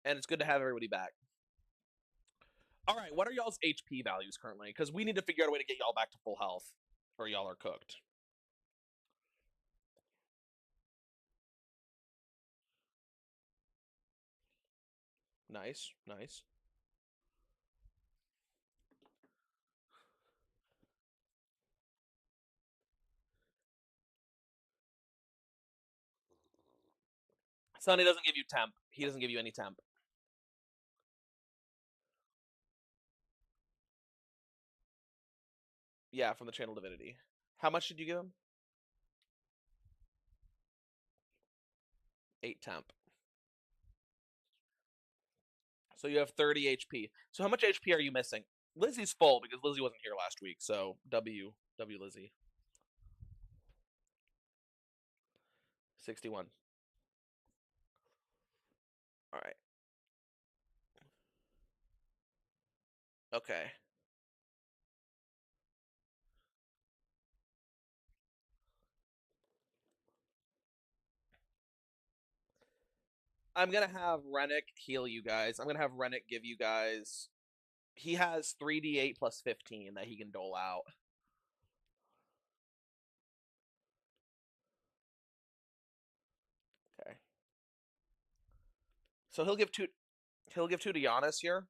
And it's good to have everybody back. All right, what are y'all's HP values currently? Because we need to figure out a way to get y'all back to full health, or y'all are cooked. Nice, nice. Sonny doesn't give you temp. He doesn't give you any temp. Yeah, from the channel divinity. How much did you give him? 8 temp. So you have 30 HP. So how much HP are you missing? Lizzie's full because Lizzie wasn't here last week. So W Lizzie. 61. All right. Okay. I'm gonna have Rennick heal you guys. I'm gonna have Rennick give you guys. He has 3d8 plus 15 that he can dole out. Okay. So he'll give two. He'll give 2 to Giannis here.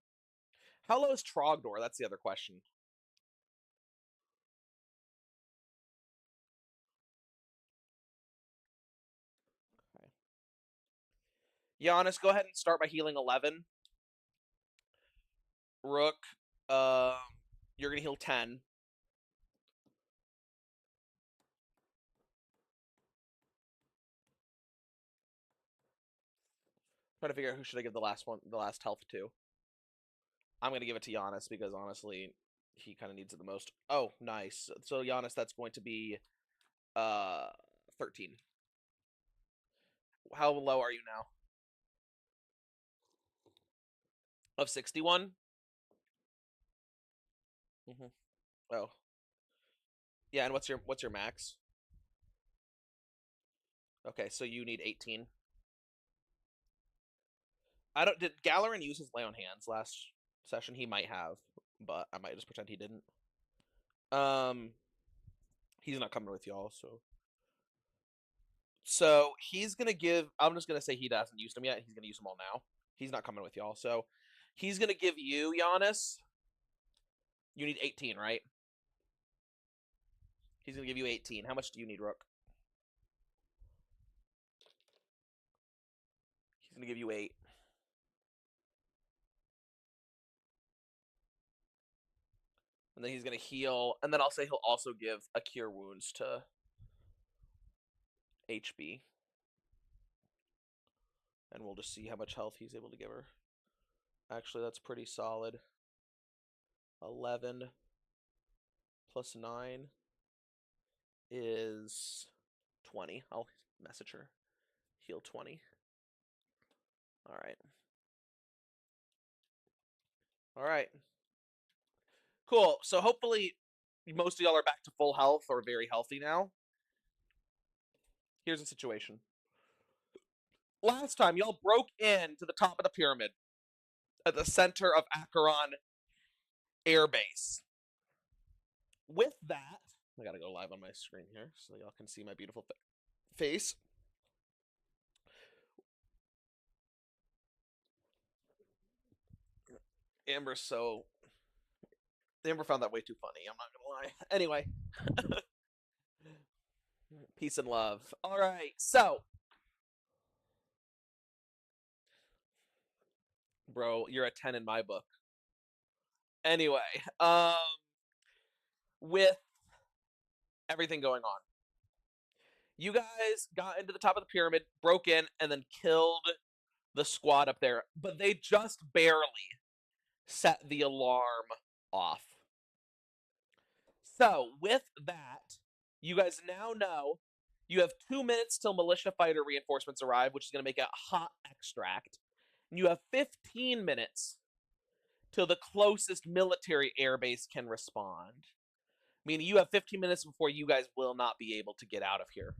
How low is Trogdor? That's the other question. Okay. Giannis, go ahead and start by healing 11. Rook, you're gonna heal 10. Trying to figure out who should I give the last health to. I'm gonna give it to Giannis because honestly, he kind of needs it the most. Oh, nice. So Giannis, that's going to be 13. How low are you now? Of 61? Mm-hmm. Oh. Yeah, and what's your max? Okay, so you need 18. I don't did Galerin use his lay on hands last session? He might have, but I might just pretend he didn't. Um he's not coming with y'all, so he's gonna give. I'm just gonna say he hasn't used them yet. He's gonna use them all now. He's not coming with y'all, so he's gonna give you Giannis. You need 18, right? He's gonna give you 18. How much do you need, Rook? He's gonna give you 8. And then he's gonna heal, and then I'll say he'll also give a cure wounds to HB. And we'll just see how much health he's able to give her. Actually, that's pretty solid. 11 plus 9 is 20. I'll message her. Heal 20. All right. All right. Cool. So hopefully most of y'all are back to full health or very healthy now. Here's the situation. Last time, y'all broke into the top of the pyramid at the center of Acheron Air Base. With that, I gotta go live on my screen here so y'all can see my beautiful face. Amber found that way too funny. I'm not gonna lie. Anyway, peace and love. All right, so, bro, you're a 10 in my book. Anyway, with everything going on, you guys got into the top of the pyramid, broke in, and then killed the squad up there, but they just barely set the alarm off. So, with that, you guys now know you have 2 minutes till militia fighter reinforcements arrive, which is going to make a hot extract. And you have 15 minutes till the closest military airbase can respond. Meaning you have 15 minutes before you guys will not be able to get out of here.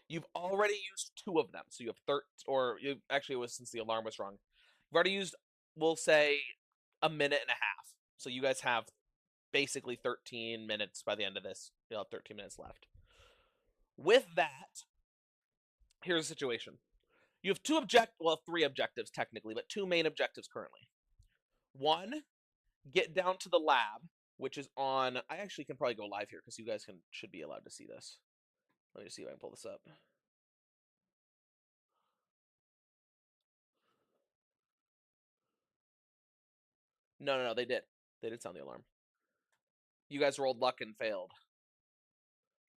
You've already used 2 of them, so you have 13, or actually it was since the alarm was rung. We've already used, we'll say, a minute and a half. So you guys have basically 13 minutes by the end of this. You'll have 13 minutes left. With that, here's the situation. You have three objectives technically, but two main objectives currently. One, get down to the lab, which is on. I actually can probably go live here because you guys should be allowed to see this. Let me see if I can pull this up. No, they did. They did sound the alarm. You guys rolled luck and failed.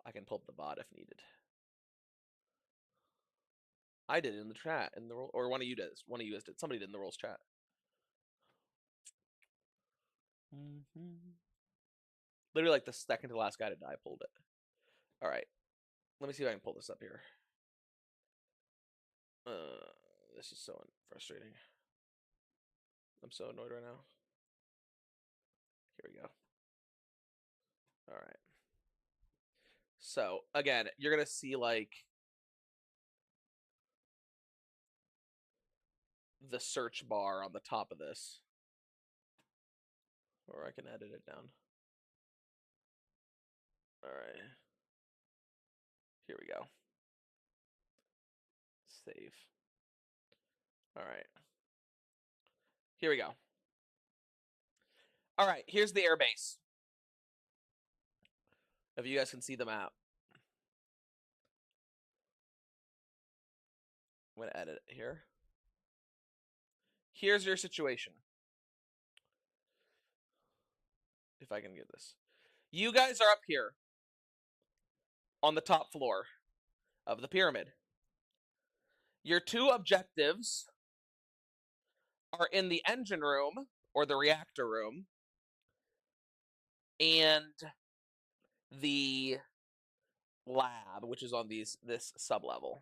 I can pull up the bot if needed. I did in the chat, or one of you did. One of you guys did. Somebody did in the rules chat. Literally like the second to last guy to die pulled it. All right. Let me see if I can pull this up here. This is so frustrating. I'm so annoyed right now. Here we go. All right. So, again, you're going to see, like, the search bar on the top of this. Or I can edit it down. All right. Here we go. Save. All right. Here we go. All right, here's the airbase. If you guys can see the map. I'm going to edit it here. Here's your situation. If I can get this. You guys are up here on the top floor of the pyramid. Your two objectives are in the engine room or the reactor room and the lab, which is on this sublevel.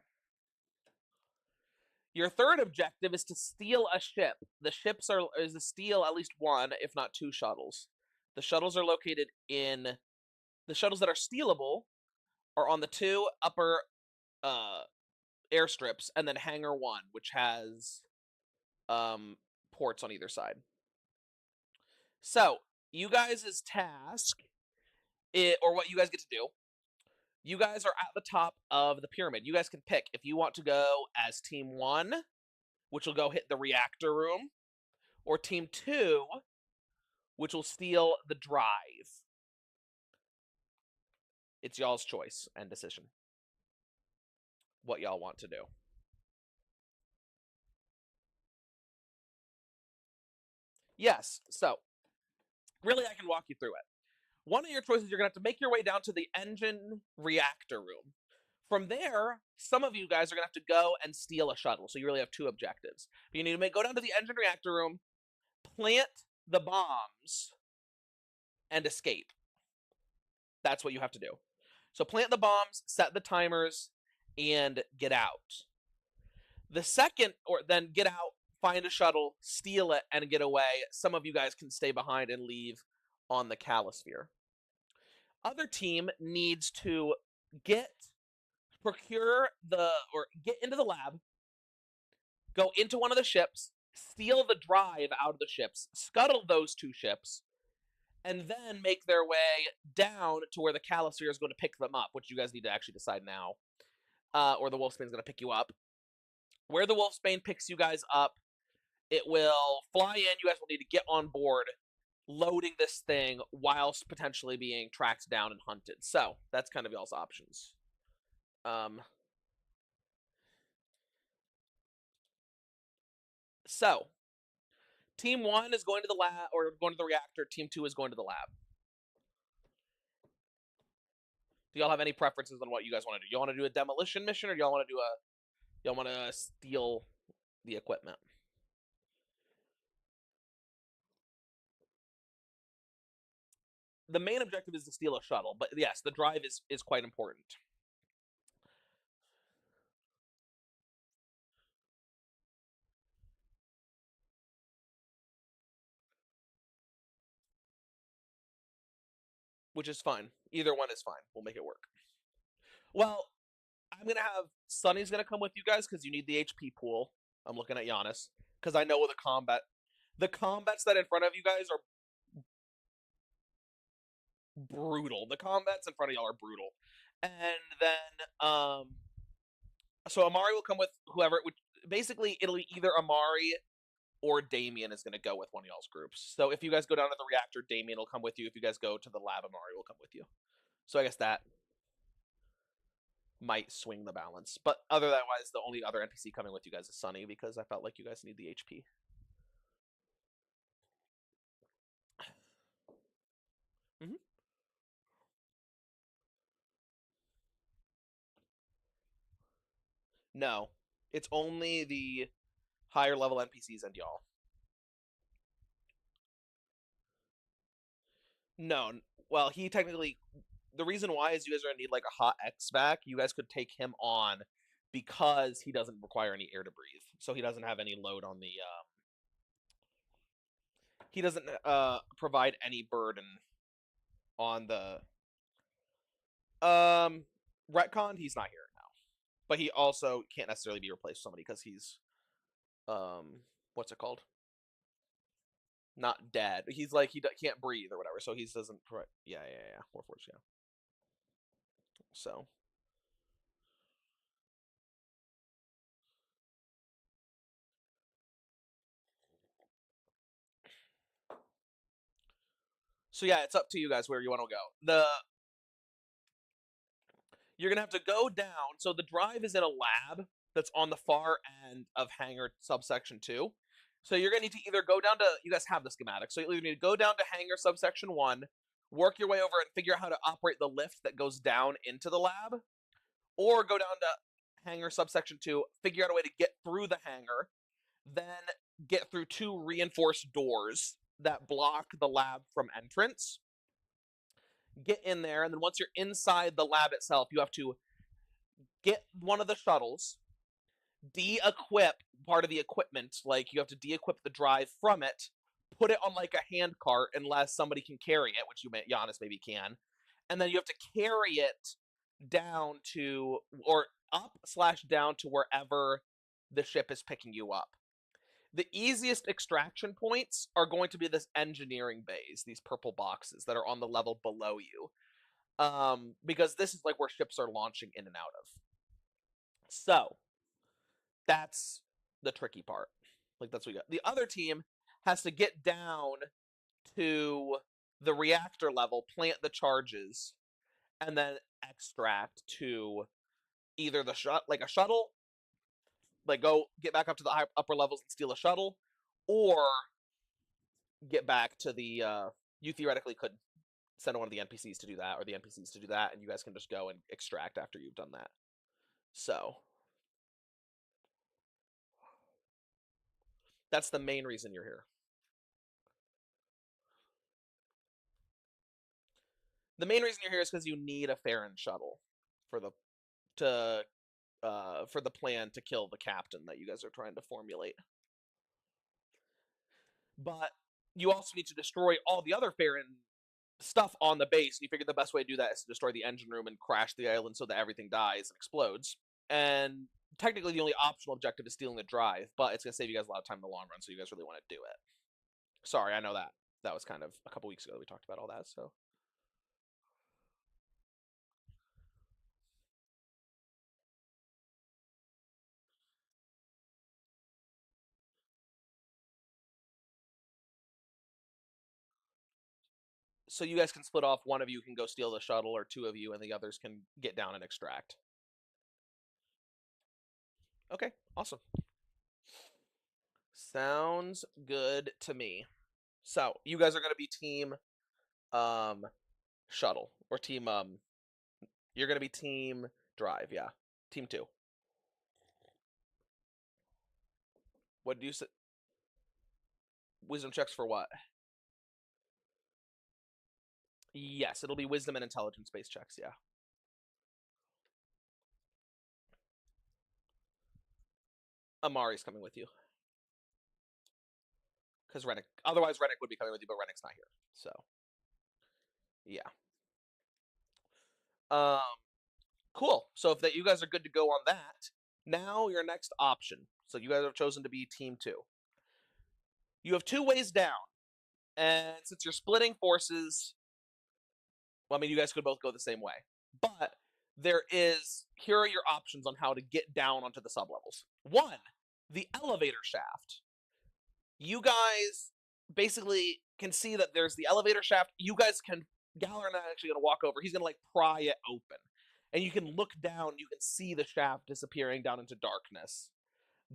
Your third objective is to steal a ship. The ships is to steal at least one, if not two shuttles. The shuttles are located in the shuttles that are stealable are on the two upper airstrips, and then Hangar 1, which has ports on either side. So, you guys' task, or what you guys get to do, you guys are at the top of the pyramid. You guys can pick if you want to go as Team 1, which will go hit the reactor room, or Team 2, which will steal the drive. It's y'all's choice and decision. What y'all want to do. Yes, so, really I can walk you through it. One of your choices, you're going to have to make your way down to the engine reactor room. From there, some of you guys are going to have to go and steal a shuttle. So you really have two objectives. But you need to go down to the engine reactor room, plant the bombs, and escape. That's what you have to do. So plant the bombs, set the timers, and get out. The second, or then get out, find a shuttle, steal it, and get away. Some of you guys can stay behind and leave on the Calisphere. Other team needs to get into the lab, go into one of the ships, steal the drive out of the ships, scuttle those two ships, and then make their way down to where the Calisphere is going to pick them up, which you guys need to actually decide now, or the Wolfsbane is going to pick you up. Where the Wolfsbane picks you guys up, it will fly in. You guys will need to get on board, loading this thing whilst potentially being tracked down and hunted. So that's kind of y'all's options. So Team 1 is going to the lab, or going to the reactor. Team 2 is going to the lab. Do y'all have any preferences on what you guys want to do? Y'all want to do a demolition mission, or y'all want to steal the equipment? The main objective is to steal a shuttle, but yes, the drive is quite important. Which is fine. Either one is fine. We'll make it work. Well, I'm going to have Sunny's going to come with you guys because you need the HP pool. I'm looking at Giannis. because I know the combats that in front of you guys are brutal. The combats in front of y'all are brutal. And then so Amari will come with whoever, which basically it'll be either Amari or Damien is going to go with one of y'all's groups. So if you guys go down to the reactor, Damien will come with you. If you guys go to the lab, Amari will come with you. So I guess that might swing the balance. But otherwise, the only other NPC coming with you guys is Sunny, because I felt like you guys need the HP. Mm-hmm. No, it's only the higher level NPCs and y'all. No, well, he technically. The reason why is you guys are gonna need like a hot X vac. You guys could take him on because he doesn't require any air to breathe, so he doesn't have any load on the. He doesn't provide any burden on the. Retcon. He's not here now, but he also can't necessarily be replaced with somebody because he's what's it called? Not dead. He's like can't breathe or whatever, so he doesn't. Yeah. Warforged, yeah. So yeah, it's up to you guys where you want to go. You're gonna have to go down. So the drive is in a lab that's on the far end of hangar subsection 2. So you're gonna need to either go down to, you guys have the schematic, so you either need to go down to hangar subsection 1, work your way over and figure out how to operate the lift that goes down into the lab, or go down to hangar subsection 2, figure out a way to get through the hangar, then get through 2 reinforced doors that block the lab from entrance, get in there, and then once you're inside the lab itself, you have to get one of the shuttles, de-equip part of the equipment, like you have to de-equip the drive from it, put it on like a hand cart unless somebody can carry it, which Giannis maybe can, and then you have to carry it down to, or up/down to wherever the ship is picking you up. The easiest extraction points are going to be this engineering bays, these purple boxes that are on the level below you, because this is like where ships are launching in and out of. So that's the tricky part. Like that's what we got. The other team has to get down to the reactor level, plant the charges, and then extract to either the like a shuttle, like go get back up to the upper levels and steal a shuttle, or get back to the. You theoretically could send one of the NPCs to do that, or the NPCs to do that, and you guys can just go and extract after you've done that. So that's the main reason you're here. The main reason you're here is because you need a Farron shuttle for the for the plan to kill the captain that you guys are trying to formulate. But you also need to destroy all the other Farron stuff on the base. You figure the best way to do that is to destroy the engine room and crash the island so that everything dies and explodes. And technically, the only optional objective is stealing the drive, but it's going to save you guys a lot of time in the long run, so you guys really want to do it. Sorry, I know that was kind of a couple weeks ago that we talked about all that, so. So you guys can split off. One of you can go steal the shuttle, or 2 of you, and the others can get down and extract. Okay, awesome. Sounds good to me. So you guys are gonna be team shuttle, or team you're gonna be team drive, yeah. Team 2. What do you say? Wisdom checks for what? Yes, it'll be wisdom and intelligence based checks, yeah. Amari's coming with you. Because otherwise Rennick would be coming with you, but Rennick's not here. So, yeah. Um, cool. So if that you guys are good to go on that, now your next option. So you guys have chosen to be team 2. You have two ways down, and since you're splitting forces, well, I mean, you guys could both go the same way. But here are your options on how to get down onto the sublevels. One, the elevator shaft. You guys basically can see that there's the elevator shaft. You guys can, Galler and I are actually going to walk over. He's going to like pry it open. And you can look down, you can see the shaft disappearing down into darkness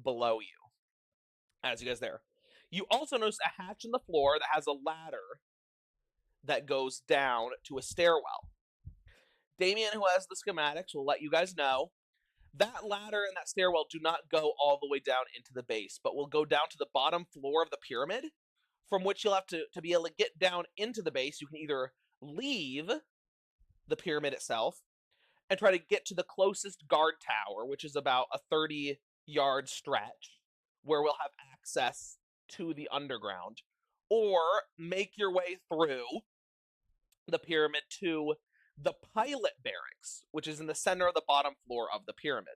below you as you guys there. You also notice a hatch in the floor that has a ladder that goes down to a stairwell. Damien, who has the schematics, will let you guys know that ladder and that stairwell do not go all the way down into the base, but will go down to the bottom floor of the pyramid, from which you'll have to be able to get down into the base. You can either leave the pyramid itself and try to get to the closest guard tower, which is about a 30-yard stretch, where we'll have access to the underground, or make your way through the pyramid to the pilot barracks, which is in the center of the bottom floor of the pyramid.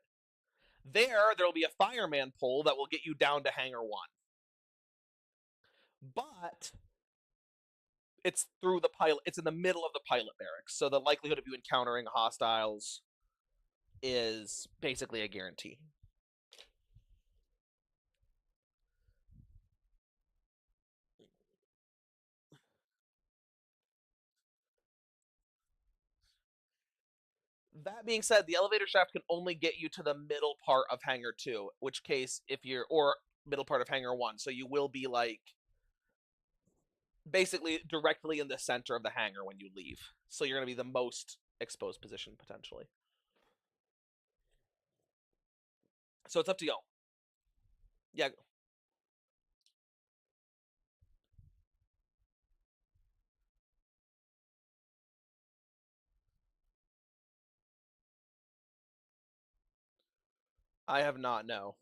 There'll be a fireman pole that will get you down to Hangar 1. But it's through the pilot, it's in the middle of the pilot barracks, so the likelihood of you encountering hostiles is basically a guarantee. That being said, the elevator shaft can only get you to the middle part of Hangar 2, which case or middle part of Hangar 1, so you will be like basically directly in the center of the hangar when you leave. So you're going to be the most exposed position potentially. So it's up to you. Yeah. I have not, no.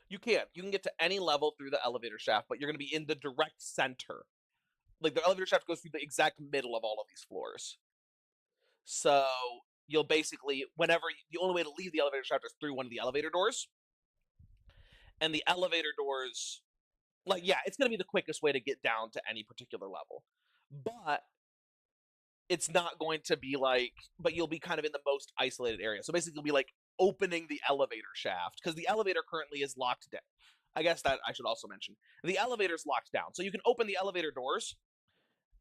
You can't. You can get to any level through the elevator shaft, but you're going to be in the direct center. Like the elevator shaft goes through the exact middle of all of these floors. So you'll basically, the only way to leave the elevator shaft is through one of the elevator doors. And the elevator doors, like, yeah, it's going to be the quickest way to get down to any particular level. But it's not going to be like, but you'll be kind of in the most isolated area. So basically, you'll be like opening the elevator shaft because the elevator currently is locked down. I guess that I should also mention the elevator's locked down. So you can open the elevator doors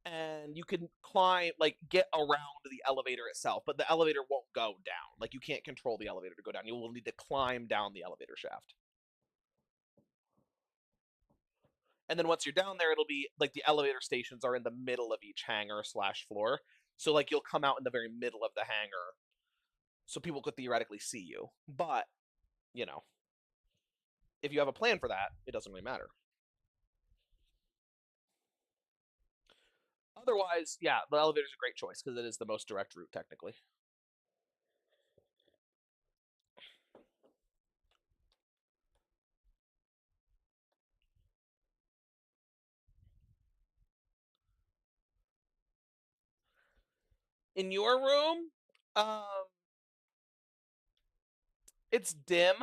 and you can climb, like get around the elevator itself, but the elevator won't go down. Like you can't control the elevator to go down. You will need to climb down the elevator shaft. And then once you're down there, it'll be like the elevator stations are in the middle of each hangar slash floor. So like you'll come out in the very middle of the hangar, so people could theoretically see you. But you know, if you have a plan for that, it doesn't really matter. Otherwise, yeah, the elevator is a great choice because it is the most direct route technically. In your room, um, it's dim.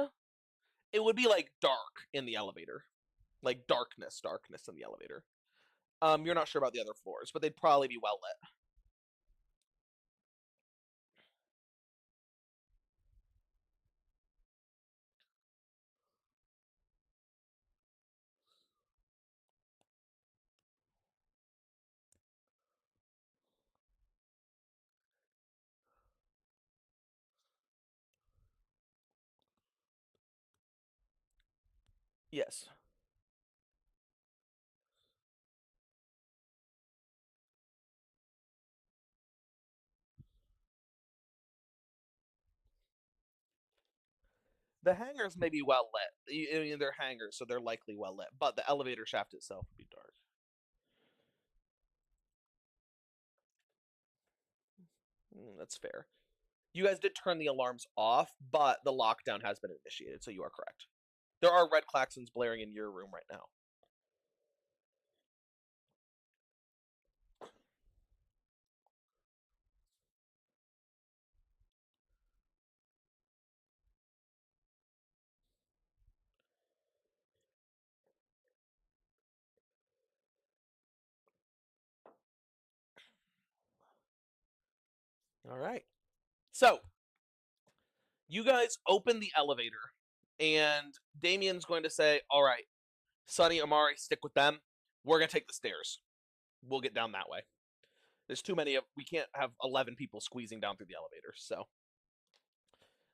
It would be like dark in the elevator, like darkness in the elevator. You're not sure about the other floors, but they'd probably be well lit. Yes. The hangars may be well lit. I mean, they're hangars, so they're likely well lit. But the elevator shaft itself would be dark. That's fair. You guys did turn the alarms off, but the lockdown has been initiated, so you are correct. There are red klaxons blaring in your room right now. All right. So you guys open the elevator, and Damien's going to say, "All right, Sunny, Amari, stick with them. We're gonna take the stairs. We'll get down that way. There's too many of we can't have 11 people squeezing down through the elevator." So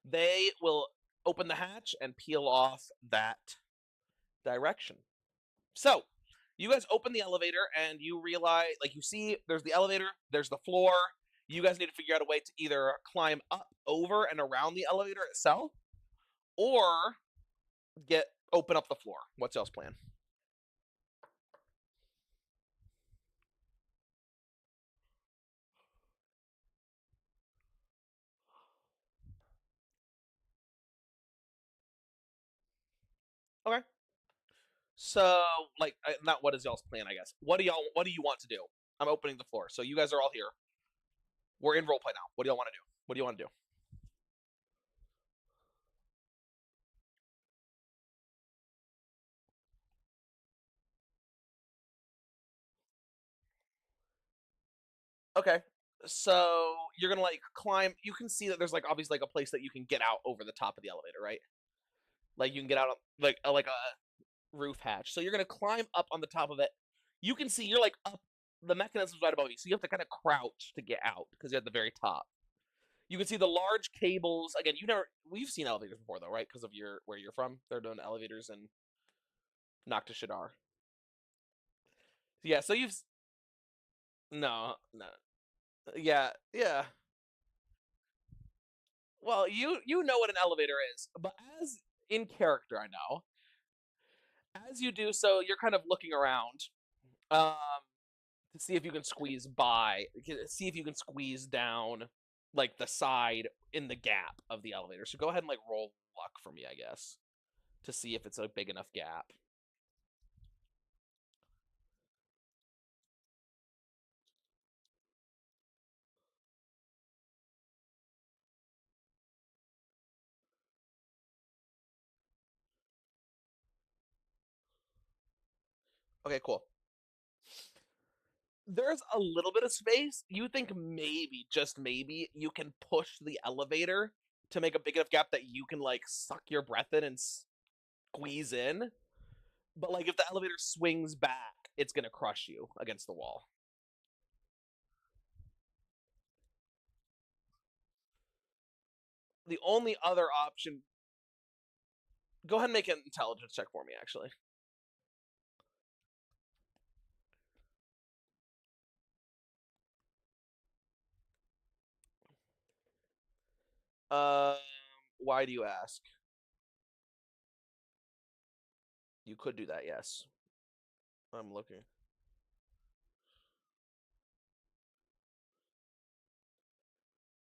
they will open the hatch and peel off that direction. So you guys open the elevator and you realize, like, you see there's the elevator, there's the floor. You guys need to figure out a way to either climb up, over, and around the elevator itself, or get open up the floor. What's y'all's plan? Okay. So, like, not what is y'all's plan? I guess. What do y'all? What do you want to do? I'm opening the floor, so you guys are all here. We're in roleplay now. What do y'all want to do? What do you want to do? Okay. So you're gonna like climb. You can see that there's like obviously like a place that you can get out over the top of the elevator, right? Like you can get out like a roof hatch. So you're gonna climb up on the top of it. You can see you're like up. The mechanism's right above you, so you have to kind of crouch to get out because you're at the very top. You can see the large cables. Again, we've seen elevators before though, right? Because of your where you're from. They're doing elevators in Noctishadar. Yeah, so you've no, no. Yeah, yeah. Well, you know what an elevator is, but as in character, I know. As you do so, you're kind of looking around um to see if you can squeeze by, see if you can squeeze down like the side in the gap of the elevator. So go ahead and like roll luck for me, I guess, to see if it's a big enough gap. Okay, cool. There's a little bit of space. You think maybe, just maybe, you can push the elevator to make a big enough gap that you can like suck your breath in and squeeze in. But like if the elevator swings back, it's gonna crush you against the wall. The only other option, go ahead and make an intelligence check for me, actually. 'Why do you ask? You could do that, yes. I'm looking.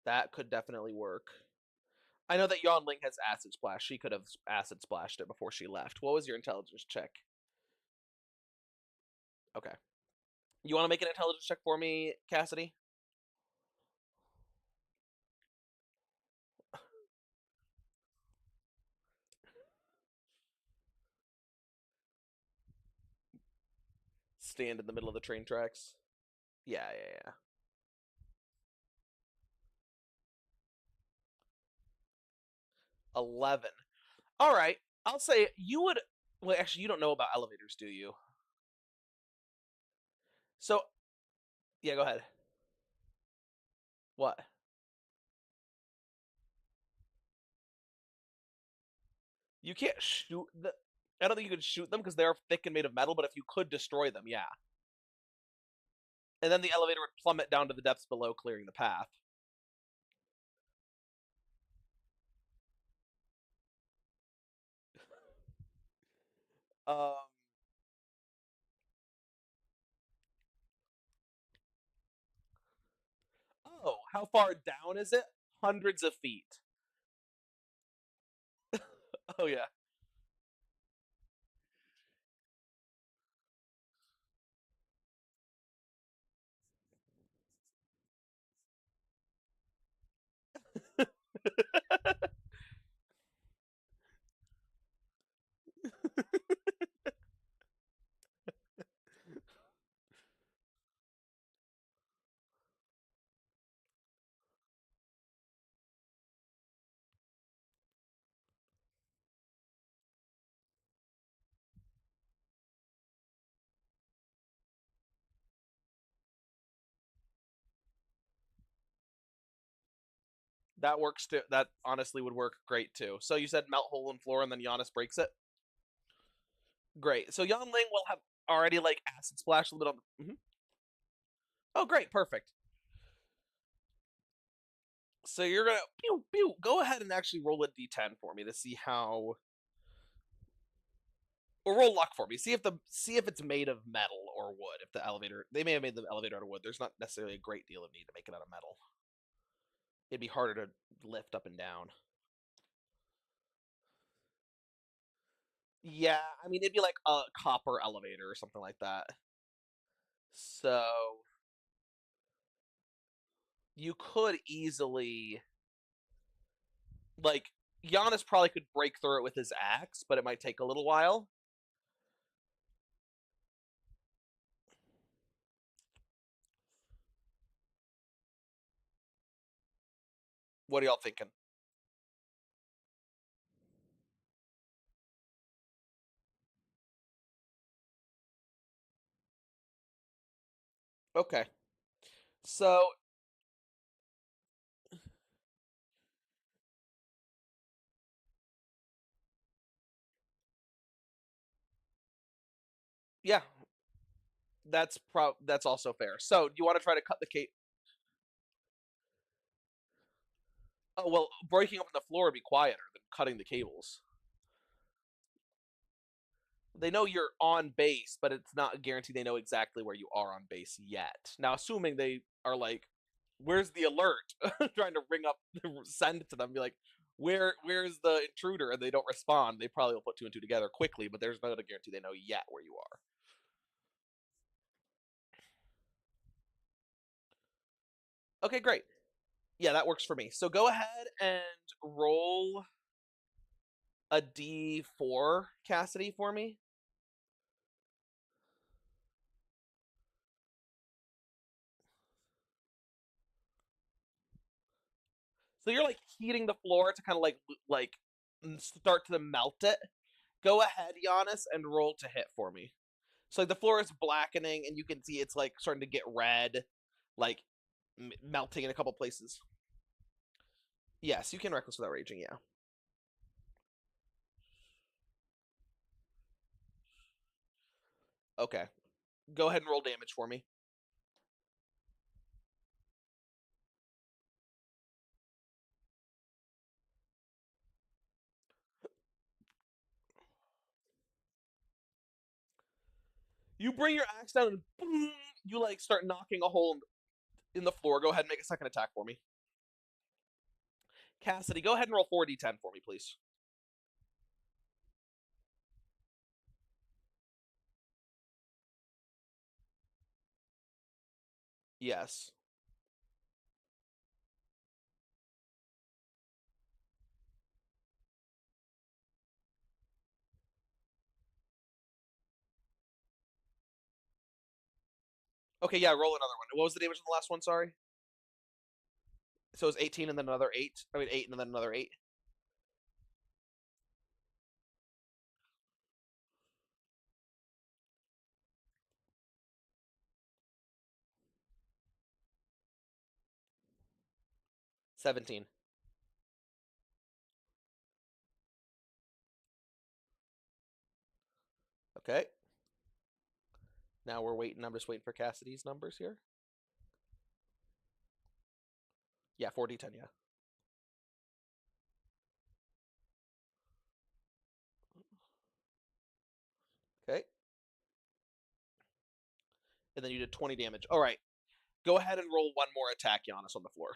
That could definitely work. I know that Yonling has acid splash. She could have acid splashed it before she left. What was your intelligence check? Okay. You want to make an intelligence check for me, Cassidy? Stand in the middle of the train tracks. Yeah, yeah, yeah. 11. All right. I'll say you would. Well, actually, you don't know about elevators, do you? So, yeah, go ahead. What? You can't shoot the. I don't think you could shoot them because they're thick and made of metal, but if you could destroy them, yeah. And then the elevator would plummet down to the depths below, clearing the path. Um. Oh, how far down is it? Hundreds of feet. Oh yeah. That works too. That honestly would work great too. So you said melt hole in floor and then Giannis breaks it? Great. So Yanling will have already like acid splash a little bit on the. Oh, great. Perfect. So you're gonna pew, pew, go ahead and actually roll a d10 for me to see how, or roll luck for me. See if it's made of metal or wood. If the elevator, they may have made the elevator out of wood. There's not necessarily a great deal of need to make it out of metal. It'd be harder to lift up and down. Yeah, I mean it'd be like a copper elevator or something like that. So you could easily, like, Giannis probably could break through it with his axe, but it might take a little while. What are y'all thinking? Okay. So, yeah, that's also fair. So, do you want to try to cut the cable? Oh, well, breaking open the floor would be quieter than cutting the cables. They know you're on base, but it's not a guarantee they know exactly where you are on base yet. Now, assuming they are like, "Where's the alert?" trying to ring up, send it to them, be like, "Where's the intruder?" and they don't respond, they probably will put two and two together quickly. But there's no guarantee they know yet where you are. Okay, great. Yeah, that works for me. So go ahead and roll a d4, Cassidy, for me. So you're like heating the floor to kind of like start to melt it. Go ahead, Giannis, and roll to hit for me. So like, the floor is blackening, and you can see it's like starting to get red, like melting in a couple places. Yes, you can reckless without raging. Yeah. Okay. Go ahead and roll damage for me. You bring your axe down and boom, you like start knocking a hole in the floor. Go ahead and make a second attack for me. Cassidy, go ahead and roll 4d10 for me, please. Yes. Okay, yeah, roll another one. What was the damage on the last one? Sorry. So it was 18 and then another 8. I mean, 8 and then another 8. 17. Okay. Now we're waiting. I'm just waiting for Cassidy's numbers here. Yeah, 4d10, yeah. Okay. And then you did 20 damage. All right. Go ahead and roll one more attack, Giannis, on the floor.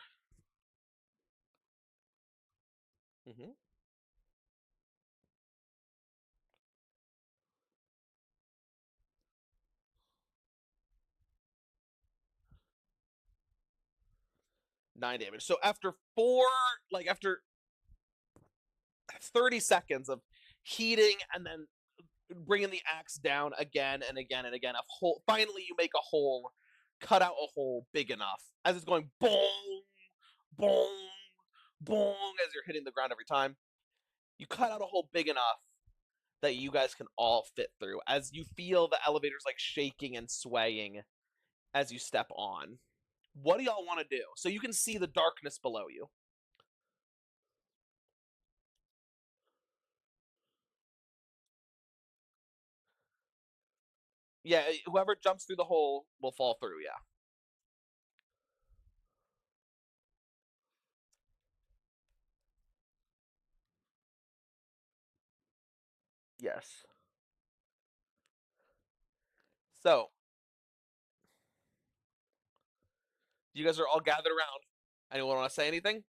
9 damage. So after 30 seconds of heating and then bringing the axe down again and again and again, finally you make a hole, cut out a hole big enough as it's going boom, boom, boom as you're hitting the ground every time. You cut out a hole big enough that you guys can all fit through as you feel the elevators like shaking and swaying as you step on. What do y'all want to do? So you can see the darkness below you. Yeah, whoever jumps through the hole will fall through. Yeah. Yes. So you guys are all gathered around. Anyone want to say anything?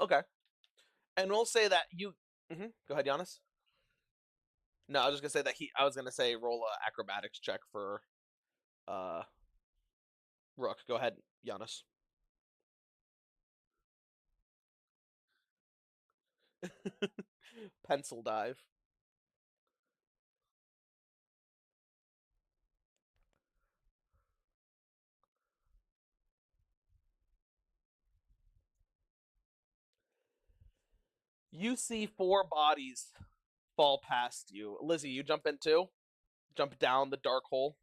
Okay. And we'll say that you. Go ahead, Giannis. No, I was just gonna say that he. I was gonna say roll a acrobatics check for uh Rook. Go ahead, Giannis. Pencil dive. You see four bodies fall past you. Lizzie, you jump in too. Jump down the dark hole.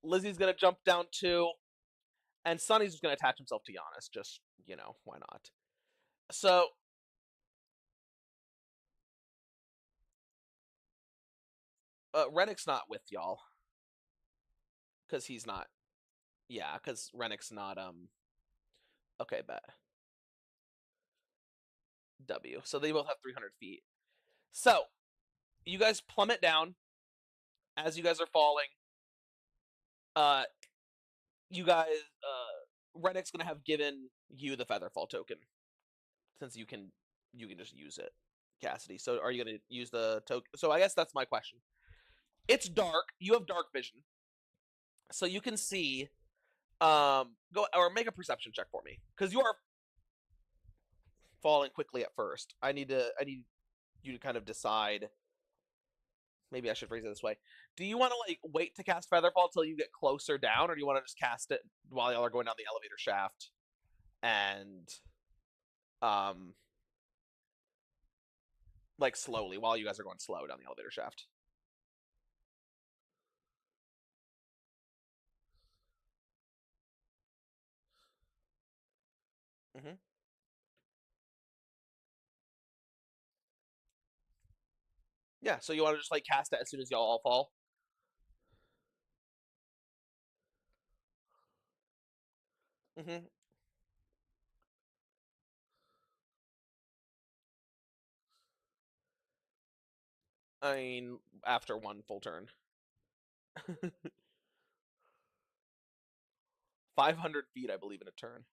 Lizzie's gonna jump down too, and Sonny's just gonna attach himself to Giannis. Just why not? So Rennick's not with y'all because he's not. Yeah, because Rennick's not. Okay, bet W. So they both have 300 feet. So you guys plummet down as you guys are falling. Uh, you guys. Rennick's gonna have given you the Featherfall token since you can just use it, Cassidy. So are you gonna use the token? So I guess that's my question. It's dark. You have dark vision, so you can see. Go or make a perception check for me because you are falling quickly at first. I need you to kind of decide. Maybe I should phrase it this way. Do you want to like wait to cast Featherfall till you get closer down, or do you want to just cast it while y'all are going down the elevator shaft and um like slowly while you guys are going slow down the elevator shaft? hmm Yeah. So you want to just like cast it as soon as y'all all fall? hmm I mean, after one full turn, 500 feet, I believe, in a turn.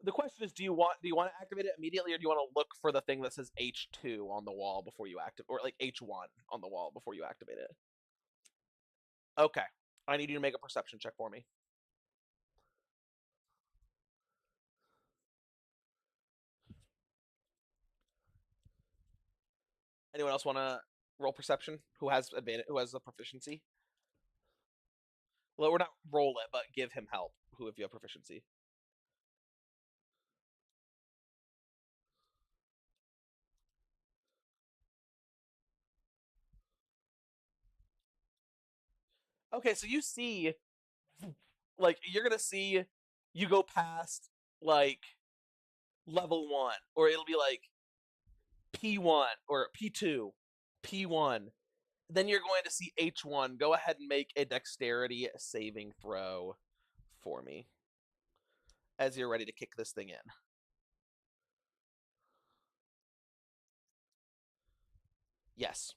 The question is, do you want to activate it immediately, or do you want to look for the thing that says H2 on the wall before you activate, or like H1 on the wall before you activate it? Okay, I need you to make a perception check for me. Anyone else want to roll perception? Who has advantage? Who has the proficiency? Well, we're not roll it, but give him help. Who, if you have proficiency? Okay, so you see, like, you're gonna see, you go past like level one, or it'll be like P1 or P2, P1. Then you're going to see H1. Go ahead and make a dexterity saving throw for me as you're ready to kick this thing in. Yes.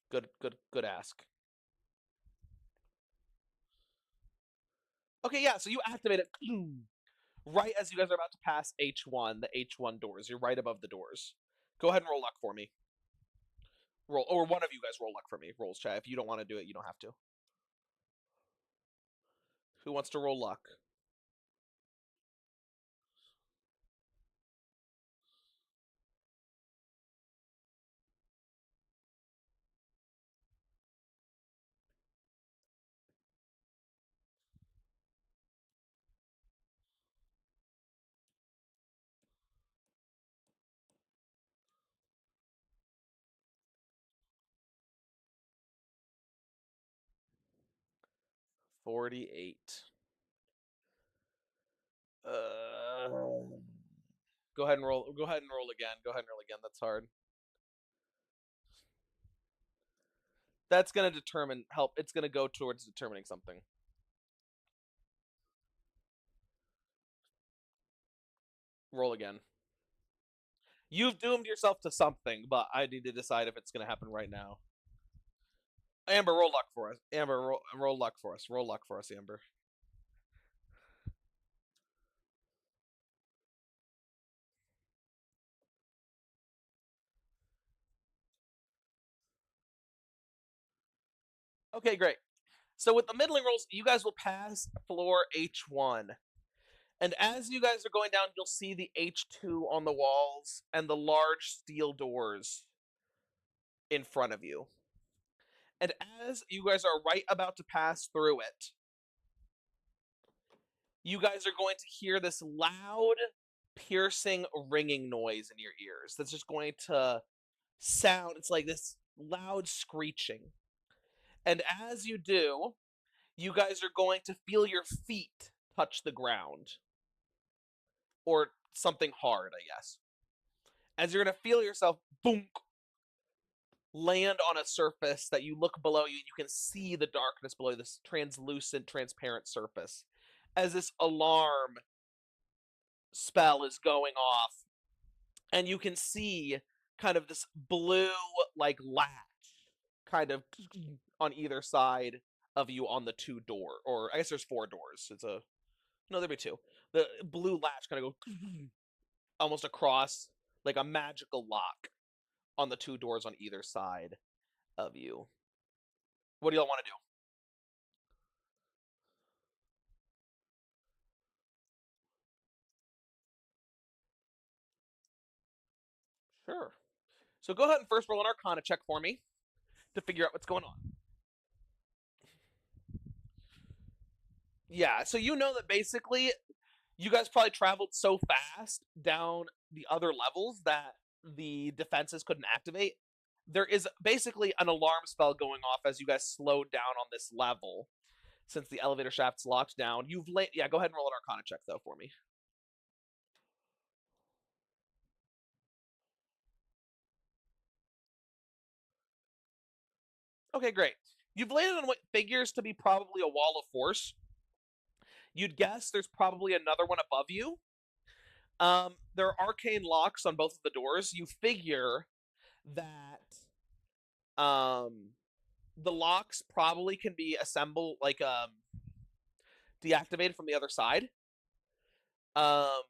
Good, good, good ask. Okay, yeah, so you activate it right as you guys are about to pass H1, the H1 doors. You're right above the doors. Go ahead and roll luck for me. Roll, or one of you guys roll luck for me. Rolls chat. If you don't want to do it, you don't have to. Who wants to roll luck? 48. Go ahead and roll. Go ahead and roll again. Go ahead and roll again. That's hard. That's gonna determine help. It's gonna go towards determining something. Roll again. You've doomed yourself to something, but I need to decide if it's gonna happen right now. Amber, roll luck for us. Amber, roll luck for us. Roll luck for us, Amber. Okay, great. So with the middling rolls, you guys will pass floor H1. And as you guys are going down, you'll see the H2 on the walls and the large steel doors in front of you. And as you guys are right about to pass through it, you guys are going to hear this loud, piercing, ringing noise in your ears. That's just going to sound, it's like this loud screeching. And as you do, you guys are going to feel your feet touch the ground. Or something hard, I guess. As you're going to feel yourself, boom, land on a surface that you look below you, you can see the darkness below this translucent, transparent surface. As this alarm spell is going off, and you can see kind of this blue, like, latch kind of on either side of you on the two door, or I guess there's 4 doors. No, there'd be 2. The blue latch kind of go almost across, like a magical lock on the 2 doors on either side of you. What do y'all want to do? Sure. So go ahead and first roll an Arcana check for me to figure out what's going on. Yeah, so you know that basically you guys probably traveled so fast down the other levels that the defenses couldn't activate. There is basically an alarm spell going off as you guys slowed down on this level since the elevator shaft's locked down. Yeah, go ahead and roll an Arcana check though for me. Okay, great. You've landed on what figures to be probably a wall of force. You'd guess there's probably another one above you. There are arcane locks on both of the doors. You figure that the locks probably can be assembled, like deactivated from the other side. Um,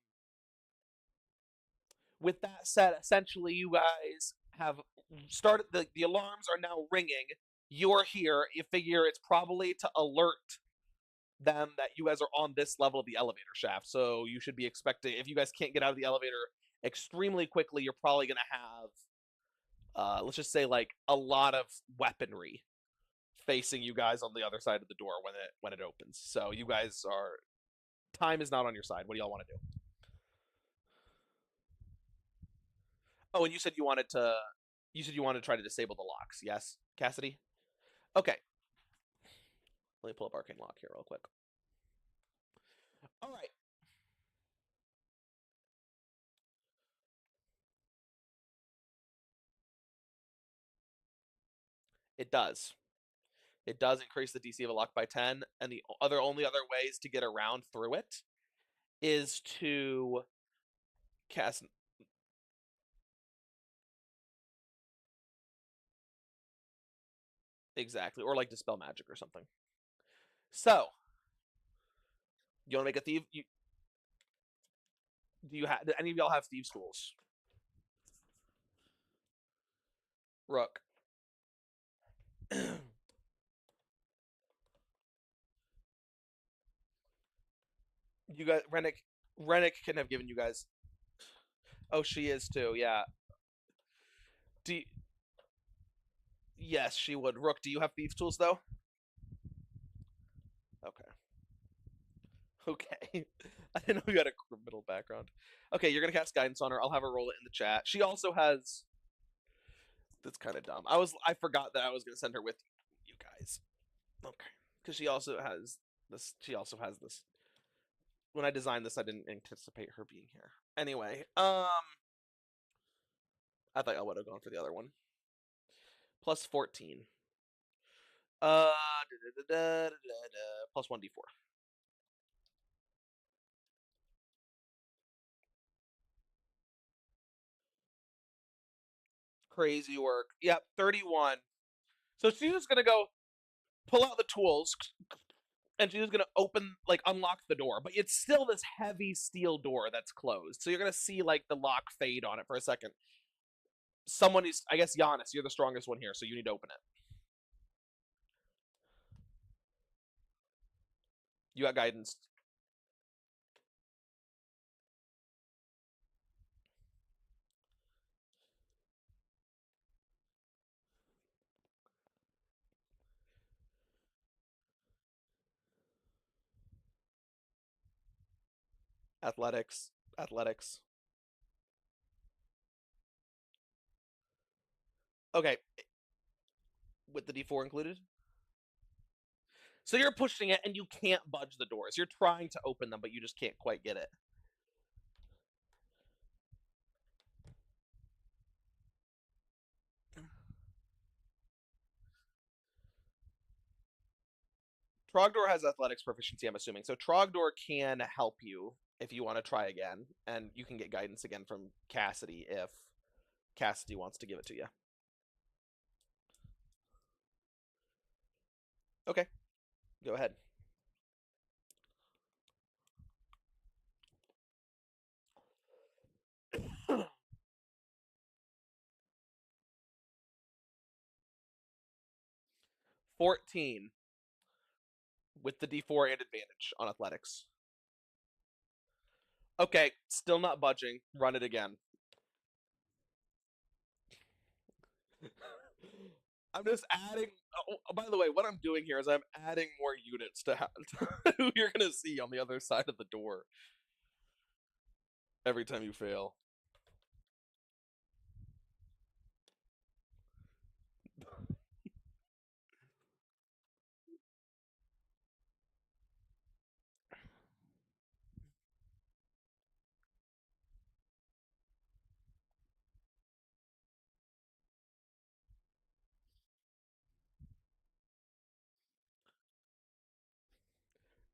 with that said, essentially you guys have started, the alarms are now ringing. You're here. You figure it's probably to alert them that you guys are on this level of the elevator shaft. So you should be expecting, if you guys can't get out of the elevator extremely quickly, you're probably going to have, let's just say, like, a lot of weaponry facing you guys on the other side of the door when it opens. So you guys are, time is not on your side. What do y'all want to do? Oh, and you said you wanted to try to disable the locks. Yes, Cassidy. Okay. Let me pull up Arcane Lock here real quick. All right. It does. It does increase the DC of a lock by 10, and the only other ways to get around through it is to cast. Exactly, or like dispel magic or something. So, you want to make a thief? Do any of y'all have thieves' tools? Rook. You guys, Rennick can have given you guys. Oh, she is too. Yeah. Do you, yes, she would. Rook, do you have thieves' tools though? Okay. Okay. I didn't know you had a criminal background. Okay, you're gonna cast guidance on her. I'll have her roll it in the chat. She also has. That's kind of dumb. I forgot that I was gonna send her with you guys. Okay, because she also has She also has this. When I designed this, I didn't anticipate her being here. Anyway, I thought I would have gone for the other one. Plus 14. Plus 1d4. Crazy work. Yep, 31. So she's just gonna go pull out the tools, and she's gonna unlock the door. But it's still this heavy steel door that's closed. So you're gonna see like the lock fade on it for a second. Someone is, I guess, Giannis. You're the strongest one here, so you need to open it. You got guidance. Athletics. Athletics. Okay. With the D4 included? So you're pushing it and you can't budge the doors. You're trying to open them, but you just can't quite get it. Trogdor has athletics proficiency, I'm assuming. So Trogdor can help you if you want to try again, and you can get guidance again from Cassidy if Cassidy wants to give it to you. Okay, go ahead. $14 with the D4 and advantage on athletics. Okay, still not budging. Run it again. I'm just adding. Oh, by the way, what I'm doing here is I'm adding more units to who you're gonna see on the other side of the door every time you fail.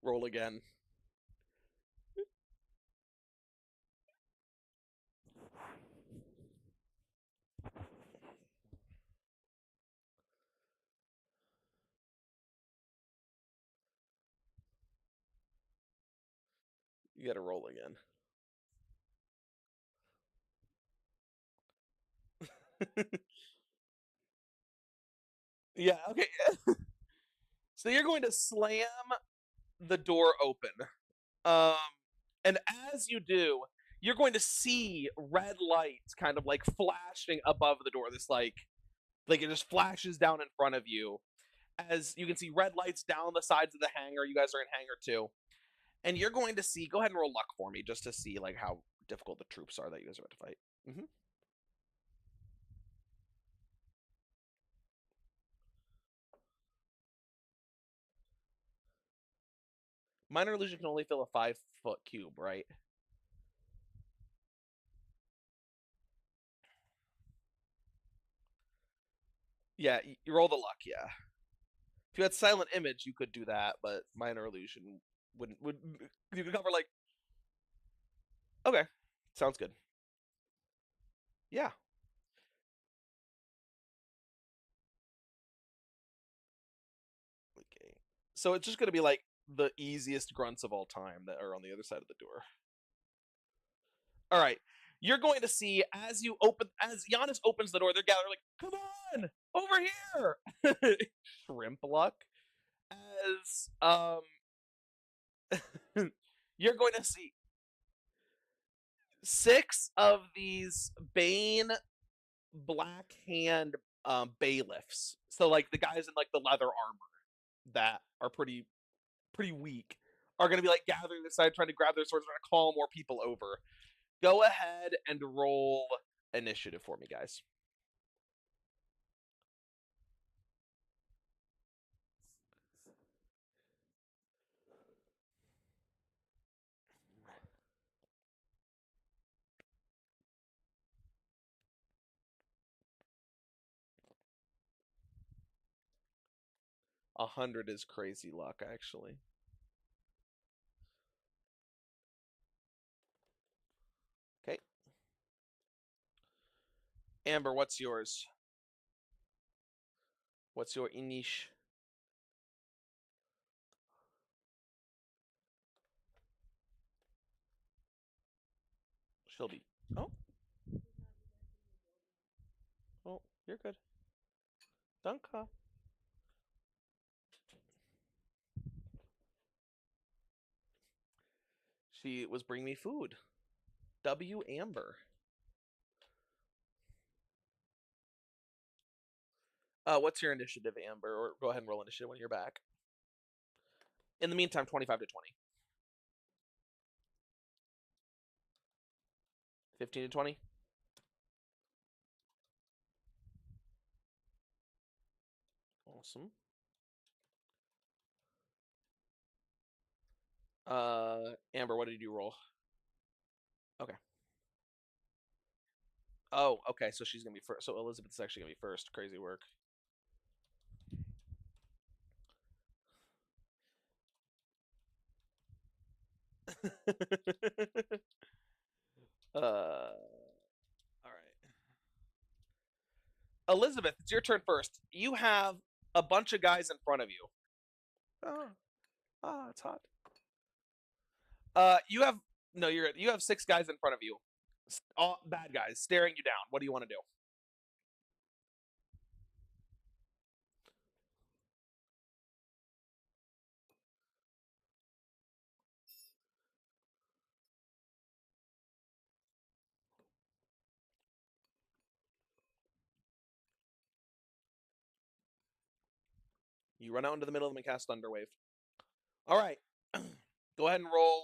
Roll again. You gotta roll again. Yeah, okay. So you're going to slam the door open. Um, and as you do, you're going to see red lights kind of like flashing above the door. This like it just flashes down in front of you. As you can see red lights down the sides of the hangar. You guys are in hangar 2. And you're going to see, go ahead and roll luck for me just to see like how difficult the troops are that you guys are about to fight. Mm-hmm. Minor illusion can only fill a 5-foot cube, right? Yeah, you roll the luck, yeah. If you had silent image, you could do that, but minor illusion wouldn't. Would you could cover like? Okay, sounds good. Yeah. Okay. So it's just gonna be like the easiest grunts of all time that are on the other side of the door. All right. You're going to see as Giannis opens the door, they're gathering like, come on, over here. Shrimp luck. As you're going to see 6 of these Bane black hand bailiffs. So like the guys in like the leather armor that are pretty weak are gonna be like gathering this side, trying to grab their swords, trying to call more people over. Go ahead and roll initiative for me, guys. 100 is crazy luck, actually. Okay. Amber, what's yours? What's your inish? She'll be. Oh. Oh, you're good. Danke. She was bringing me food. W. Amber. What's your initiative, Amber? Or go ahead and roll initiative when you're back. In the meantime, 25 to 20. 15 to 20. Awesome. Amber, what did you roll? Okay. Oh, okay. So she's gonna be first. So Elizabeth's actually gonna be first. Crazy work. All right. Elizabeth, it's your turn first. You have a bunch of guys in front of you. It's hot. You have no. You have 6 guys in front of you. All bad guys staring you down. What do you want to do? You run out into the middle of them and cast Thunderwave. All right. Go ahead and roll.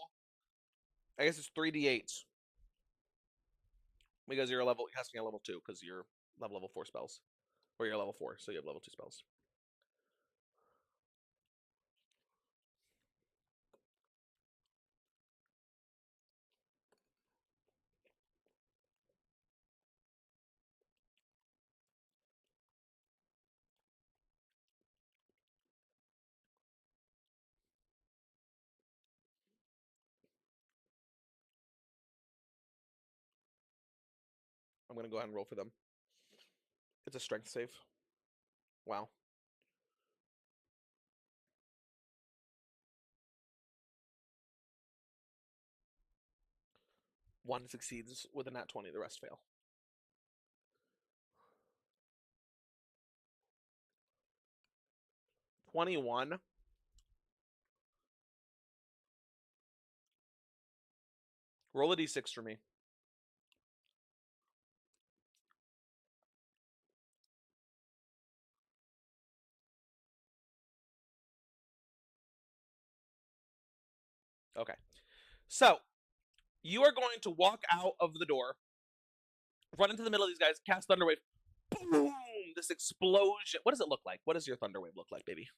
I guess it's 3d8s because you're casting at level 2 because you're level 4 spells, or you're level 4, so you have level 2 spells. I'm gonna go ahead and roll for them. It's a strength save. Wow. One succeeds with a nat 20. The rest fail. 21. Roll a d6 for me. Okay. So you are going to walk out of the door, run into the middle of these guys, cast Thunderwave. Boom! This explosion. What does it look like? What does your Thunderwave look like, baby?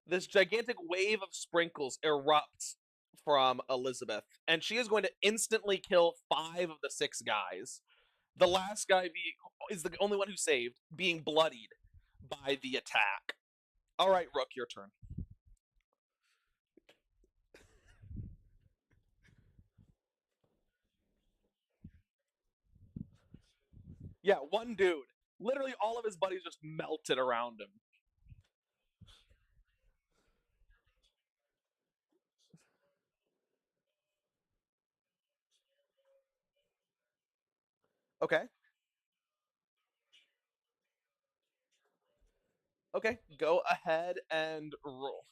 This gigantic wave of sprinkles erupts from Elizabeth, and she is going to instantly kill 5 of the 6 guys. The last guy is the only one who saved, being bloodied by the attack. All right, Rook, your turn. Yeah, one dude. Literally all of his buddies just melted around him. Okay. Okay, go ahead and roll.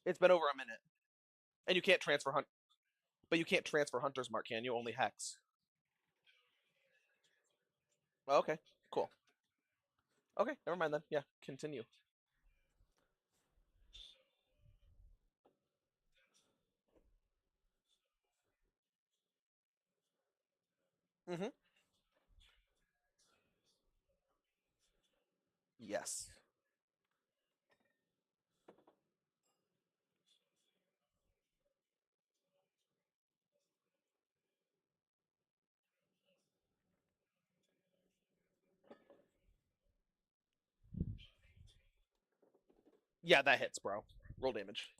It's been over a minute. And you can't transfer hunt, but you can't transfer Hunter's Mark, can you? Only Hex. Okay, cool. Okay, never mind then. Yeah, continue. Mm-hmm. Yes. Yeah, that hits, bro. Roll damage.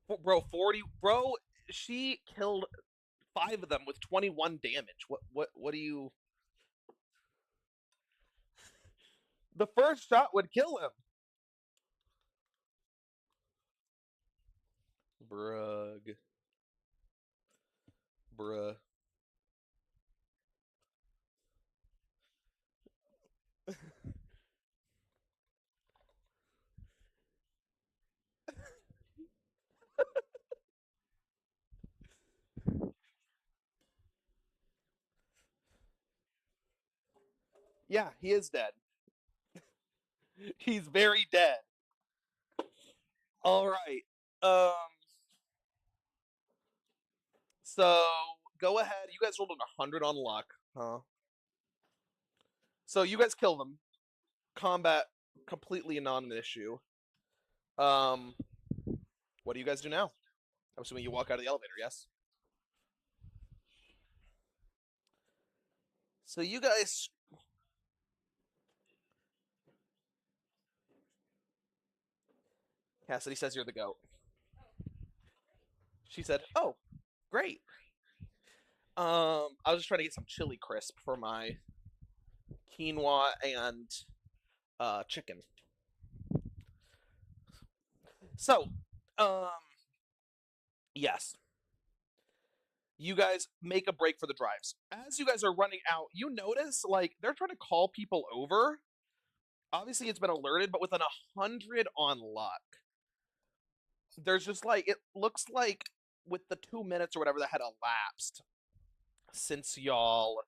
For, bro, 40. Bro, she killed 5 of them with 21 damage. What do you. The first shot would kill him. Brug. Bruh. Yeah, he is dead. He's very dead. All right. Um. So go ahead. You guys rolled an 100 on luck, huh? So you guys kill them. Combat completely non issue. Um. What do you guys do now? I'm assuming you walk out of the elevator. Yes. So you guys. Cassidy says you're the goat. She said, "Oh, great. I was just trying to get some chili crisp for my quinoa and chicken. So, um, yes, you guys make a break for the drives. As you guys are running out, you notice like they're trying to call people over. Obviously, it's been alerted, but with an 100 on luck, there's just like it looks like with the 2 minutes or whatever that had elapsed since y'all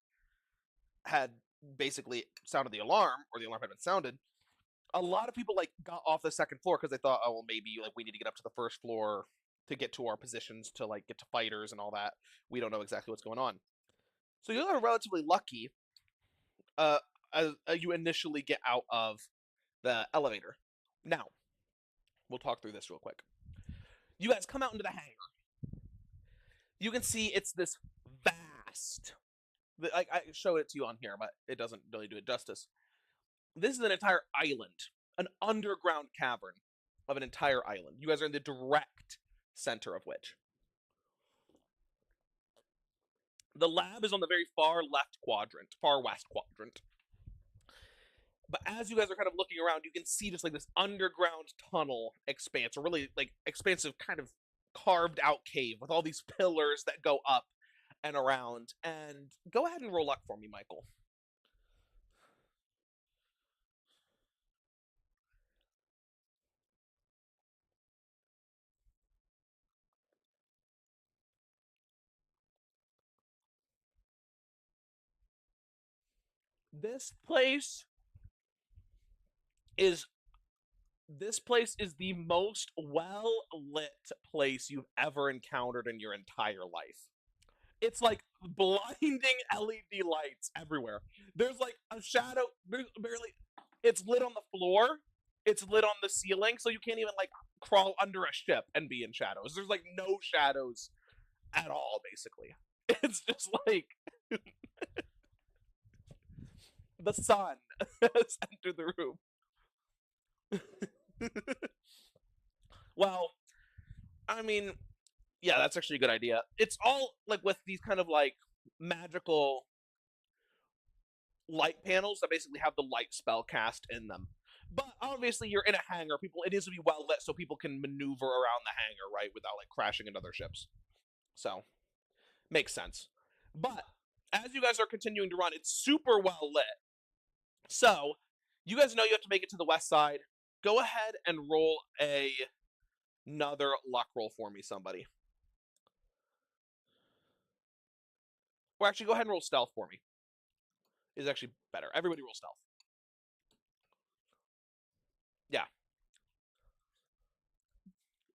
had basically sounded the alarm or the alarm had been sounded, a lot of people like got off the second floor because they thought, oh well, maybe like we need to get up to the first floor to get to our positions to like get to fighters and all that. We don't know exactly what's going on. So you are relatively lucky uh, as you initially get out of the elevator. Now, we'll talk through this real quick. You guys come out into the hangar. You can see it's this vast. I showed it to you on here, but it doesn't really do it justice. This is an entire island, an underground cavern of an entire island. You guys are in the direct center of which. The lab is on the very far left quadrant, far west quadrant. But as you guys are kind of looking around, you can see just like this underground tunnel expanse, or really like expansive kind of carved out cave with all these pillars that go up and around. And go ahead and roll luck for me, Michael. This place is this place is the most well lit place you've ever encountered in your entire life. It's like blinding LED lights everywhere. There's like a shadow, barely. It's lit on the floor. It's lit on the ceiling, so you can't even like crawl under a ship and be in shadows. There's like no shadows at all, basically. It's just like the sun has entered the room. Well, I mean, yeah, that's actually a good idea. It's all like with these kind of like magical light panels that basically have the light spell cast in them. But obviously, you're in a hangar. People, it needs to be well lit so people can maneuver around the hangar, right, without like crashing into other ships. So makes sense. But as you guys are continuing to run, it's super well lit. So you guys know you have to make it to the west side. Go ahead and roll a Another luck roll for me, somebody. Or actually, go ahead and roll stealth for me. Is actually better. Everybody roll stealth. Yeah.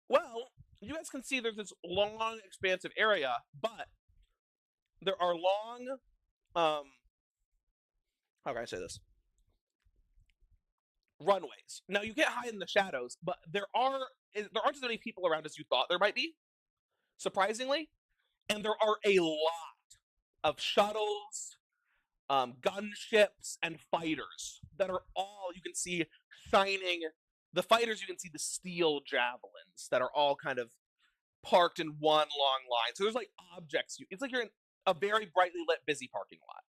Well, you guys can see there's this long, expansive area, but there are long, how can I say this? Runways. Now you can't hide in the shadows, but there aren't as many people around as you thought there might be, surprisingly, and there are a lot of shuttles, gunships, and fighters that are all you can see shining. The fighters, you can see the steel javelins that are all kind of parked in one long line. So there's like objects. It's like you're in a very brightly lit, busy parking lot.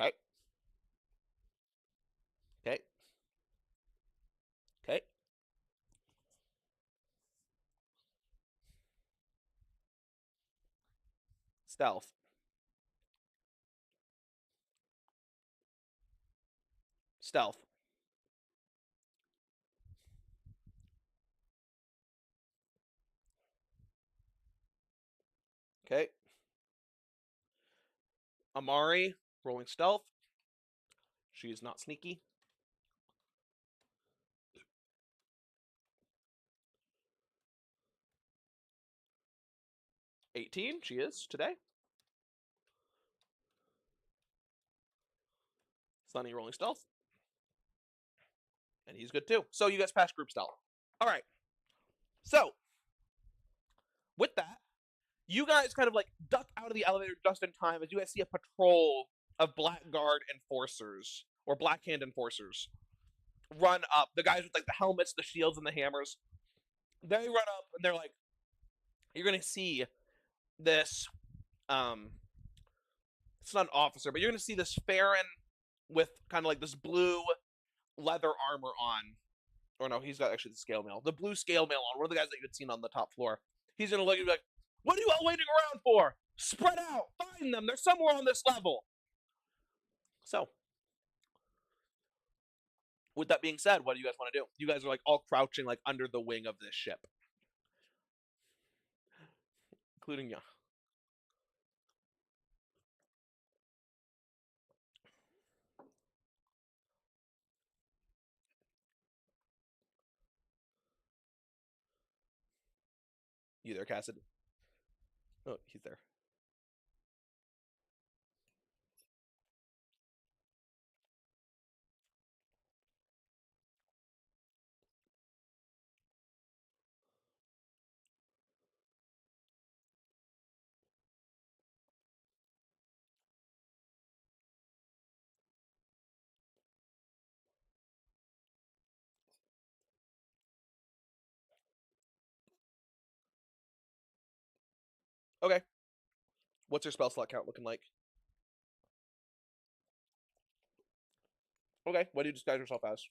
Okay. Okay. Okay. Stealth. Stealth. Okay. Amari rolling stealth. She is not sneaky. 18. She is today. Sunny rolling stealth. And he's good too. So you guys pass group stealth. All right. So with that, you guys kind of like duck out of the elevator just in time as you guys see a patrol of Blackguard enforcers or Blackhand enforcers run up. The guys with like the helmets, the shields, and the hammers. They run up and they're like, you're gonna see this. It's not an officer, but you're gonna see this Farron with kind of like this blue leather armor on. Or no, he's got actually the scale mail. The blue scale mail on. One of the guys that you had seen on the top floor. He's gonna look and be like, "What are you all waiting around for? Spread out! Find them! They're somewhere on this level." So, with that being said, what do you guys want to do? You guys are like all crouching like under the wing of this ship, including you. You there, Cassidy? Oh, he's there. Okay. What's your spell slot count looking like? Okay. What do you disguise yourself as?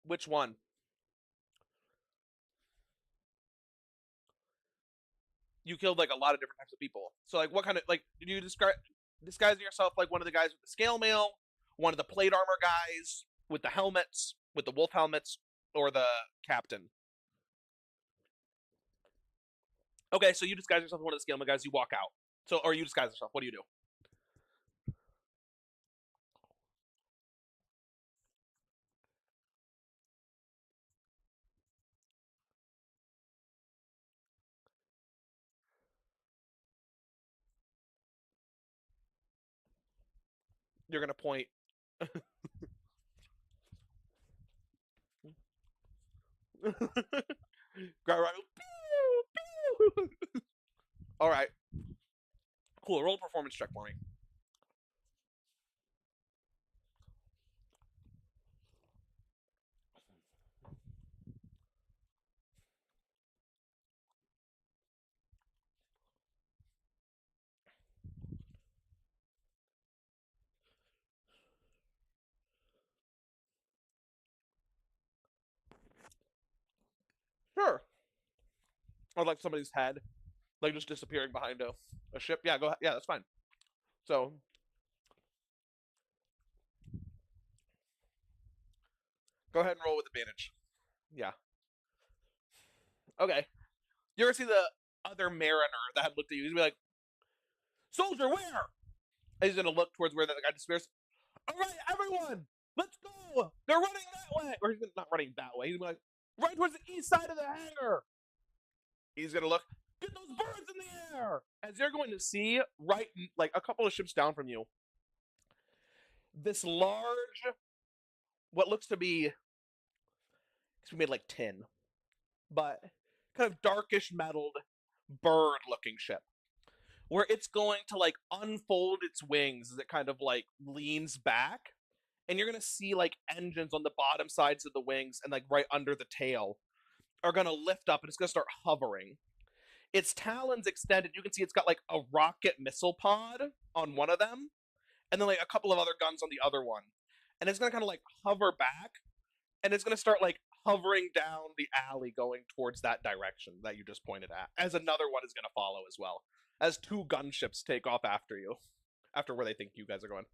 Which one? You killed like a lot of different types of people. So like, what kind of like did you disguise yourself like one of the guys with the scale mail, one of the plate armor guys with the helmets, with the wolf helmets, or the captain? Okay, so you disguise yourself as one of the scale mail guys. You walk out. So, or you disguise yourself. What do you do? You're gonna point. All right, cool. Roll a performance check for me. Sure. Or like somebody's head. like just disappearing behind a ship. Yeah, go ahead. Yeah, that's fine. So go ahead and roll with advantage. Yeah. Okay. You ever see the other mariner that had looked at you? He'd be like, "Soldier, where?" And he's gonna look towards where the guy disappears. All right, everyone, let's go. They're running that way, or he's not running that way. He's gonna be like, right towards the east side of the hangar. He's gonna look. Get those birds in the air. As you're going to see, right, like a couple of ships down from you, this large, what looks to be, it's made like tin, but kind of darkish metalled bird-looking ship, where it's going to like unfold its wings as it kind of like leans back, and you're gonna see like engines on the bottom sides of the wings and like right under the tail are gonna lift up and it's gonna start hovering. Its talons extended. You can see it's got like a rocket missile pod on one of them, and then like a couple of other guns on the other one. And it's gonna kind of like hover back, and it's gonna start like hovering down the alley going towards that direction that you just pointed at. As another one is gonna follow as well. As two gunships take off after you, after where they think you guys are going.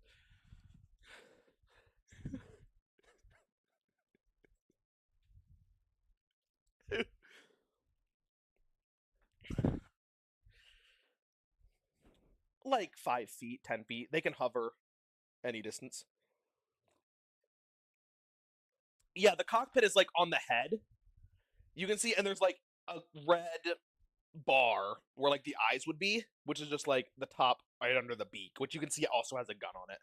Like 5 feet, 10 feet. They can hover any distance. Yeah, the cockpit is like on the head. You can see, and there's like a red bar where like the eyes would be, which is just like the top right under the beak, which you can see also has a gun on it.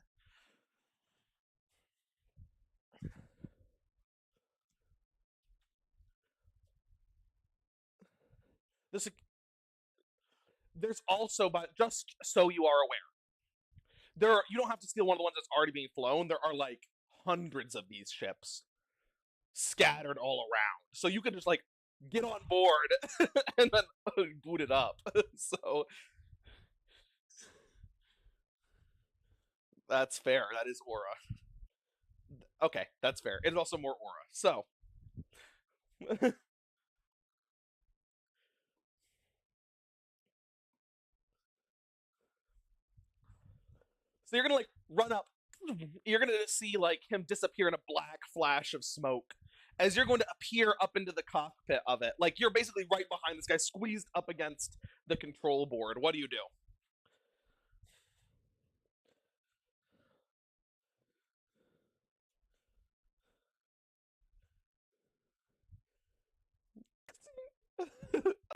This there's also, but just so you are aware, you don't have to steal one of the ones that's already being flown. There are like hundreds of these ships scattered all around, so you can just like get on board and then boot it up. So that's fair. That is aura. Okay, that's fair. It's also more aura. So so you're gonna like run up. You're gonna see like him disappear in a black flash of smoke as you're going to appear up into the cockpit of it. Like you're basically right behind this guy, squeezed up against the control board. What do you do?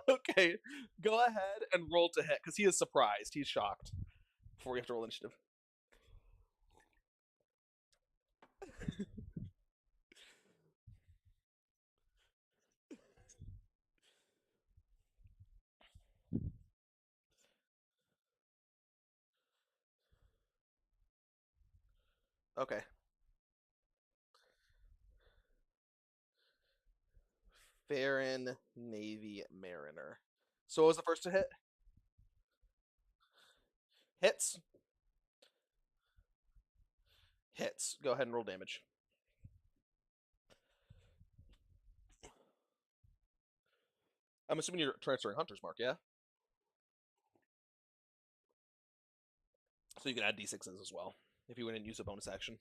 Okay, go ahead and roll to hit because he is surprised. He's shocked. Before we have to roll initiative. Okay. Farron Navy Mariner. So what was the first to hit? Hits. Hits. Go ahead and roll damage. I'm assuming you're transferring Hunter's Mark, yeah? So you can add d6s as well if you wouldn't use a bonus action.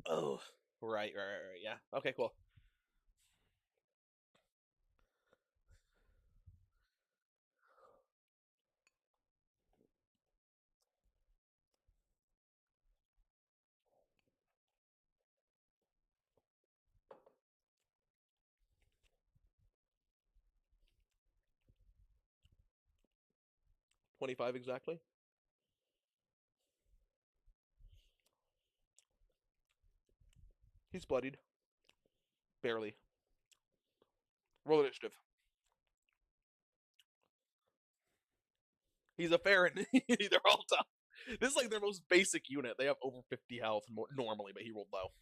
Oh, right. Yeah. Okay, cool. $25 exactly. He's bloodied. Barely. Roll initiative. He's a Farron. They're all tough. This is like their most basic unit. They have over 50 health normally, but he rolled low.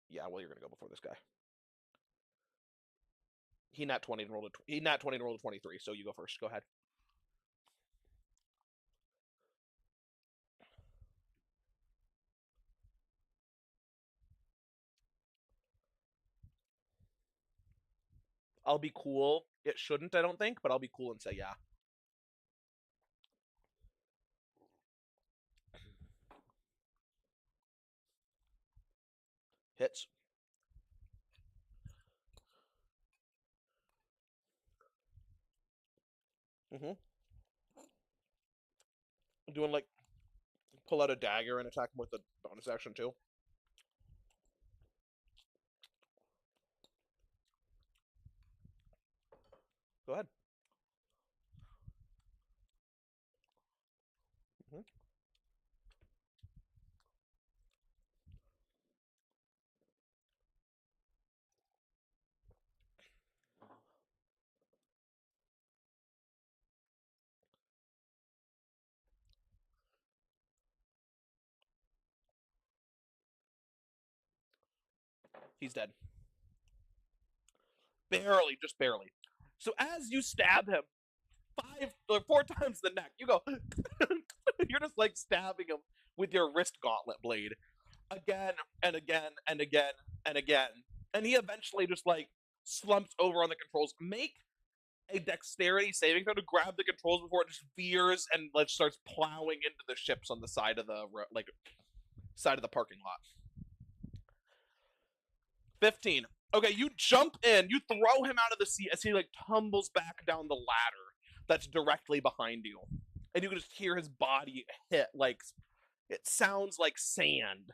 Yeah, well, you're gonna go before this guy. He nat 20 and rolled he nat 20 and rolled a 23. So you go first. Go ahead. I'll be cool. It shouldn't, I don't think, but I'll be cool and say yeah. Hits. Mm-hmm. Doing like pull out a dagger and attack him with the bonus action too. Go ahead. Mm-hmm. He's dead. Barely, just barely. So as you stab him 4 times the neck, you go. You're just like stabbing him with your wrist gauntlet blade again and again and again and again, and he eventually just like slumps over on the controls. Make a dexterity saving throw to grab the controls before it just veers and like starts plowing into the ships on the side of the side of the parking lot. 15. Okay, you jump in, you throw him out of the seat as he like tumbles back down the ladder that's directly behind you. And you can just hear his body hit like it sounds like sand.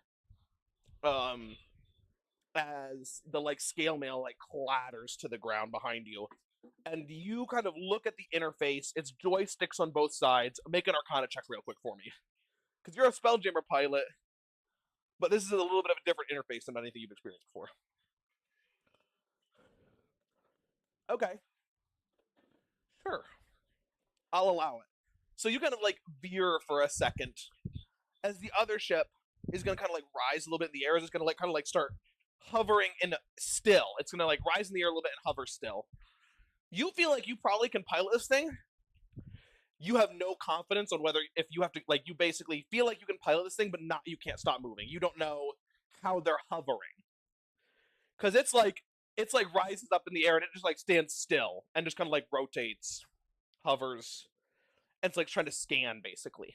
As the like scale mail like clatters to the ground behind you. And you kind of look at the interface, it's joysticks on both sides. Make an arcana check real quick for me. Because you're a Spelljammer pilot, but this is a little bit of a different interface than anything you've experienced before. Okay. Sure. I'll allow it. So you kind of like veer for a second as the other ship is going to kind of like rise a little bit in the air. It's going to like kind of like start hovering in still. It's going to like rise in the air a little bit and hover still. You feel like you probably can pilot this thing. You have no confidence on whether if you have to like you basically feel like you can pilot this thing, but not you can't stop moving. You don't know how they're hovering because it's like rises up in the air and it just like stands still and just kind of like rotates, hovers, and it's like trying to scan basically.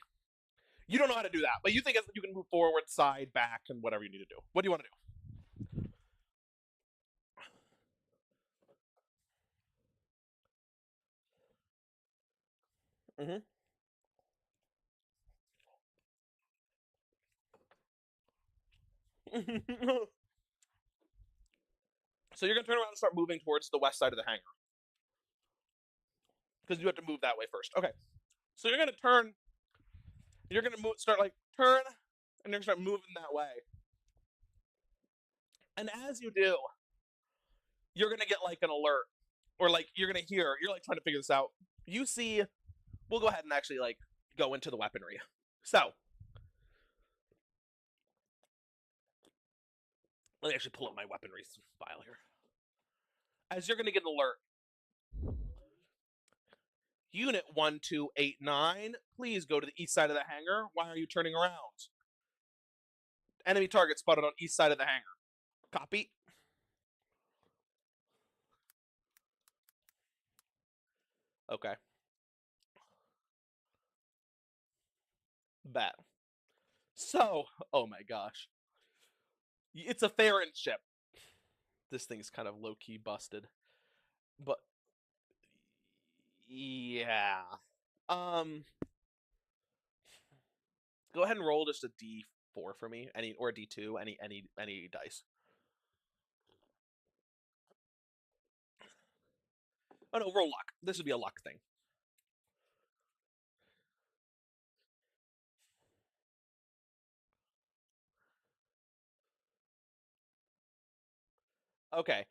You don't know how to do that, but you think you can move forward, side, back, and whatever you need to do. What do you want to do? Mm-hmm. So you're gonna turn around and start moving towards the west side of the hangar because you have to move that way first. Okay. So you're gonna turn. You're gonna start like turn, and you're gonna start moving that way. And as you do, you're gonna get like an alert, or like you're gonna hear. You're like trying to figure this out. You see. We'll go ahead and actually like go into the weaponry. So let me actually pull up my weaponry file here. As you're gonna get an alert. Unit 1289, please go to the east side of the hangar. Why are you turning around? Enemy target spotted on east side of the hangar. Copy. Okay. Bet. So, oh my gosh. It's a Theron ship. This thing's kind of low-key busted. But yeah. Go ahead and roll just a D4 for me. Or a D2, any dice. Oh no, roll luck. This would be a luck thing. Okay.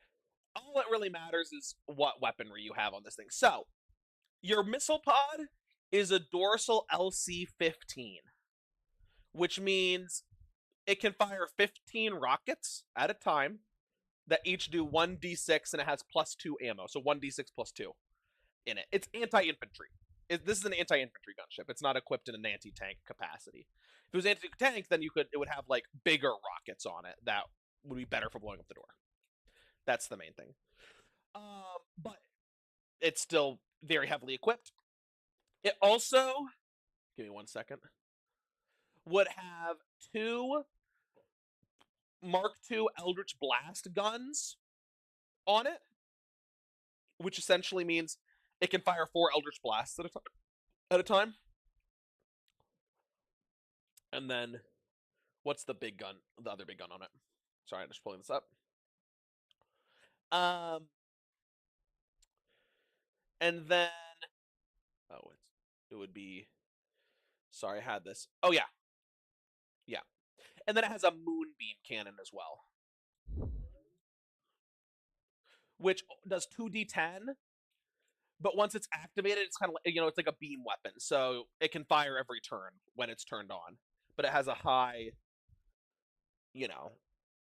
All that really matters is what weaponry you have on this thing. So, your missile pod is a dorsal LC-15, which means it can fire 15 rockets at a time that each do 1d6 and it has +2 ammo. So 1d6 +2 in it. It's anti-infantry. This is an anti-infantry gunship. It's not equipped in an anti-tank capacity. If it was anti-tank, then it would have like bigger rockets on it that would be better for blowing up the door. That's the main thing. But it's still very heavily equipped. It also, give me 1 second, would have 2 Mark II Eldritch Blast guns on it, which essentially means it can fire 4 Eldritch Blasts at a time. And then, what's the big gun? The other big gun on it. Sorry, I'm just pulling this up. And then, oh, it would be. Sorry, I had this. Oh yeah, yeah. And then it has a moonbeam cannon as well, which does 2d10. But once it's activated, it's kind of like, it's like a beam weapon, so it can fire every turn when it's turned on. But it has a high,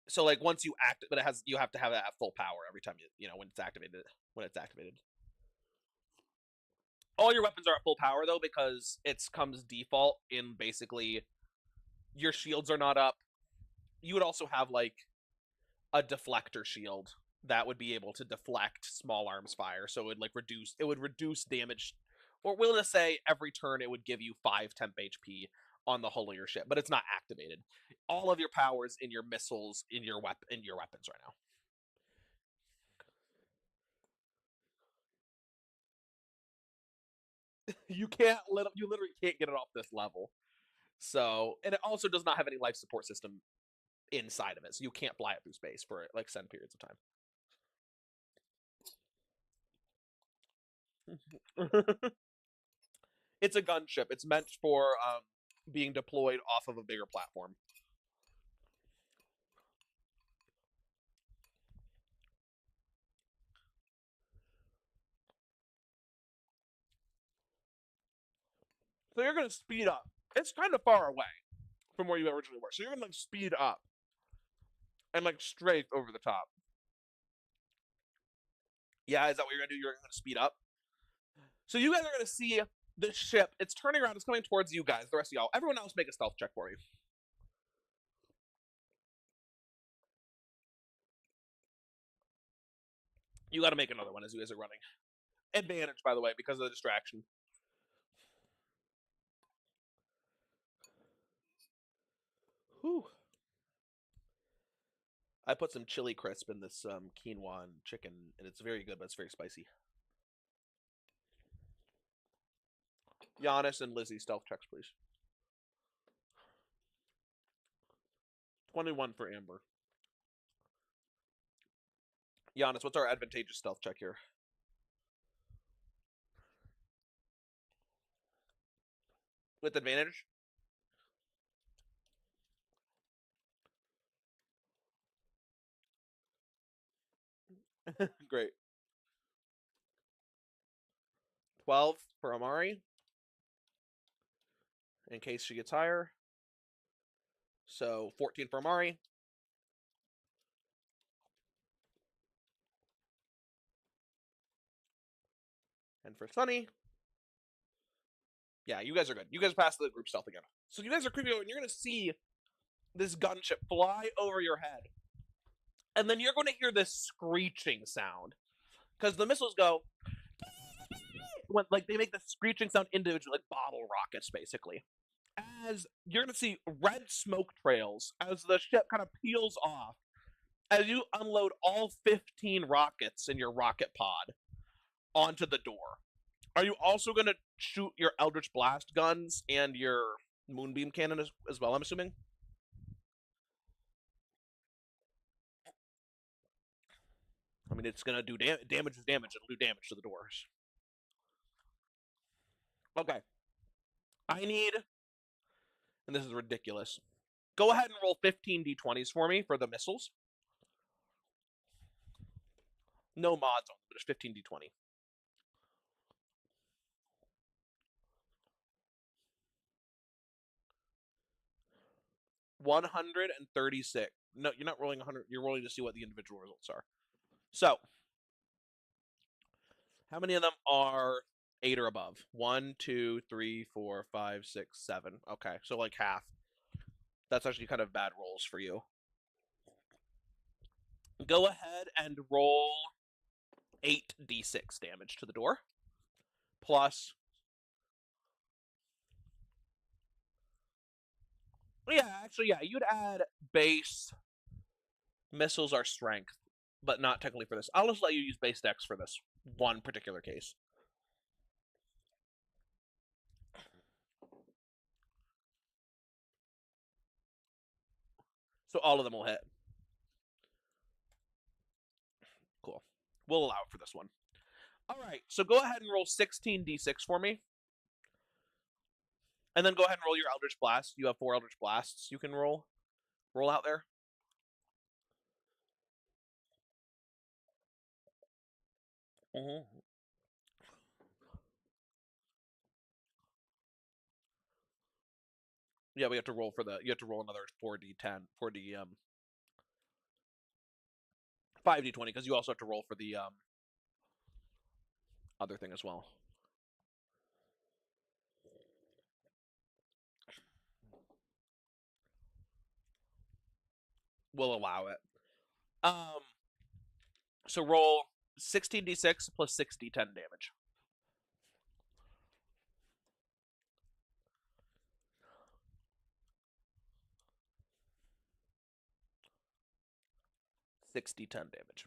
so like once you but you have to have it at full power every time when it's activated. When it's activated, all your weapons are at full power though, because it comes default in basically your shields are not up. You would also have like a deflector shield that would be able to deflect small arms fire, so it would reduce damage, or we'll just say every turn it would give you 5 temp HP on the hull of your ship, but it's not activated. All of your powers in your missiles in your weapons right now. You literally can't get it off this level. So, and it also does not have any life support system inside of it, so you can't fly it through space for like extended periods of time. It's a gunship. It's meant for being deployed off of a bigger platform. So you're going to speed up. It's kind of far away from where you originally were. So you're going to speed up and strafe over the top. Yeah, is that what you're going to do? You're going to speed up? So you guys are going to see this ship. It's turning around. It's coming towards you guys. The rest of y'all. Everyone else make a stealth check for you. You got to make another one as you guys are running. Advantage, by the way, because of the distraction. Whew. I put some chili crisp in this quinoa and chicken, and it's very good, but it's very spicy. Giannis and Lizzie, stealth checks, please. 21 for Amber. Giannis, what's our advantageous stealth check here? With advantage? Great. 12 for Amari, in case she gets higher. So 14 for Amari. And for Sunny, yeah, you guys are good. You guys passed the group stealth again. So you guys are creeping over, and you're going to see this gunship fly over your head. And then you're going to hear this screeching sound. Because the missiles go, when, they make this screeching sound individually, like bottle rockets, basically. As you're going to see red smoke trails as the ship kind of peels off, as you unload all 15 rockets in your rocket pod onto the door. Are you also going to shoot your Eldritch Blast guns and your Moonbeam Cannon as well, I'm assuming? I mean, it's going to do damage is damage. It'll do damage to the doors. Okay. I need, and this is ridiculous, go ahead and roll 15 d20s for me for the missiles. No mods on them, but it's 15 d20. 136. No, you're not rolling 100. You're rolling to see what the individual results are. So, how many of them are 8 or above? 1, 2, 3, 4, 5, 6, 7. Okay, so like half. That's actually kind of bad rolls for you. Go ahead and roll 8d6 damage to the door. Plus... Yeah, actually, yeah, you'd add base missiles are strength, but not technically for this. I'll just let you use base dex for this one particular case. So all of them will hit. Cool. We'll allow it for this one. All right, so go ahead and roll 16d6 for me. And then go ahead and roll your Eldritch Blast. You have 4 Eldritch Blasts you can roll out there. Mm-hmm. Yeah, we have to roll for the. You have to roll another 4d10, 5d20, because you also have to roll for the other thing as well. We'll allow it. So roll 16d6 plus 6d10 damage. $60-10 damage.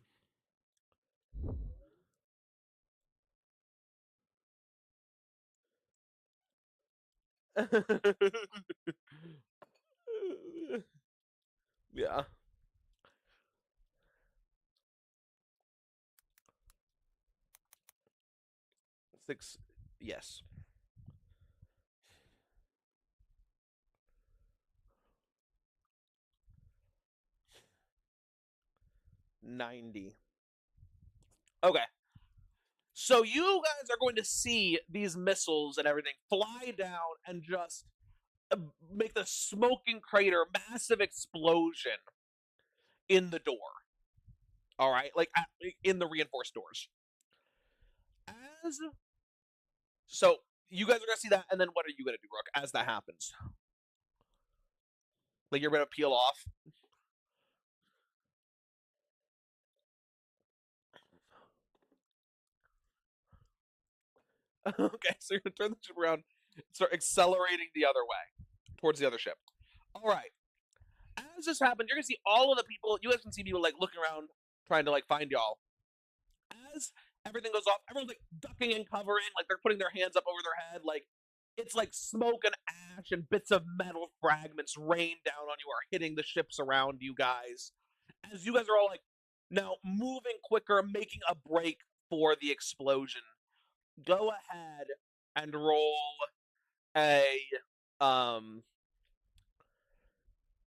Yeah. 6. Yes. 90. Okay. So you guys are going to see these missiles and everything fly down and just make the smoking crater, massive explosion in the door. All right, like in the reinforced doors. As so, you guys are gonna see that, and then what are you gonna do, Rook? As that happens, like you're gonna peel off. Okay, so you're gonna turn the ship around, start accelerating the other way towards the other ship. All right. As this happens, you're gonna see all of the people. You guys can see people like looking around, trying to like find y'all. As everything goes off, everyone's like ducking and covering, like they're putting their hands up over their head, like it's like smoke and ash and bits of metal fragments rain down on you or hitting the ships around you guys. As you guys are all like now moving quicker, making a break for the explosion. Go ahead and roll a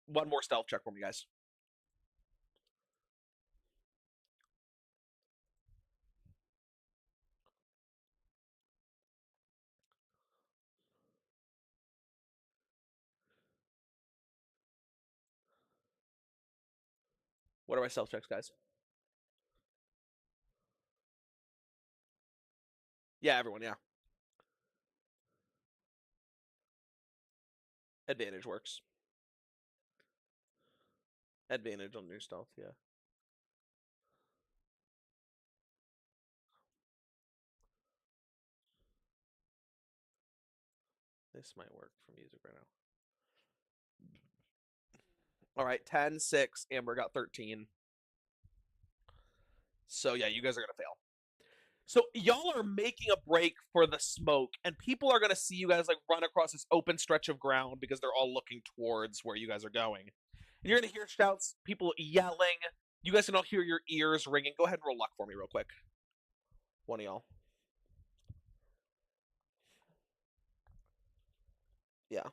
one more stealth check for me, guys. What are my stealth checks, guys? Yeah, everyone, yeah. Advantage works. Advantage on your stealth, yeah. This might work for music right now. All right, 10, 6. Amber got 13. So, yeah, you guys are going to fail. So, y'all are making a break for the smoke, and people are going to see you guys like run across this open stretch of ground because they're all looking towards where you guys are going. And you're going to hear shouts, people yelling. You guys can all hear your ears ringing. Go ahead and roll luck for me, real quick. One of y'all. Yeah.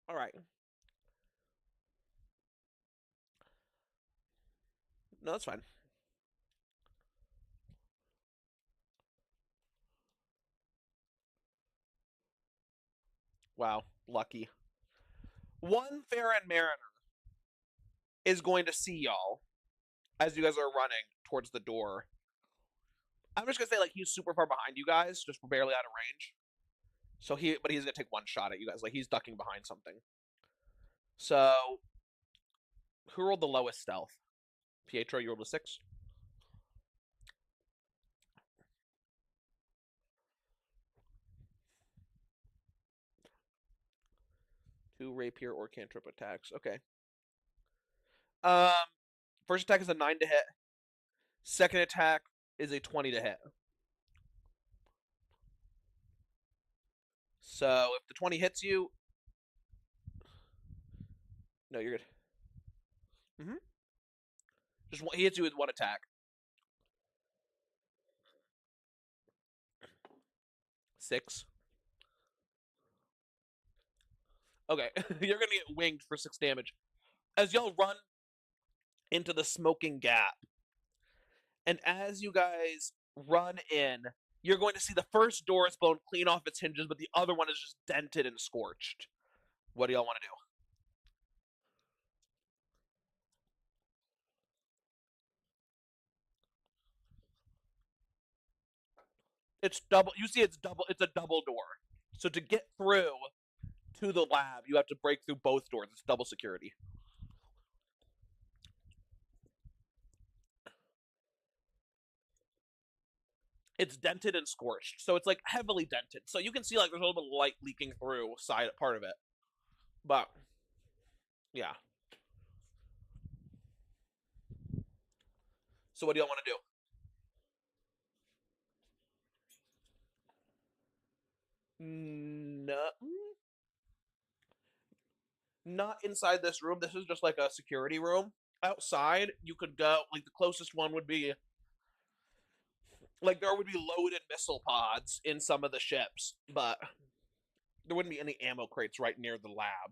All right. No, that's fine. Wow, lucky. One Farron Mariner is going to see y'all as you guys are running towards the door. I'm just gonna say like he's super far behind you guys, just barely out of range. So but he's gonna take one shot at you guys. Like he's ducking behind something. So who rolled the lowest stealth? Pietro, you rolled a 6. Two rapier or cantrip attacks. Okay. Um, first attack is a 9 to hit. Second attack is a 20 to hit. So if the 20 hits you, no, you're good. Mm-hmm. He hits you with one attack. 6. Okay, you're gonna get winged for 6 damage as y'all run into the smoking gap. And as you guys run in, you're going to see the first door is blown clean off its hinges, but the other one is just dented and scorched. What do y'all want to do? It's double. You see, it's double. It's a double door. So to get through to the lab, you have to break through both doors. It's double security. It's dented and scorched, so it's like heavily dented. So you can see like there's a little bit of light leaking through side part of it. But yeah. So what do y'all want to do? No, not inside this room. This is just like a security room. Outside, you could go. Like the closest one would be like there would be loaded missile pods in some of the ships, but there wouldn't be any ammo crates right near the lab.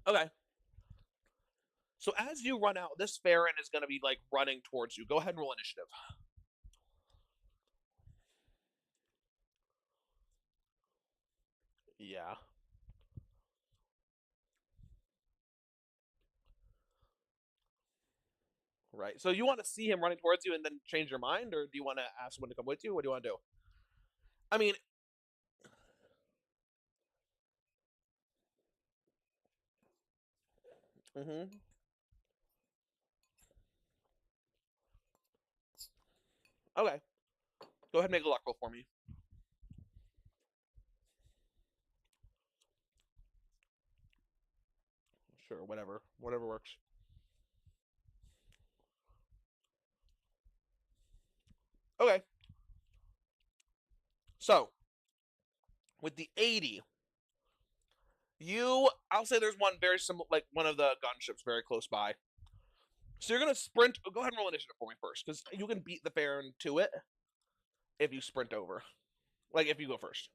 Okay. So as you run out, this Farron is going to be like running towards you. Go ahead and roll initiative. Yeah. Right. So you want to see him running towards you and then change your mind, or do you want to ask someone to come with you? What do you want to do? I mean, mm-hmm. Okay. Go ahead and make a luck roll for me. Sure, whatever. Whatever works. Okay. So, with the 80, I'll say there's one very similar, like one of the gunships very close by. So you're going to sprint. Go ahead and roll initiative for me first, because you can beat the Farron to it if you sprint over. Like, if you go first.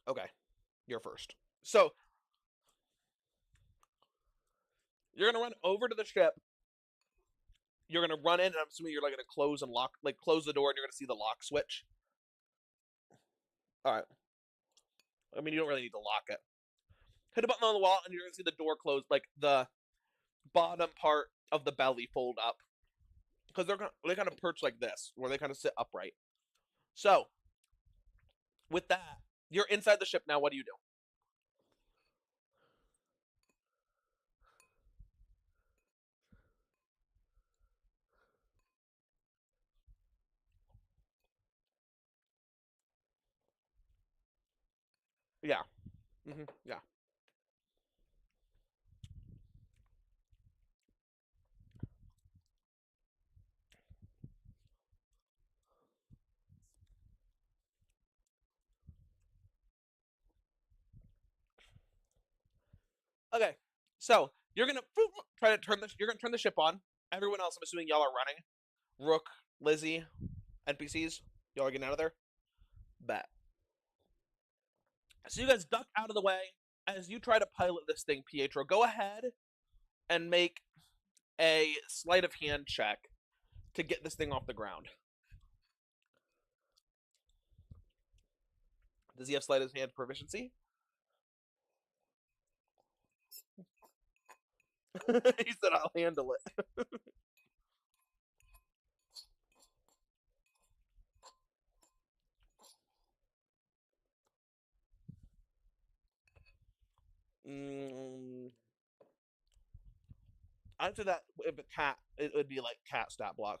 Okay. You're first. So, you're going to run over to the ship. You're going to run in, and I'm assuming you're like going to close and lock, like close the door, and you're going to see the lock switch. All right. I mean, you don't really need to lock it. Hit a button on the wall, and you're going to see the door close, like the bottom part of the belly fold up. Because they kind of perch like this, where they kind of sit upright. So, with that, you're inside the ship now. What do you do? Yeah. Yeah. Okay. So you're gonna try to turn this. You're gonna turn the ship on. Everyone else, I'm assuming y'all are running. Rook, Lizzie, NPCs. Y'all are getting out of there. Bet. So you guys duck out of the way as you try to pilot this thing, Pietro. Go ahead and make a sleight of hand check to get this thing off the ground. Does he have sleight of hand proficiency? He said, "I'll handle it." Mm, I'd say that if a cat, it would be like cat stat block.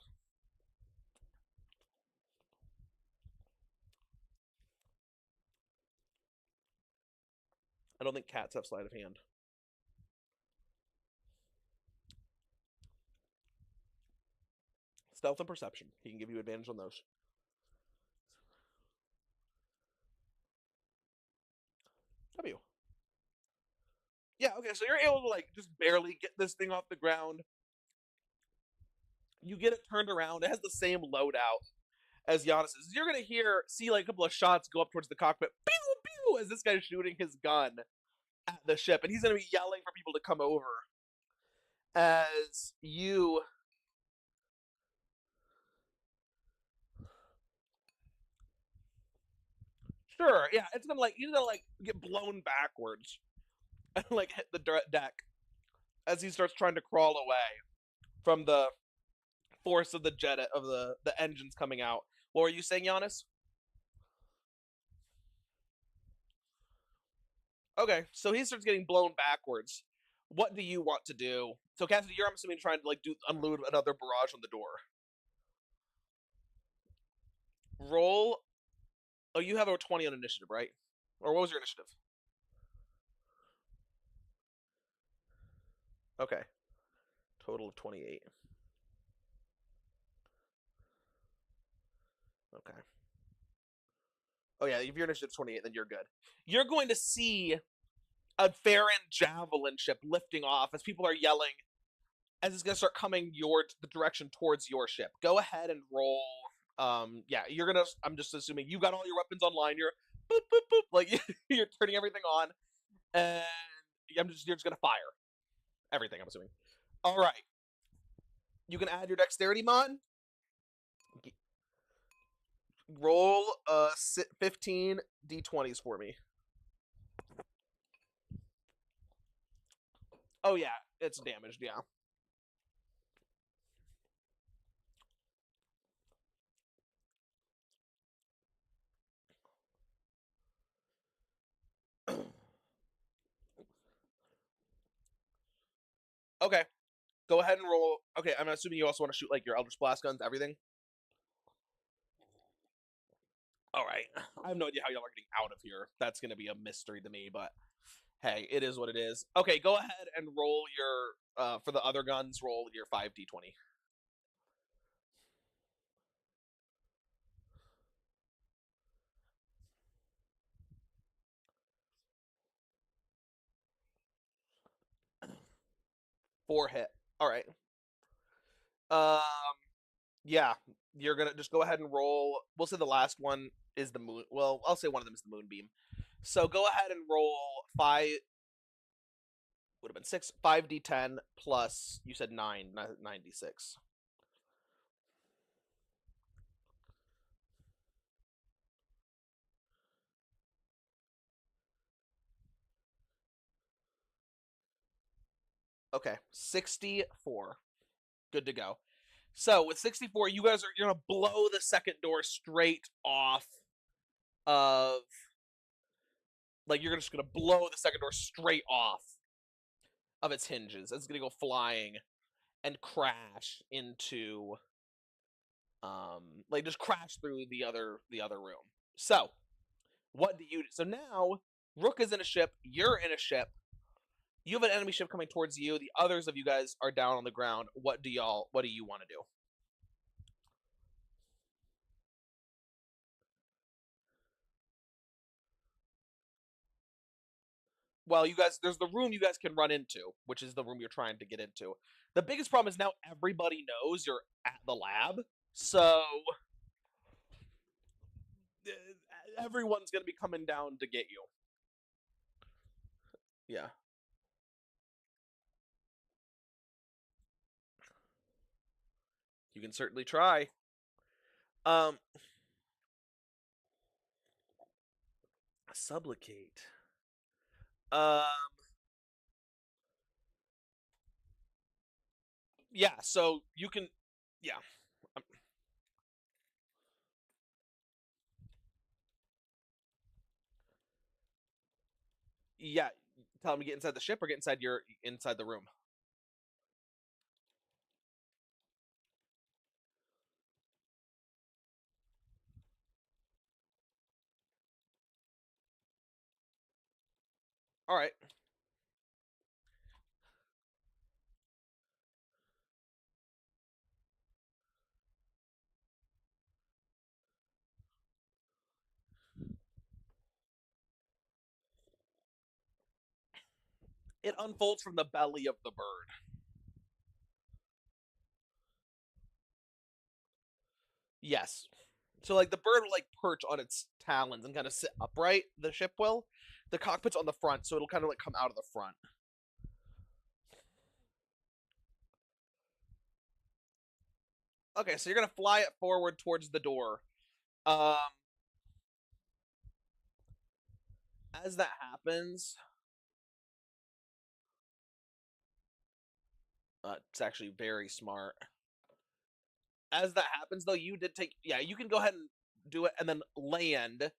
I don't think cats have sleight of hand. Stealth and perception. He can give you advantage on those. W. Yeah, okay, so you're able to like just barely get this thing off the ground. You get it turned around. It has the same loadout as Giannis's. You're gonna see like a couple of shots go up towards the cockpit, pew pew, as this guy's shooting his gun at the ship, and he's gonna be yelling for people to come over. As you, sure, yeah, it's gonna like he's gonna like get blown backwards and like hit the deck as he starts trying to crawl away from the force of the jet of the engines coming out. What were you saying, Giannis? Okay, so he starts getting blown backwards. What do you want to do? So Cassidy, you're I'm assuming trying to like unload another barrage on the door. Roll. Oh, you have a 20 on initiative, right? Or what was your initiative? Okay. Total of 28. Okay. Oh yeah, if your initiative's 28, then you're good. You're going to see a Farron javelin ship lifting off as people are yelling as it's gonna start coming the direction towards your ship. Go ahead and roll. Yeah, you're gonna. I'm just assuming you got all your weapons online. You're boop boop boop, like you're turning everything on, and you're just gonna fire everything. I'm assuming. All right, you can add your dexterity mod. Roll 15 d20s for me. Oh yeah, it's damaged. Yeah. Okay, go ahead and roll. Okay, I'm assuming you also want to shoot like your Eldritch Blast guns, everything. All right, I have no idea how y'all are getting out of here. That's gonna be a mystery to me, but hey, it is what it is. Okay, go ahead and roll your for the other guns. Roll your 5d20. Four hit. All right. Um, yeah, you're gonna just go ahead and roll. We'll say the last one is the moon. Well, I'll say one of them is the moonbeam. So go ahead and roll five. Would have been 5d10 plus you said 96. Okay, 64. Good to go. So with 64, you're gonna blow the second door straight off of like you're just gonna blow the second door straight off of its hinges. It's gonna go flying and crash into like just crash through the other room. So what do you do? So now Rook is in a ship, you're in a ship, you have an enemy ship coming towards you, the others of you guys are down on the ground. What do you want to do? Well, you guys, there's the room you guys can run into, which is the room you're trying to get into. The biggest problem is now everybody knows you're at the lab, so everyone's gonna be coming down to get you. Yeah. You can certainly try. Um, Supplicate. Um, yeah. So you can, yeah, um, yeah. Tell him to get inside the ship or get inside the room. All right. It unfolds from the belly of the bird. Yes. So like the bird will like perch on its talons and kind of sit upright. The ship will. The cockpit's on the front, so it'll kind of like come out of the front. Okay, so you're gonna fly it forward towards the door. Um, as that happens, it's actually very smart. As that happens, though, you did take. Yeah, you can go ahead and do it, and then land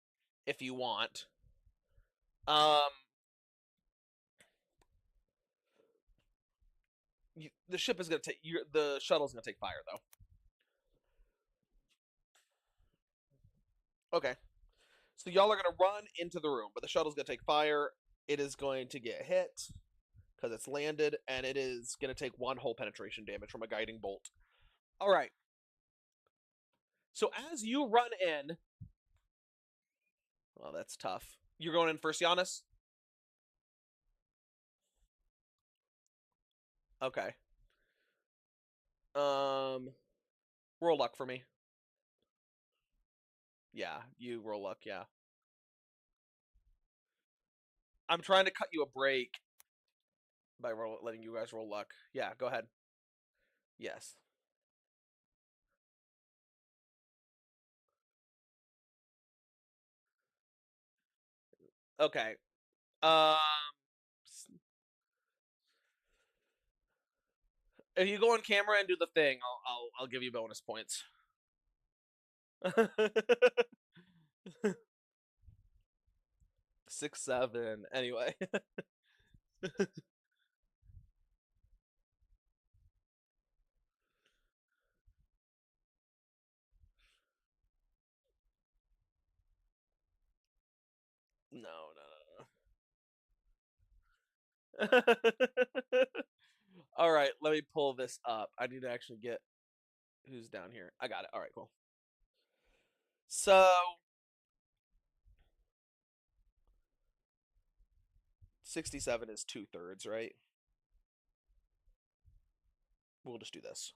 if you want. Um, the ship is gonna take. The shuttle's gonna take fire, though. Okay, so y'all are gonna run into the room, but the shuttle's gonna take fire. It is going to get hit because it's landed, and it is gonna take one whole penetration damage from a guiding bolt. All right. So as you run in, well, that's tough. You're going in first, Giannis. Okay. Um, roll luck for me. Yeah, you roll luck. Yeah, I'm trying to cut you a break by letting you guys roll luck. Yeah, go ahead. Yes. Okay. Um, if you go on camera and do the thing, I'll give you bonus points. 6-7. Anyway. No, no, no. All right, let me pull this up. I need to actually get who's down here. I got it. All right, cool. So 67 is 2/3, right? We'll just do this.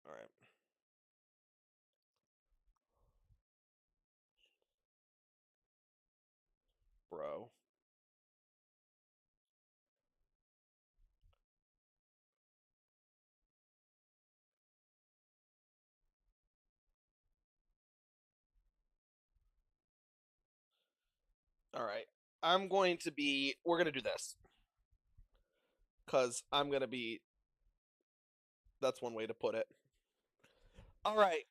All right, bro. All right. We're going to do this because that's one way to put it. All right.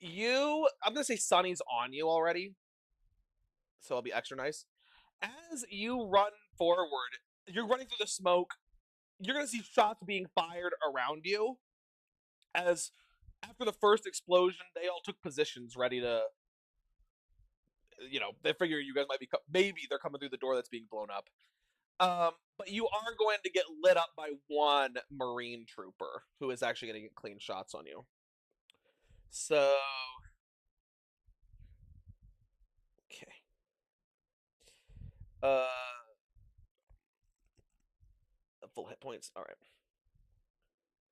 I'm going to say Sunny's on you already. So I'll be extra nice. As you run forward, you're running through the smoke. You're going to see shots being fired around you. As after the first explosion, they all took positions ready to, they figure you guys might be, maybe they're coming through the door that's being blown up. But you are going to get lit up by one Marine trooper who is actually going to get clean shots on you. So, okay. Uh, full hit points. All right.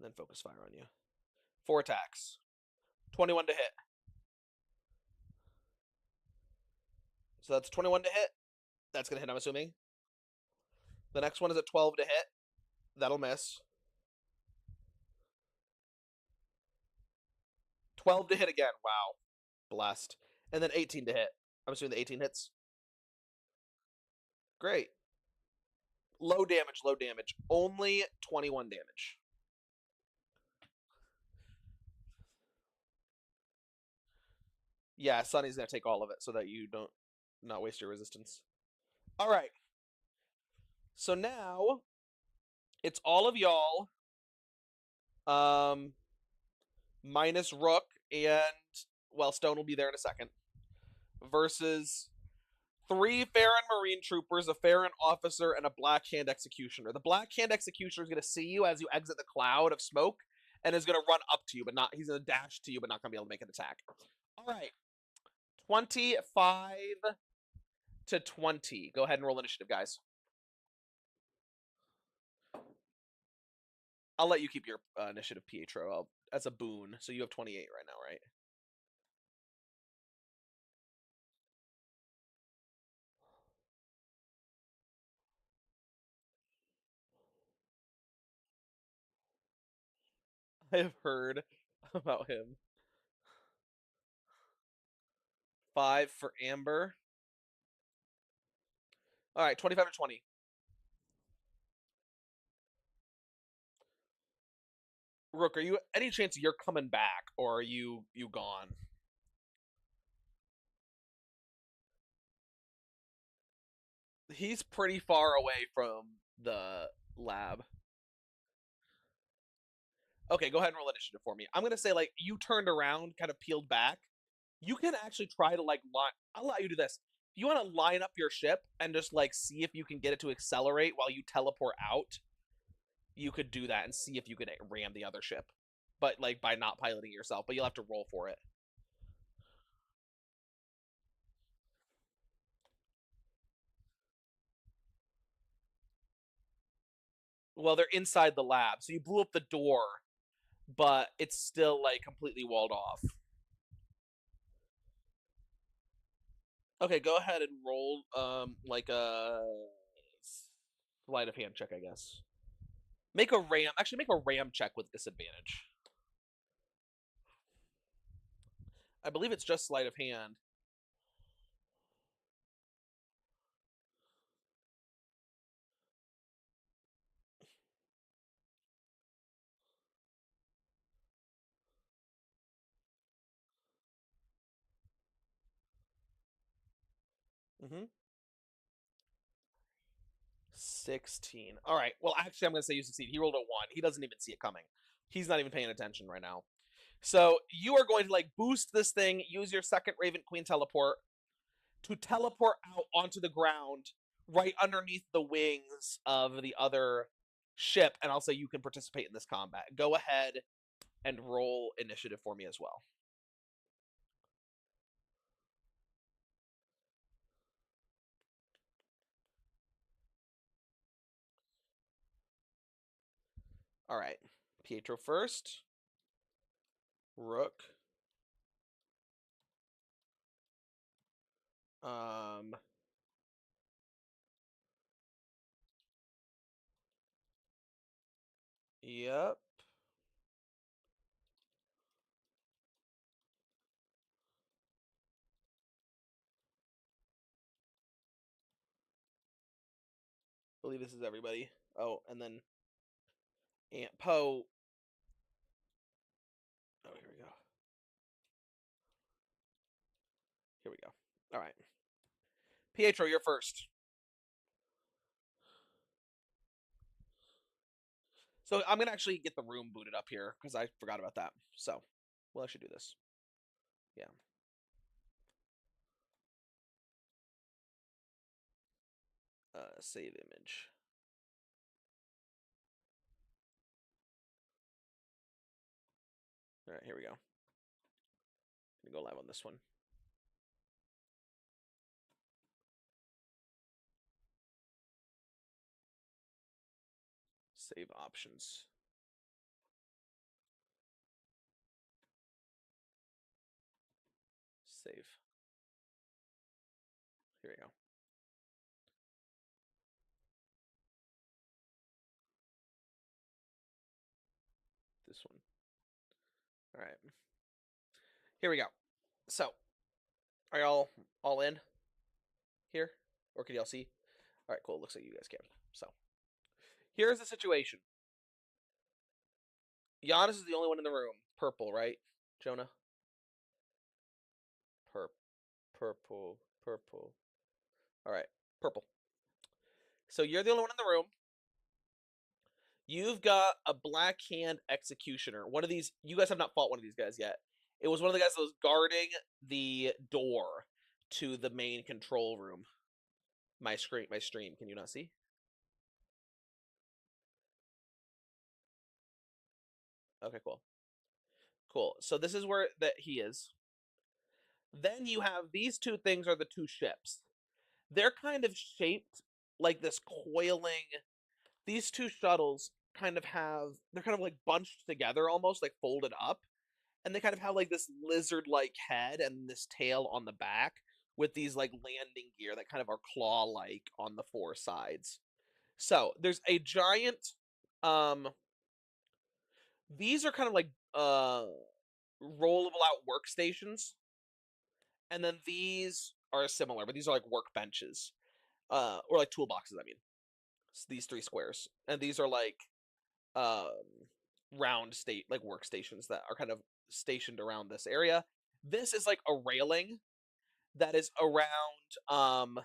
Then focus fire on you. 4 attacks. 21 to hit. So that's 21 to hit. That's going to hit, I'm assuming. The next one is at 12 to hit. That'll miss. 12 to hit again. Wow. Blessed. And then 18 to hit. I'm assuming the 18 hits. Great. Low damage, low damage. Only 21 damage. Yeah, Sunny's gonna take all of it so that you don't not waste your resistance. All right. So now it's all of y'all, um, minus Rook and well, Stone will be there in a second, versus 3 Farron Marine troopers, a Farron officer, and a Black Hand Executioner. The Black Hand Executioner is going to see you as you exit the cloud of smoke and is going to run up to you, but not. He's going to dash to you, but not going to be able to make an attack. All right, 25 to 20. Go ahead and roll initiative, guys. I'll let you keep your initiative, Pietro, as a boon. So you have 28 right now, right? I have heard about him. 5 for Amber. All right, 25 to 20. Rook, are you any chance you're coming back, or are you gone? He's pretty far away from the lab. Okay, go ahead and roll initiative for me. I'm gonna say like you turned around, kind of peeled back. You can actually try to like line. I'll let you do this. If you want to line up your ship and just like see if you can get it to accelerate while you teleport out, you could do that and see if you could ram the other ship. But like by not piloting yourself, but you'll have to roll for it. Well, they're inside the lab, so you blew up the door, but it's still like completely walled off. Okay, go ahead and roll like a sleight of hand check, I guess. Make a ram. Actually, make a ram check with disadvantage. I believe it's just sleight of hand. Mm-hmm. 16. All right. Well, actually, I'm going to say you succeed. He rolled a 1. He doesn't even see it coming. He's not even paying attention right now. So you are going to like boost this thing, use your second Raven Queen teleport to teleport out onto the ground right underneath the wings of the other ship, and I'll say you can participate in this combat. Go ahead and roll initiative for me as well. All right. Pietro first. Rook. Um. Yep. I believe this is everybody. Oh, and then Aunt Poe. Oh, here we go. Here we go. All right. Pietro, you're first. So I'm gonna actually get the room booted up here because I forgot about that. So we'll actually do this. Yeah. Save image. All right, here we go. Gonna go live on this one. Save options. Save. Here we go. This one. All right. Here we go. So, are y'all all in here? Or can y'all see? All right, cool. Looks like you guys can. So, here's the situation. Giannis is the only one in the room. Purple, right? Jonah? Pur purple. Purple. All right, purple. So you're the only one in the room. You've got a Black Hand Executioner. One of these, you guys have not fought one of these guys yet. It was one of the guys that was guarding the door to the main control room. My stream, can you not see? Okay, cool. Cool. So this is where that he is. Then you have these two things are the two ships. They're kind of shaped like this coiling. These two shuttles kind of have, they're kind of like bunched together almost, like folded up. And they kind of have like this lizard-like head and this tail on the back with these like landing gear that kind of are claw-like on the four sides. So there's a giant um these are kind of like rollable out workstations. And then these are similar, but these are like workbenches. Or like toolboxes, I mean. These three squares. And these are like um round state like workstations that are kind of stationed around this area. This is like a railing that is around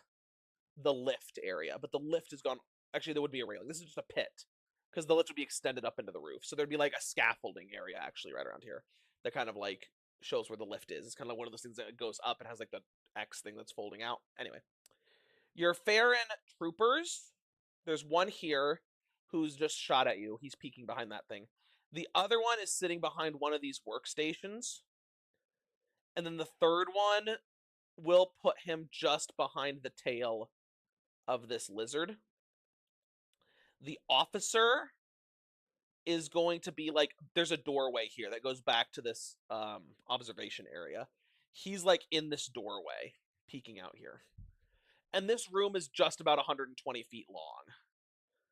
the lift area, but the lift is gone. Actually, there would be a railing. This is just a pit because the lift would be extended up into the roof. So there'd be like a scaffolding area actually right around here that kind of like shows where the lift is. It's kind of like one of those things that goes up and has like the X thing that's folding out. Anyway, your Farron troopers, there's one here who's just shot at you. He's peeking behind that thing. The other one is sitting behind one of these workstations. And then the third one will put him just behind the tail of this lizard. The officer is going to be like, there's a doorway here that goes back to this observation area. He's like in this doorway, peeking out here. And this room is just about 120 feet long.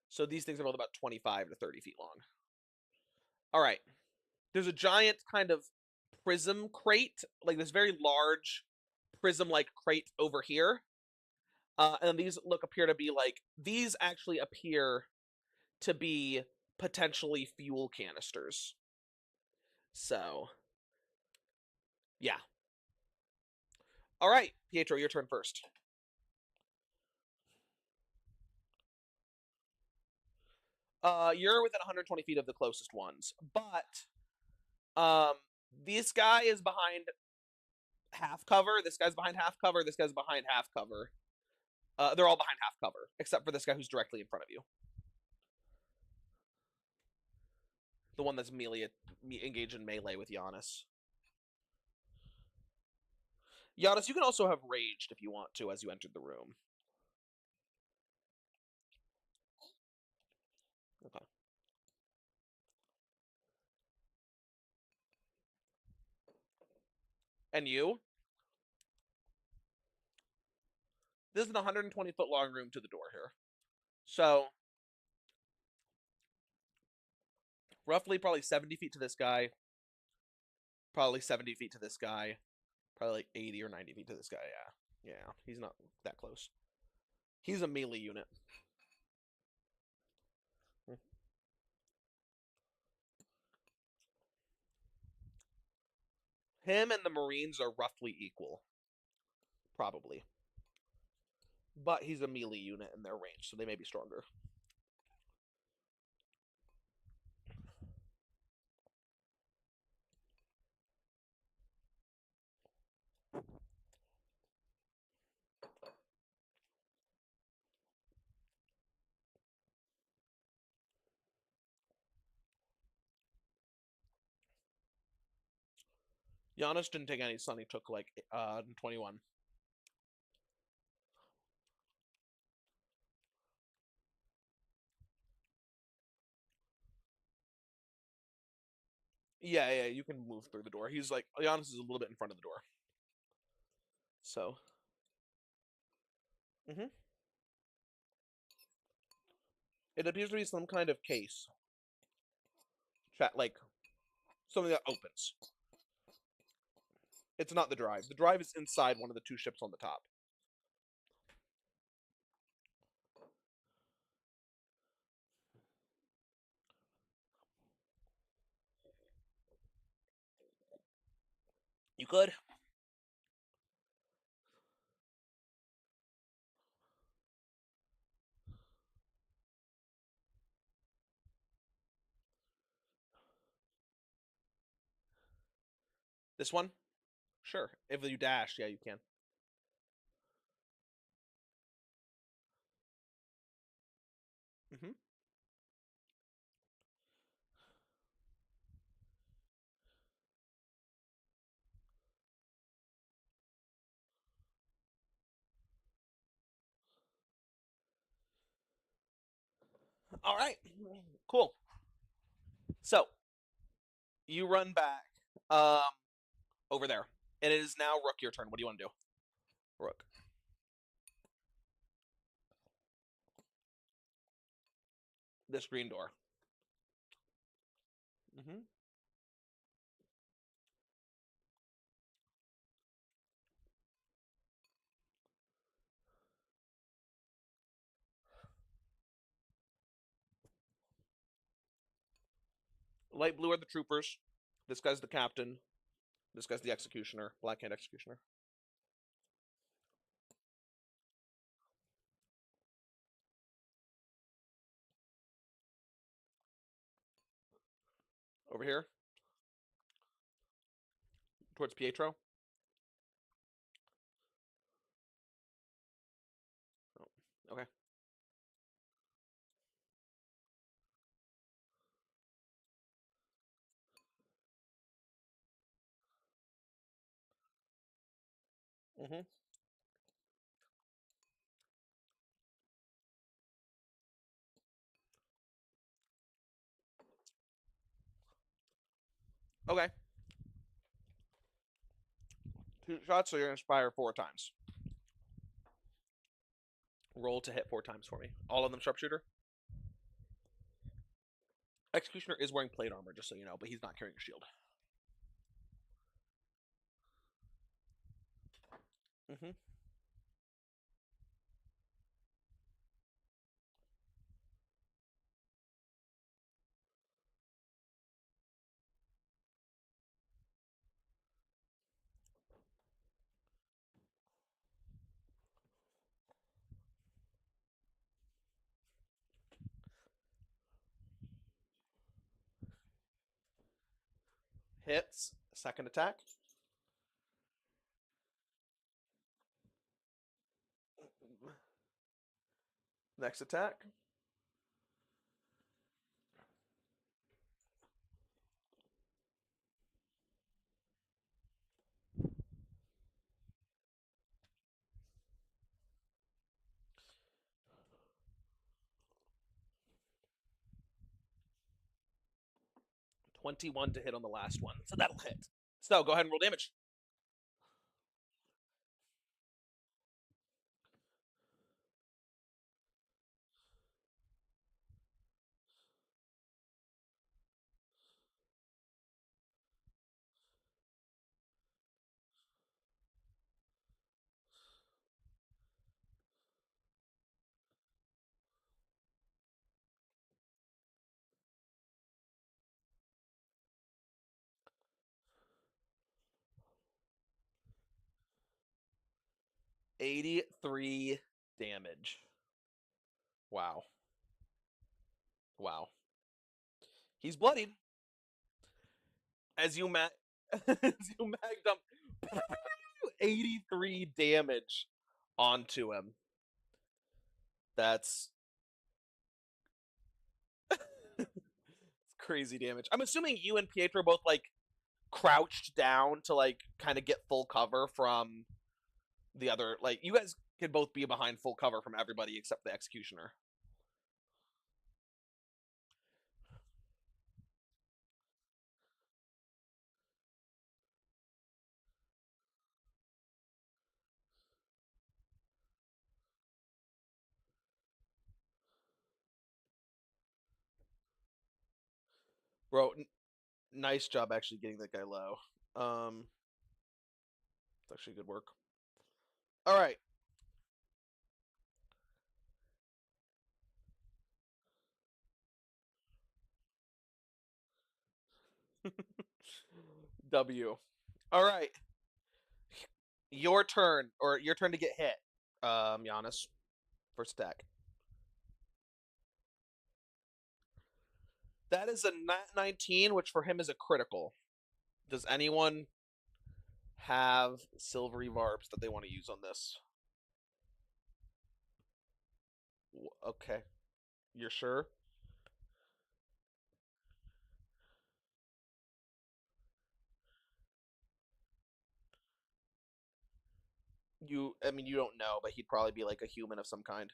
So these things are both about 25 to 30 feet long. All right. There's a giant kind of prism crate, like this very large prism-like crate over here. And these appear to be like, these actually appear to be potentially fuel canisters. So, yeah. All right, Pietro, your turn first. You're within 120 feet of the closest ones, but um, this guy is behind half cover. This guy's behind half cover. This guy's behind half cover. They're all behind half cover, except for this guy who's directly in front of you. The one that's engaged in melee with Giannis. Giannis, you can also have raged if you want to as you entered the room. Okay. And you? This is an 120-foot long room to the door here. So, roughly probably 70 feet to this guy. Probably 70 feet to this guy. Probably like 80 or 90 feet to this guy, yeah. Yeah, he's not that close. He's a melee unit. Him and the Marines are roughly equal. Probably. But he's a melee unit in their range, so they may be stronger. Giannis didn't take any sun. He took like 21. Yeah, yeah, you can move through the door. He's like, Giannis is a little bit in front of the door. So. Mm-hmm. It appears to be some kind of case. Chat, like, something that opens. It's not the drive. The drive is inside one of the two ships on the top. You could. This one? Sure. If you dash, yeah, you can. Mm-hmm. All right. Cool. So you run back um over there. And it is now Rook your turn. What do you want to do? Rook. This green door. Mm-hmm. Light blue are the troopers. This guy's the captain. This guy's the executioner. Black hand executioner. Over here. Towards Pietro. Oh, okay. Mm-hmm. Okay. Two shots, so you're gonna fire 4 times. Roll to hit 4 times for me. All of them sharpshooter. Executioner is wearing plate armor, just so you know, but he's not carrying a shield. Mm-hmm. 'Hits. Second attack. Next attack. 21 to hit on the last one. So that'll hit. So go ahead and roll damage. 83 damage. Wow. Wow. He's bloodied. As you as you mag dump 83 damage onto him. That's crazy damage. I'm assuming you and Pietro both like crouched down to like kind of get full cover from the other. Like you guys could both be behind full cover from everybody except the executioner. Bro, nice job actually getting that guy low. It's actually good work. All right. W. All right. Your turn, or your turn to get hit. Giannis, first attack. That is a nat 19, which for him is a critical. Does anyone have silvery barbs that they want to use on this? Okay, you're sure? I mean, you don't know, but he'd probably be like a human of some kind.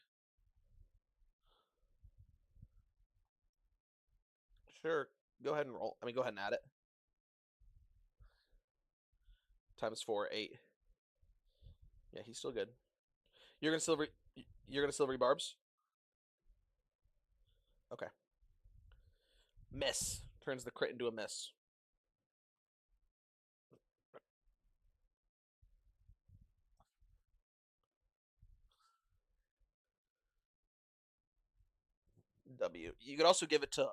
Sure, go ahead and roll. I mean, go ahead and add it. Times 4, 8. Yeah, he's still good. You're gonna silvery. You're gonna silvery barbs. Okay. Miss turns the crit into a miss. W. You could also give it to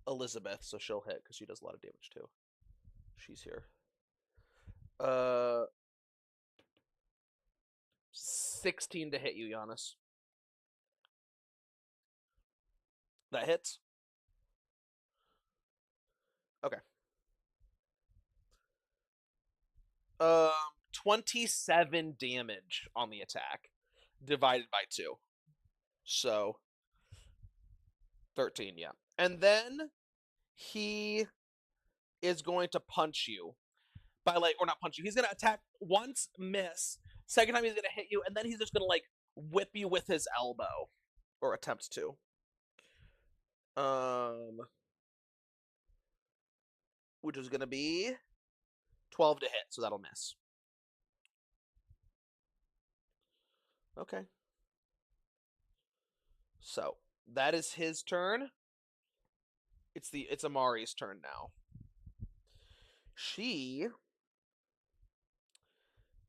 Elizabeth, so she'll hit because she does a lot of damage too. She's here. 16 to hit you, Giannis. That hits. Okay. Um, 27 damage on the attack, divided by 2. So 13, yeah. And then he is going to punch you by like, or not punch you. He's gonna attack once, miss. Second time he's gonna hit you, and then he's just gonna like whip you with his elbow, or attempt to. Which is gonna be 12 to hit, so that'll miss. Okay. So that is his turn. It's Amari's turn now. She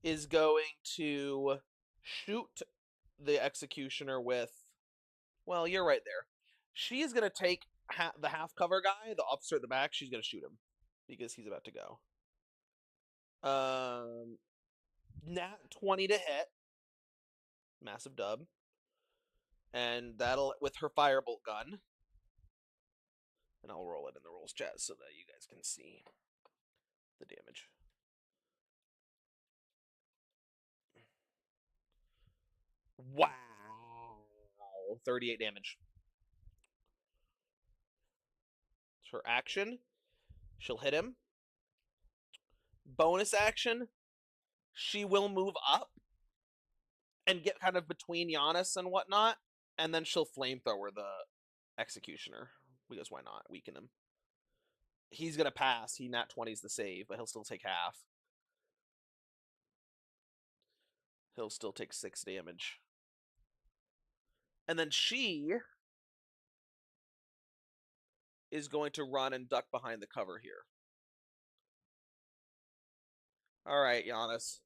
is going to shoot the executioner with. Well, you're right there. She is going to take the half cover guy, the officer at the back. She's going to shoot him because he's about to go. Nat 20 to hit, massive dub, and that'll with her firebolt gun. And I'll roll it in the rules chat so that you guys can see the damage. Wow. 38 damage. It's her action. She'll hit him. Bonus action, she will move up and get kind of between Giannis and whatnot, and then she'll flamethrower the executioner. Because why not? Weaken him. He's gonna pass. He nat 20's the save, but he'll still take half. He'll still take 6 damage. And then she is going to run and duck behind the cover here. All right, Giannis.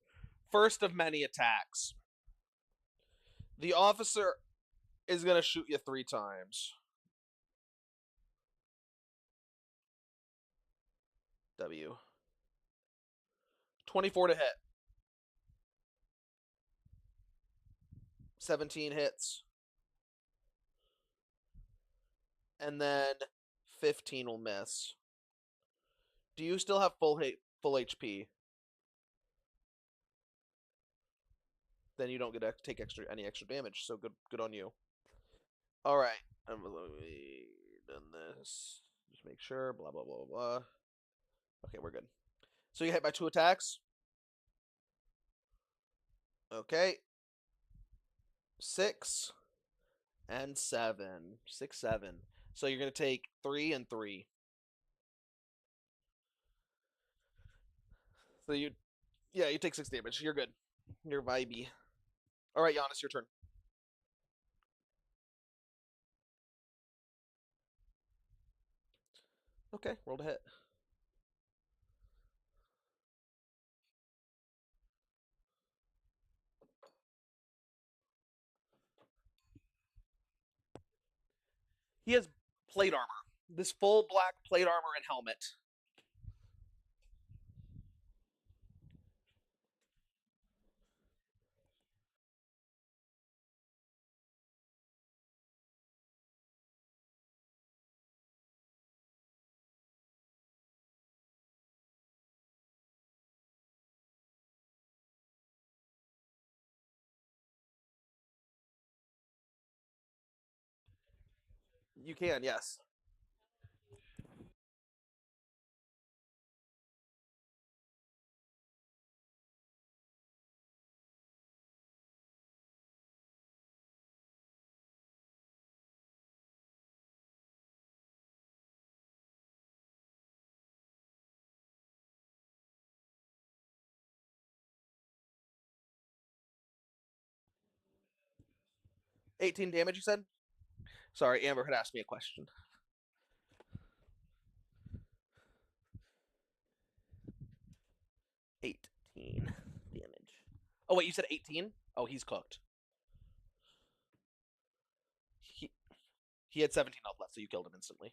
First of many attacks. The officer is going to shoot you 3 times. W. 24 to hit. 17 hits. And then 15 will miss. Do you still have full HP? Then you don't get to take any extra damage. So good on you. All right, I'm done this. Just make sure. Blah blah blah blah. Okay, we're good. So you hit by 2 attacks. Okay. 6 and 7. 6, 7. So you're gonna take 3 and 3. So you take 6 damage. You're good. You're vibey. All right, Giannis, your turn. Okay, roll to hit. He has plate armor. This full black plate armor and helmet. You can, yes. $18 damage, you said? Sorry, Amber had asked me a question. 18 damage. Oh, wait, you said 18? Oh, he's cooked. He, he had 17 health left, so you killed him instantly.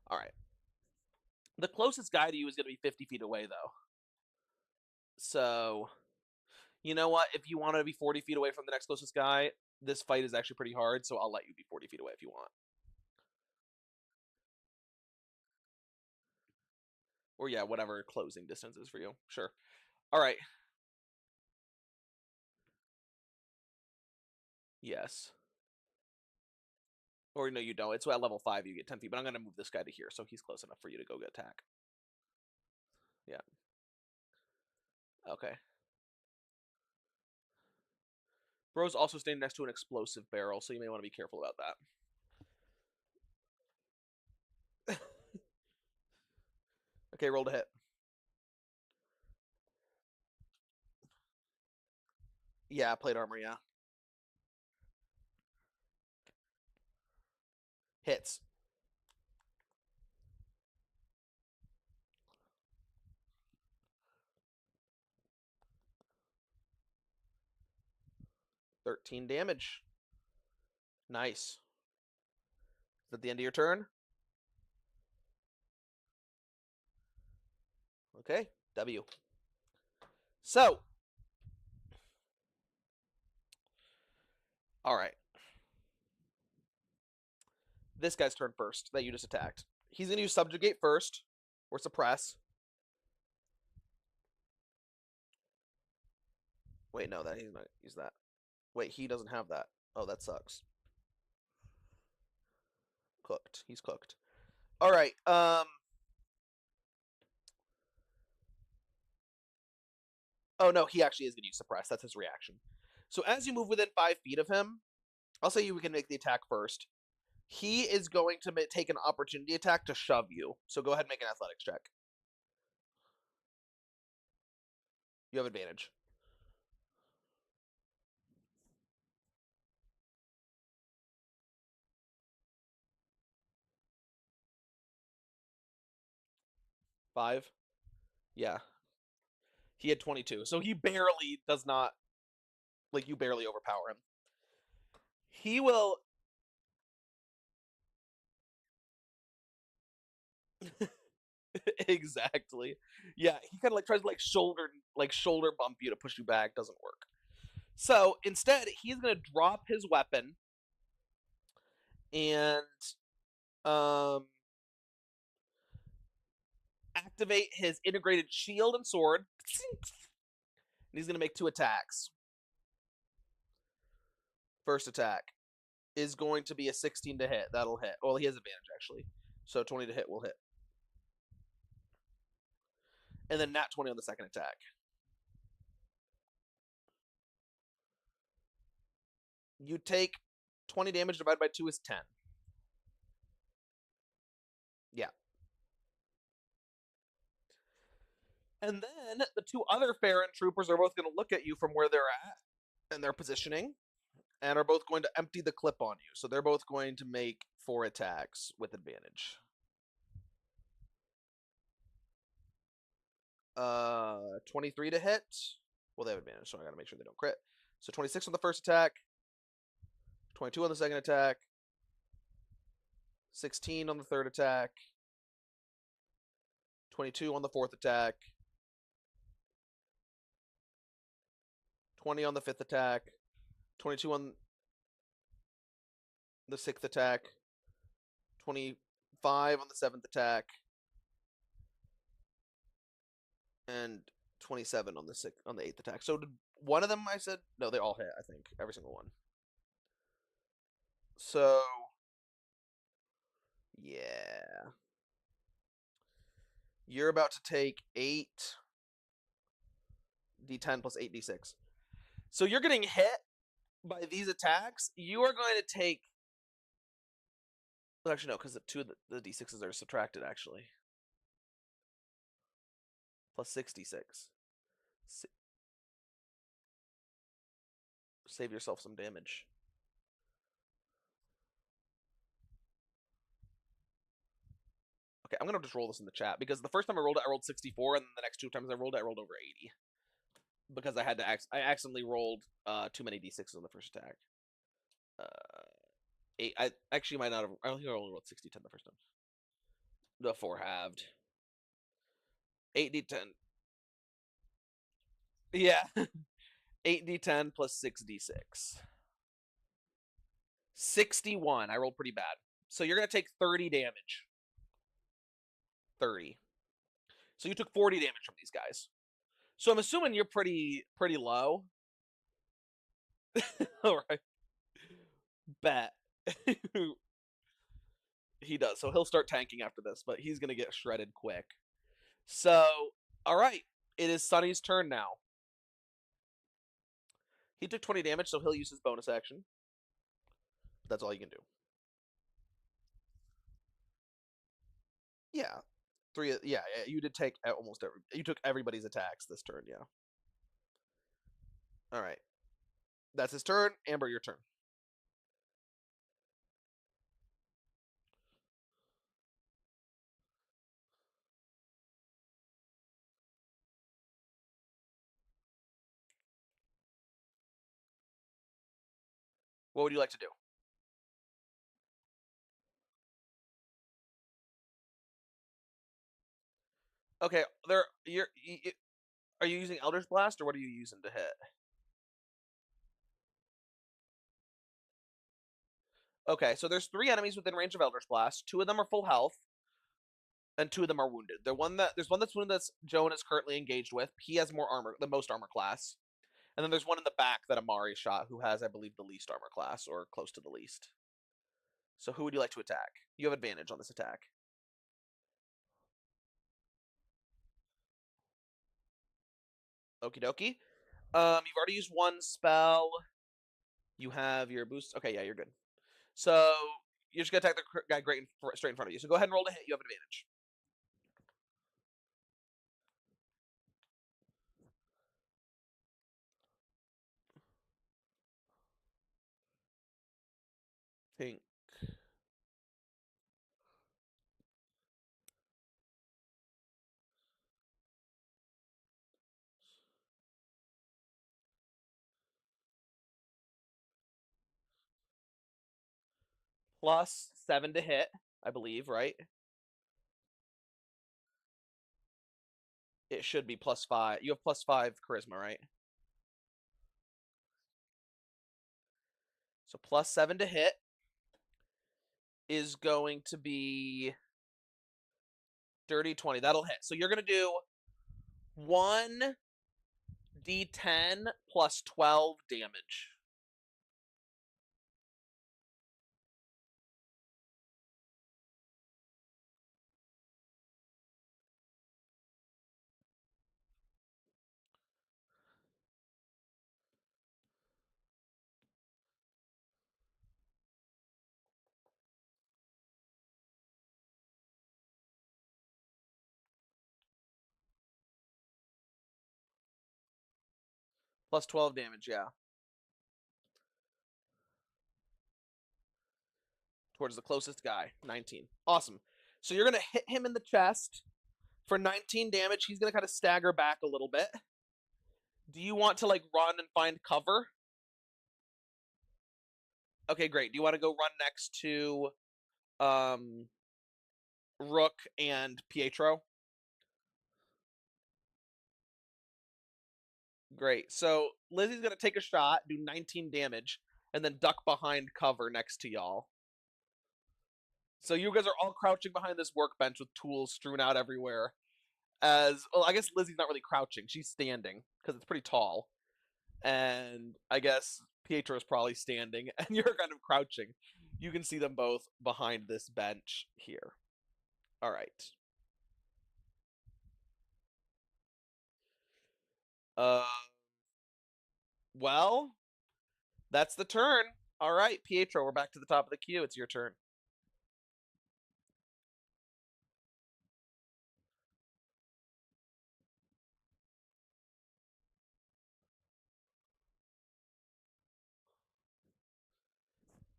All right. The closest guy to you is going to be 50 feet away, though. So, you know what? If you want to be 40 feet away from the next closest guy, this fight is actually pretty hard, so I'll let you be 40 feet away if you want. Or, yeah, whatever closing distance is for you. Sure. All right. Yes. Or, no, you don't. It's at level 5, you get 10 feet, but I'm going to move this guy to here, so he's close enough for you to go get attack. Yeah. Okay. Bro's also standing next to an explosive barrel, so you may want to be careful about that. Okay, roll to hit. Yeah, plate armor, yeah. Hits. $13 damage. Nice. Is that the end of your turn? Okay, W. So, all right. This guy's turn first that you just attacked. He's going to use Subjugate first, or Suppress. Wait, no, that he's not use that. Wait, he doesn't have that. Oh, that sucks. Cooked. He's cooked. All right. Oh no, he actually is going to use Suppress. That's his reaction. So as you move within 5 feet of him, I'll say you can make the attack first. He is going to take an opportunity attack to shove you. So go ahead and make an athletics check. You have advantage. Five. Yeah. He had 22. So he barely does not, like, you barely overpower him. He will. Exactly. Yeah, he kind of like tries to shoulder bump you to push you back. Doesn't work. So instead, he's gonna drop his weapon and um activate his integrated shield and sword. And he's gonna make 2 attacks. First attack is going to be a 16 to hit. That'll hit. Well, he has advantage actually. So 20 to hit will hit. And then nat 20 on the second attack. You take 20 damage divided by 2 is 10. Yeah. And then the 2 other Farron troopers are both going to look at you from where they're at and their positioning and are both going to empty the clip on you. So they're both going to make 4 attacks with advantage. 23 to hit. Well, they have advantage, so I got to make sure they don't crit. So 26 on the first attack, 22 on the second attack. 16 on the third attack. 22 on the fourth attack. 20 on the fifth attack. 22 on the sixth attack. 25 on the seventh attack. And 27 on the eighth attack. So did one of them I said? No, they all hit, I think. Every single one. So yeah. You're about to take 8d10 plus 8d6. So you're getting hit by these attacks. You are going to take. Well, actually, no, because the two of the d6s are subtracted, actually. Plus 66. Save yourself some damage. Okay, I'm going to just roll this in the chat, because the first time I rolled 64, and then the next two times I rolled over 80. Because I accidentally rolled too many d6s on the first attack. 8. I actually might not have. I only rolled 60-10 the first time. The 4 halved. 8d10. Yeah. 8d10 plus 6d6. 61. I rolled pretty bad. So you're going to take 30 damage. 30. So you took 40 damage from these guys. So I'm assuming you're pretty low. All right. Bet. He does. So he'll start tanking after this, but he's going to get shredded quick. So, all right. It is Sunny's turn now. He took 20 damage, so he'll use his bonus action. That's all you can do. Yeah. 3. Yeah, you did take almost every. You took everybody's attacks this turn, yeah. All right. That's his turn. Amber, your turn. What would you like to do? Okay, are you using Eldritch Blast, or what are you using to hit? Okay, so there's 3 enemies within range of Eldritch Blast. 2 of them are full health, and 2 of them are wounded. There's one that's wounded that Joan is currently engaged with. He has more armor, the most armor class. And then there's one in the back that Amari shot, who has, I believe, the least armor class, or close to the least. So who would you like to attack? You have advantage on this attack. Okie dokie. You've already used one spell. You have your boost. Okay, yeah, you're good. So you're just gonna attack the guy straight in front of you. So go ahead and roll to hit. You have advantage. Pink. Plus 7 to hit, I believe, right? It should be plus 5. You have plus 5 charisma, right? So plus 7 to hit is going to be dirty 20. That'll hit. So you're going to do 1d10 plus 12 damage. Plus 12 damage, yeah. Towards the closest guy. 19. Awesome. So you're going to hit him in the chest for 19 damage. He's going to kind of stagger back a little bit. Do you want to, like, run and find cover? Okay, great. Do you want to go run next to um Rook and Pietro? Great. So Lizzie's gonna take a shot, do 19 damage, and then duck behind cover next to y'all. So you guys are all crouching behind this workbench with tools strewn out everywhere. As well, I guess Lizzie's not really crouching; she's standing because it's pretty tall. And I guess Pietro's probably standing, and you're kind of crouching. You can see them both behind this bench here. All right. Uh, well, that's the turn. All right, Pietro, we're back to the top of the queue. It's your turn.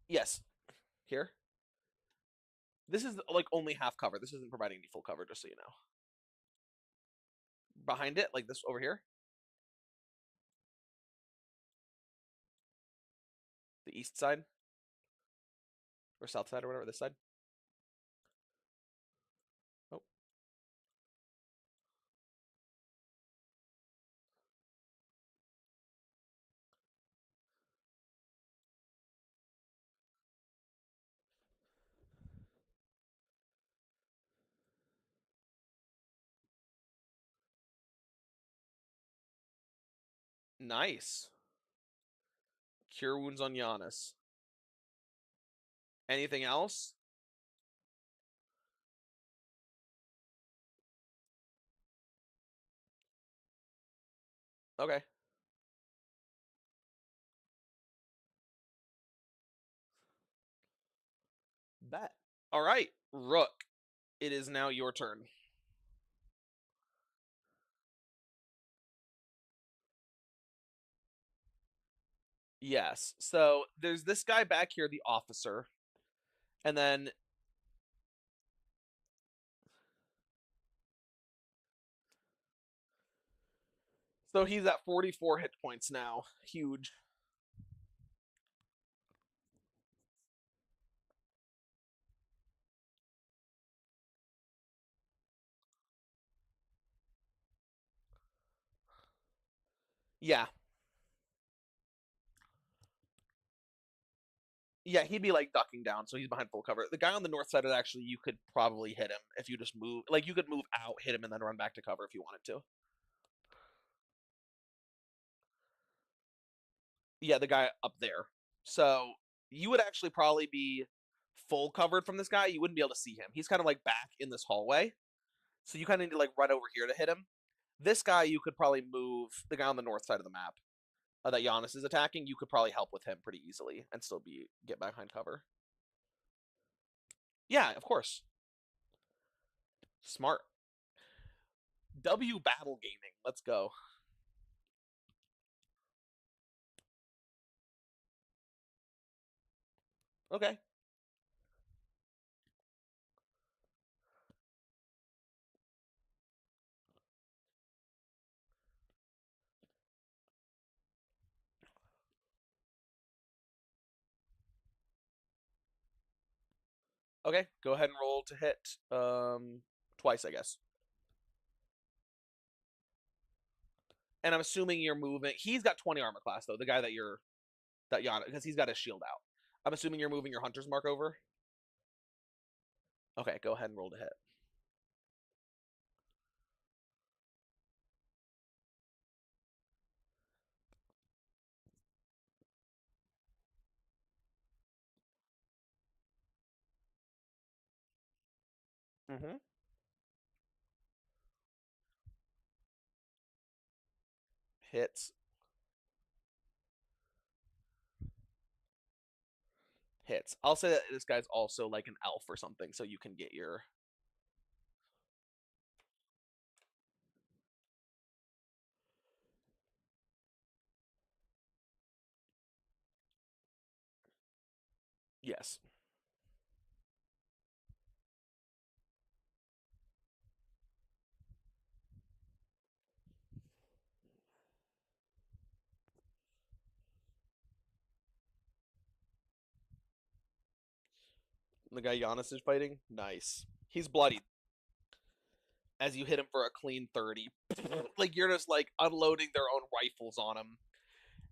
Yes, here. This is like only half cover. This isn't providing any full cover, just so you know. Behind it, like this over here, the east side or south side or whatever. This side. Oh, nice. Cure wounds on Giannis. Anything else? Okay, bet. All right, Rook. It is now your turn. Yes. So there's this guy back here, the officer, and then so he's at 44 hit points now. Huge. Yeah. Yeah, he'd be like ducking down, so he's behind full cover. The guy on the north side, actually, you could probably hit him if you just move. Like you could move out, hit him, and then run back to cover if you wanted to. Yeah, the guy up there. So you would actually probably be full covered from this guy. You wouldn't be able to see him. He's kind of like back in this hallway. So you kind of need to like run over here to hit him. This guy, you could probably move the guy on the north side of the map that Giannis is attacking. You could probably help with him pretty easily and still be get behind cover. Yeah, of course. Smart. W Battle Gaming. Let's go. Okay. Okay. Go ahead and roll to hit. Twice, I guess. And I'm assuming you're moving. He's got 20 armor class though. The guy that you're that Yana because he's got his shield out. I'm assuming you're moving your hunter's mark over. Okay. Go ahead and roll to hit. Mm-hmm. Hits. Hits. I'll say that this guy's also like an elf or something, so you can get your. Yes. The guy Giannis is fighting? Nice. He's bloodied as you hit him for a clean 30. Like, you're just, like, unloading their own rifles on him.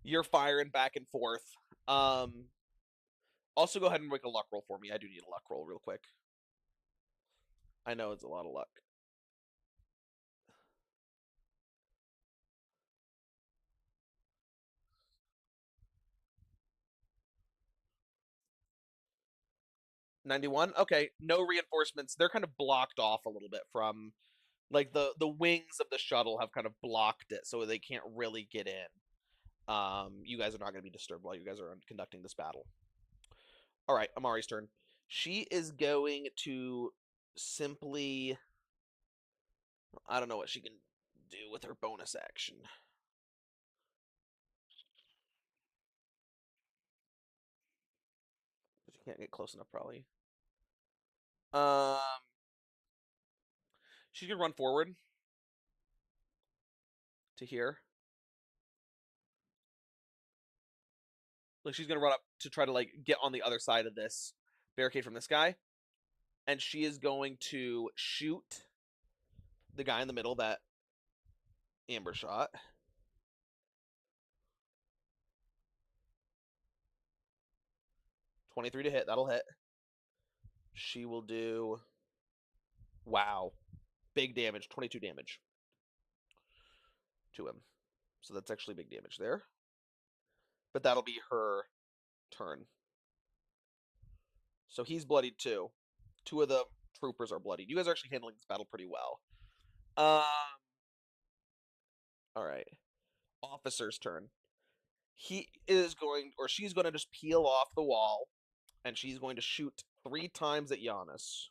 You're firing back and forth. Also, go ahead and make a luck roll for me. I do need a luck roll real quick. I know it's a lot of luck. 91? Okay, no reinforcements. They're kind of blocked off a little bit from, like, the wings of the shuttle have kind of blocked it, so they can't really get in. You guys are not going to be disturbed while you guys are conducting this battle. All right, Amari's turn. She is going to simply, I don't know what she can do with her bonus action. She can't get close enough, probably. Um, she's gonna run forward to here. Like, she's gonna run up to try to, like, get on the other side of this barricade from this guy, and she is going to shoot the guy in the middle that Amber shot. 23 to hit. That'll hit. She will do, wow, big damage. 22 damage to him. So that's actually big damage there. But that'll be her turn. So he's bloodied too. Two of the troopers are bloodied. You guys are actually handling this battle pretty well. All right. Officer's turn. He is going, or she's going to just peel off the wall, and she's going to shoot 3 times at Giannis,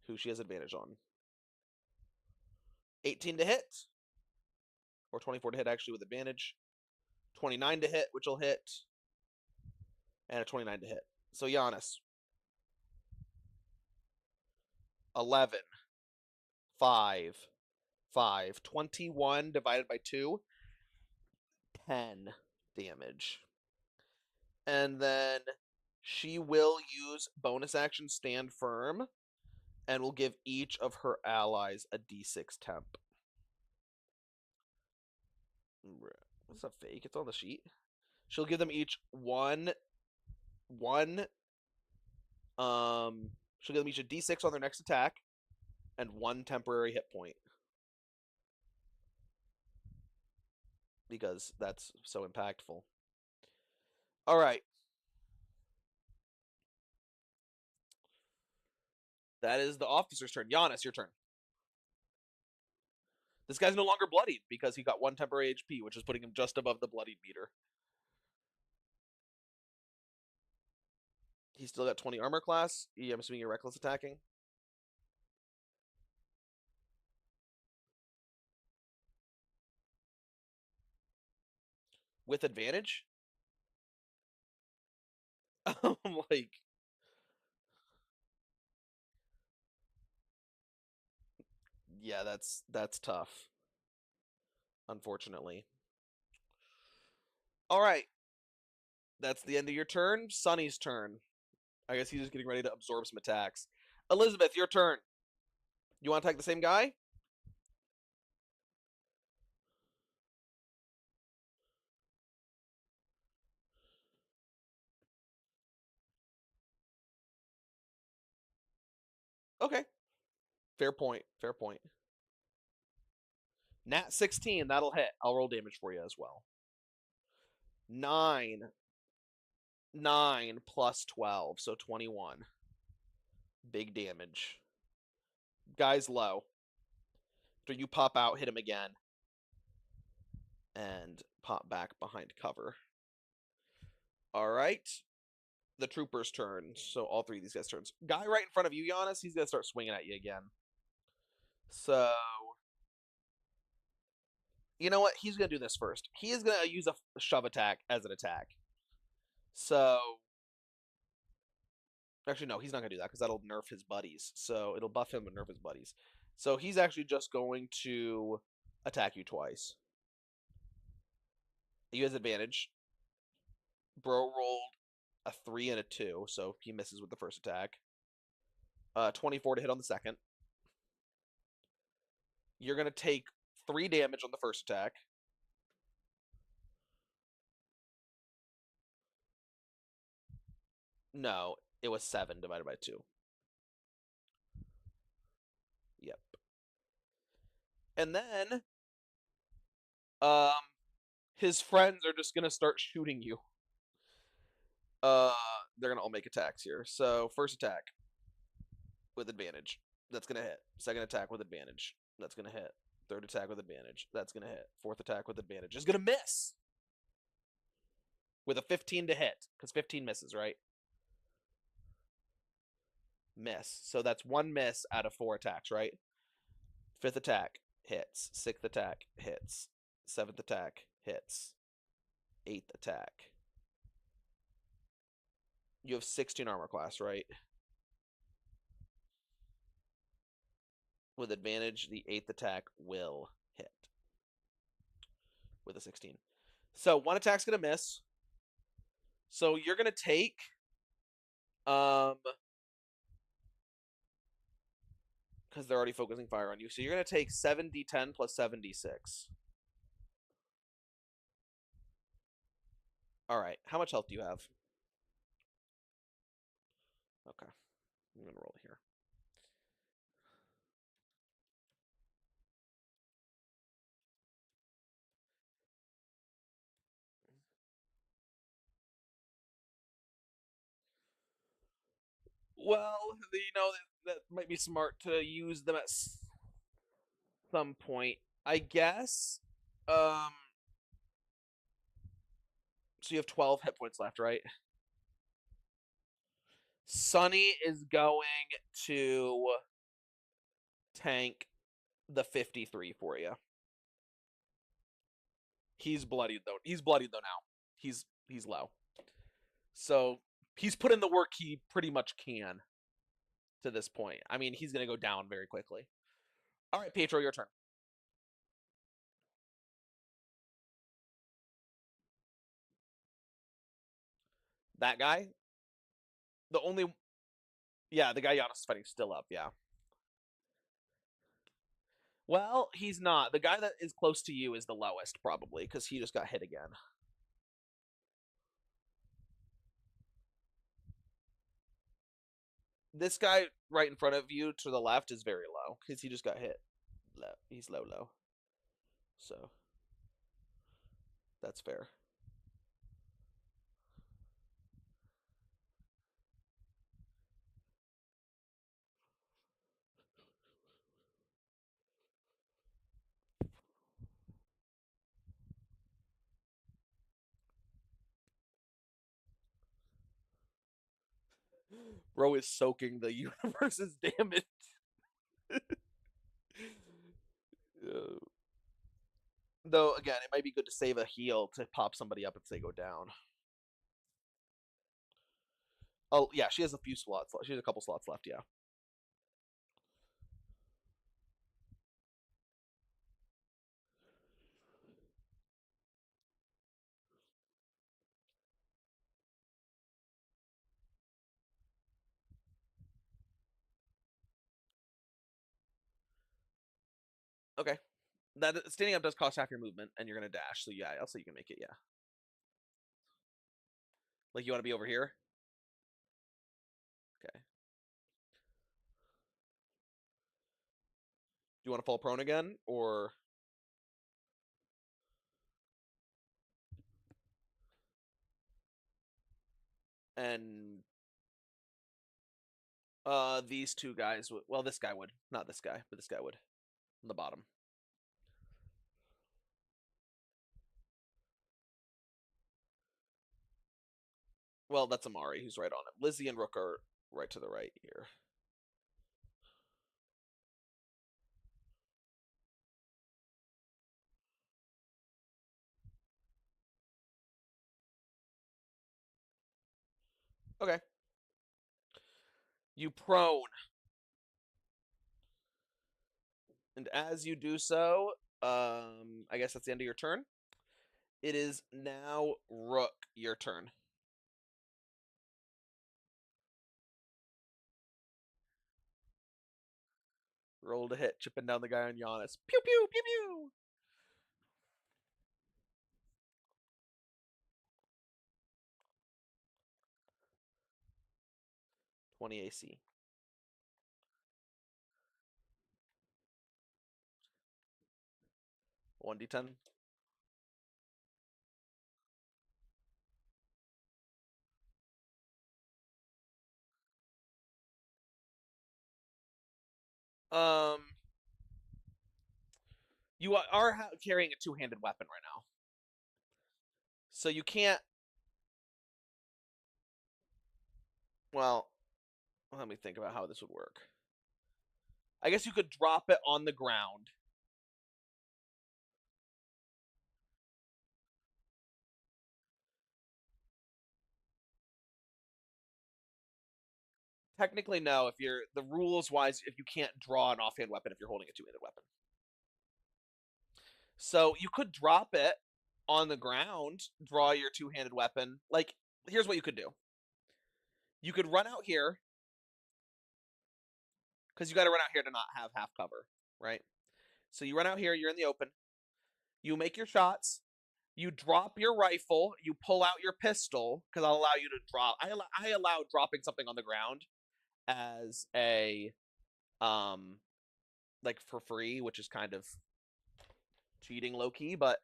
who she has advantage on. 18 to hit, or 24 to hit actually with advantage. 29 to hit, which will hit, and a 29 to hit. So Giannis. 11, 5, 5. 21 divided by 2, 10 damage. And then she will use bonus action stand firm and will give each of her allies a d6 temp. What's a fake? It's on the sheet. She'll give them each one. She'll give them each a d6 on their next attack and 1 temporary hit point. Because that's so impactful. All right. That is the officer's turn. Giannis, your turn. This guy's no longer bloodied because he got 1 temporary HP, which is putting him just above the bloodied meter. He's still got 20 armor class. I'm assuming you're reckless attacking. With advantage? I'm like, yeah, that's tough. Unfortunately. All right. That's the end of your turn. Sunny's turn. I guess he's just getting ready to absorb some attacks. Elizabeth, your turn. You want to attack the same guy? Okay. Fair point. Fair point. Nat 16, that'll hit. I'll roll damage for you as well. 9. 9 plus 12, so 21. Big damage. Guy's low. After you pop out, hit him again. And pop back behind cover. All right. The trooper's turn. So all 3 of these guys' turns. Guy right in front of you, Giannis, he's going to start swinging at you again. So, you know what? He's going to do this first. He is going to use a shove attack as an attack. So, actually, no, he's not going to do that because that'll nerf his buddies. So it'll buff him and nerf his buddies. So he's actually just going to attack you twice. He has advantage. Bro rolled a 3 and a 2, so he misses with the first attack. 24 to hit on the second. You're going to take 3 damage on the first attack. No, it was 7 divided by 2. Yep. And then, um, his friends are just going to start shooting you. They're going to all make attacks here. So, first attack with advantage. That's going to hit. Second attack with advantage. That's going to hit. Third attack with advantage. That's going to hit. Fourth attack with advantage. Is going to miss. With a 15 to hit. Because 15 misses, right? Miss. So that's 1 miss out of 4 attacks, right? Fifth attack hits. Sixth attack hits. Seventh attack hits. Eighth attack. You have 16 armor class, right? With advantage, the 8th attack will hit. With a 16. So 1 attack's going to miss. So you're going to take... because they're already focusing fire on you. So you're going to take 7d10 plus 7d6. All right. How much health do you have? Okay. I'm going to roll here. Well, that might be smart to use them at some point, I guess. So you have 12 hit points left, right? Sunny is going to tank the 53 for you. He's bloodied though. He's bloodied though now. He's low. So he's put in the work he pretty much can to this point. I mean, he's gonna go down very quickly. All right, Pietro, your turn. That guy, the only, yeah, the guy Giannis is fighting still up. Yeah. Well, he's not. The guy that is close to you is the lowest probably because he just got hit again. This guy right in front of you to the left is very low because he just got hit. Low. He's low. So that's fair. Bro is soaking the universe's damage. Though, again, it might be good to save a heal to pop somebody up if they go down. Oh, yeah, she has a few slots. She has a couple slots left, yeah. Okay. That standing up does cost half your movement, and you're gonna dash. So yeah, I'll say you can make it. Yeah. Like you want to be over here. Okay. Do you want to fall prone again, or and these two guys? Well, this guy would, not this guy, but this guy would on the bottom. Well, that's Amari who's right on him. Lizzie and Rook are right to the right here. Okay. You prone. And as you do so, I guess that's the end of your turn. It is now Rook, your turn. Roll to hit, chipping down the guy on Giannis. Pew pew pew pew. 20 AC. 1d10. Um, you are carrying a two-handed weapon right now, so you can't. Well, let me think about how this would work. I guess you could drop it on the ground. Technically, no. If you're the rules wise, if you can't draw an offhand weapon if you're holding a two-handed weapon, so you could drop it on the ground, draw your two-handed weapon. Like, here's what you could do. You could run out here because you got to run out here to not have half cover, right? So you run out here, you're in the open. You make your shots. You drop your rifle. You pull out your pistol because I'll allow you to drop. I allow dropping something on the ground as a like for free, which is kind of cheating low key, but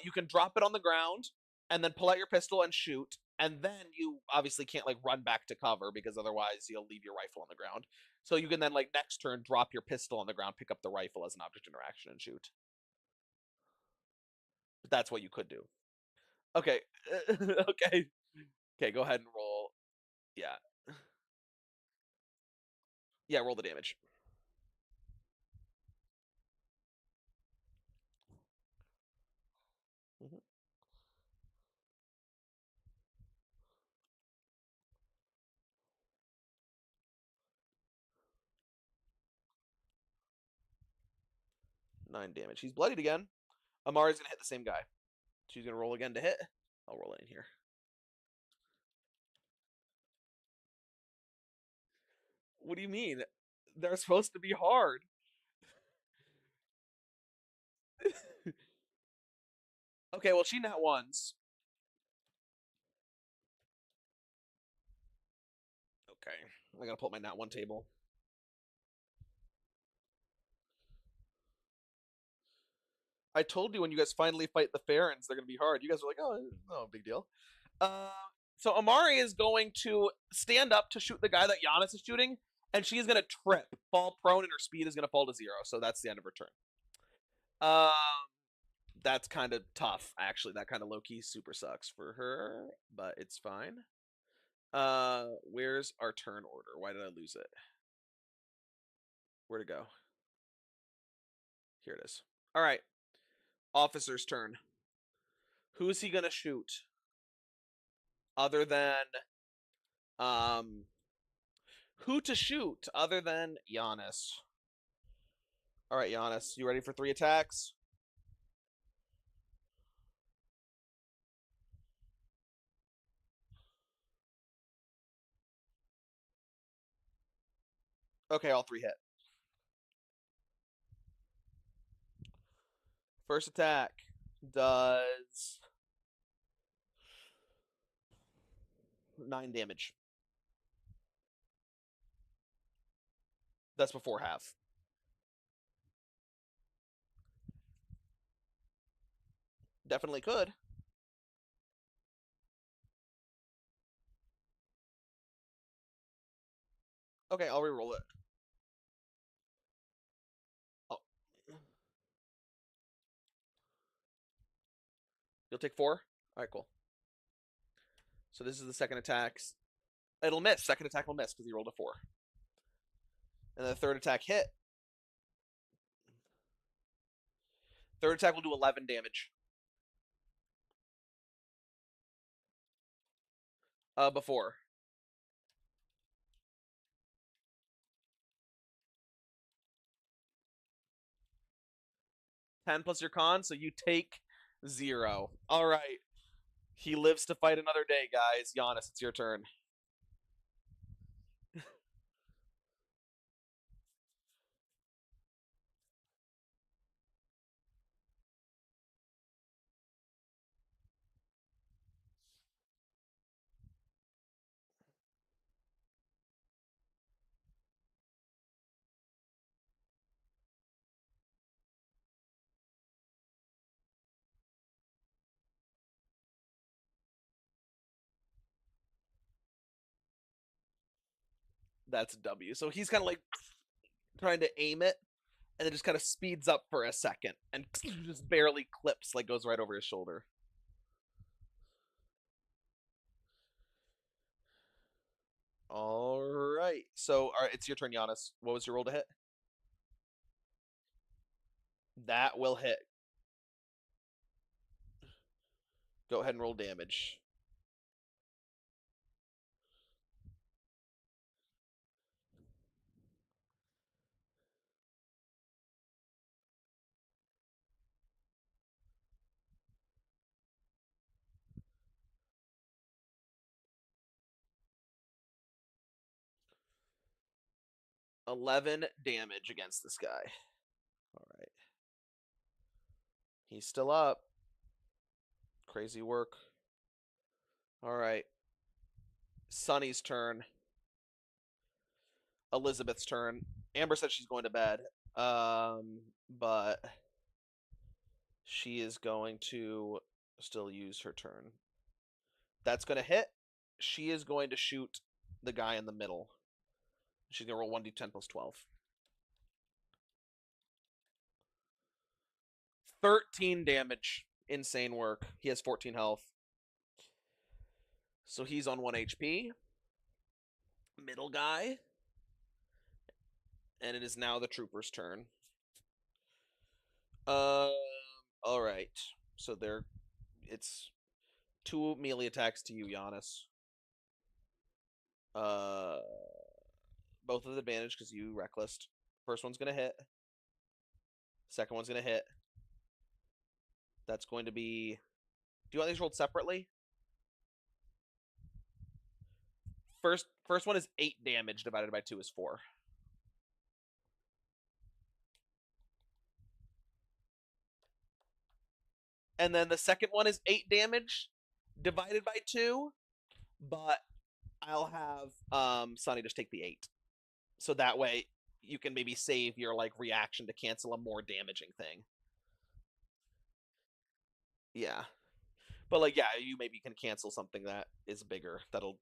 you can drop it on the ground and then pull out your pistol and shoot. And then you obviously can't like run back to cover because otherwise you'll leave your rifle on the ground. So you can then like next turn drop your pistol on the ground, pick up the rifle as an object interaction and shoot. But that's what you could do. Okay. Okay. Okay, go ahead and roll. Yeah. Yeah, roll the damage. Mhm. 9 damage. He's bloodied again. Amari's gonna hit the same guy. She's gonna roll again to hit. I'll roll it in here. What do you mean? They're supposed to be hard. Okay, well she nat ones. Okay, I gotta pull up my nat one table. I told you when you guys finally fight the Farons, they're gonna be hard. You guys are like, oh, no big deal. Uh, so Amari is going to stand up to shoot the guy that Giannis is shooting, and she is gonna trip, fall prone, and her speed is gonna fall to 0. So that's the end of her turn. Um, that's kind of tough, actually. That kind of low key super sucks for her, but it's fine. Where's our turn order? Why did I lose it? Where'd it go? Here it is. All right, officer's turn. Who is he gonna shoot? Other than um, who to shoot other than Giannis? All right, Giannis, you ready for 3 attacks? Okay, all 3 hit. First attack does 9 damage. That's before half. Definitely could. Okay, I'll re-roll it. Oh. You'll take 4? All right, cool. So this is the second attack. It'll miss. Second attack will miss because he rolled a 4. And the third attack hit. Third attack will do 11 damage. Before. 10 plus your con, so you take 0. All right. He lives to fight another day, guys. Giannis, it's your turn. That's a W. So he's kind of like trying to aim it, and it just kind of speeds up for a second and just barely clips, like goes right over his shoulder. All right. So, all right, it's your turn, Giannis. What was your roll to hit? That will hit. Go ahead and roll damage. $11 damage against this guy. All right. He's still up. Crazy work. All right. Sunny's turn. Elizabeth's turn. Amber said she's going to bed. But she is going to still use her turn. That's going to hit. She is going to shoot the guy in the middle. She's going to roll 1d10 plus 12. 13 damage. Insane work. He has 14 health. So he's on 1 HP. Middle guy. And it is now the trooper's turn. All right. So it's 2 melee attacks to you, Giannis. Both with advantage because you reckless. First one's gonna hit. Second one's gonna hit. That's going to be. Do you want these rolled separately? First one is 8 damage divided by 2 is 4. And then the second one is 8 damage divided by 2, but I'll have Sunny just take the 8. So that way you can maybe save your like reaction to cancel a more damaging thing. Yeah. But like yeah, you maybe can cancel something that is bigger that'll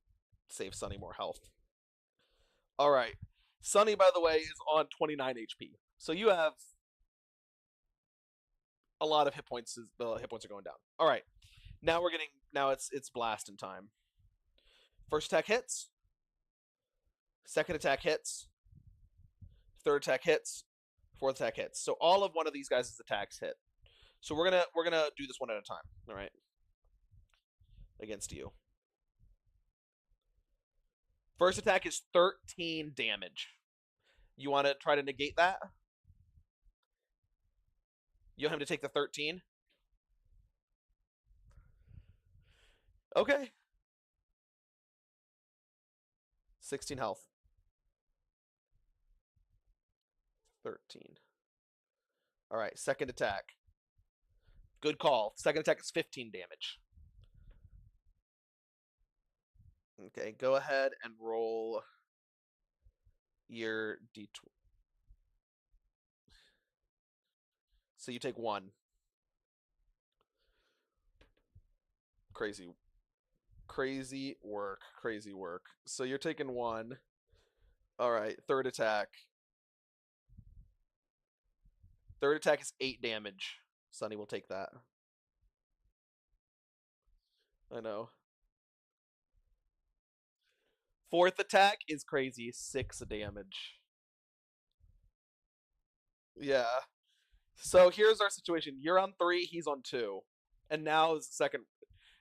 save Sunny more health. All right. Sunny, by the way, is on 29 HP. So you have a lot of hit points. The hit points are going down. All right. Now it's blasting time. First attack hits. Second attack hits. Third attack hits. Fourth attack hits. So all of one of these guys' attacks hit. So we're gonna do this one at a time. All right. Against you. First attack is 13 damage. You want to try to negate that? You want him to take the 13? Okay. 16 health. 13. All right, second attack. Good call. Second attack is 15 damage. Okay, go ahead and roll your d20. So you take 1. Crazy work. Crazy work. So you're taking 1. All right, third attack. Third attack is 8 damage. Sunny will take that. I know. Fourth attack is crazy. 6 damage. Yeah. So here's our situation. You're on 3, he's on 2. And now is the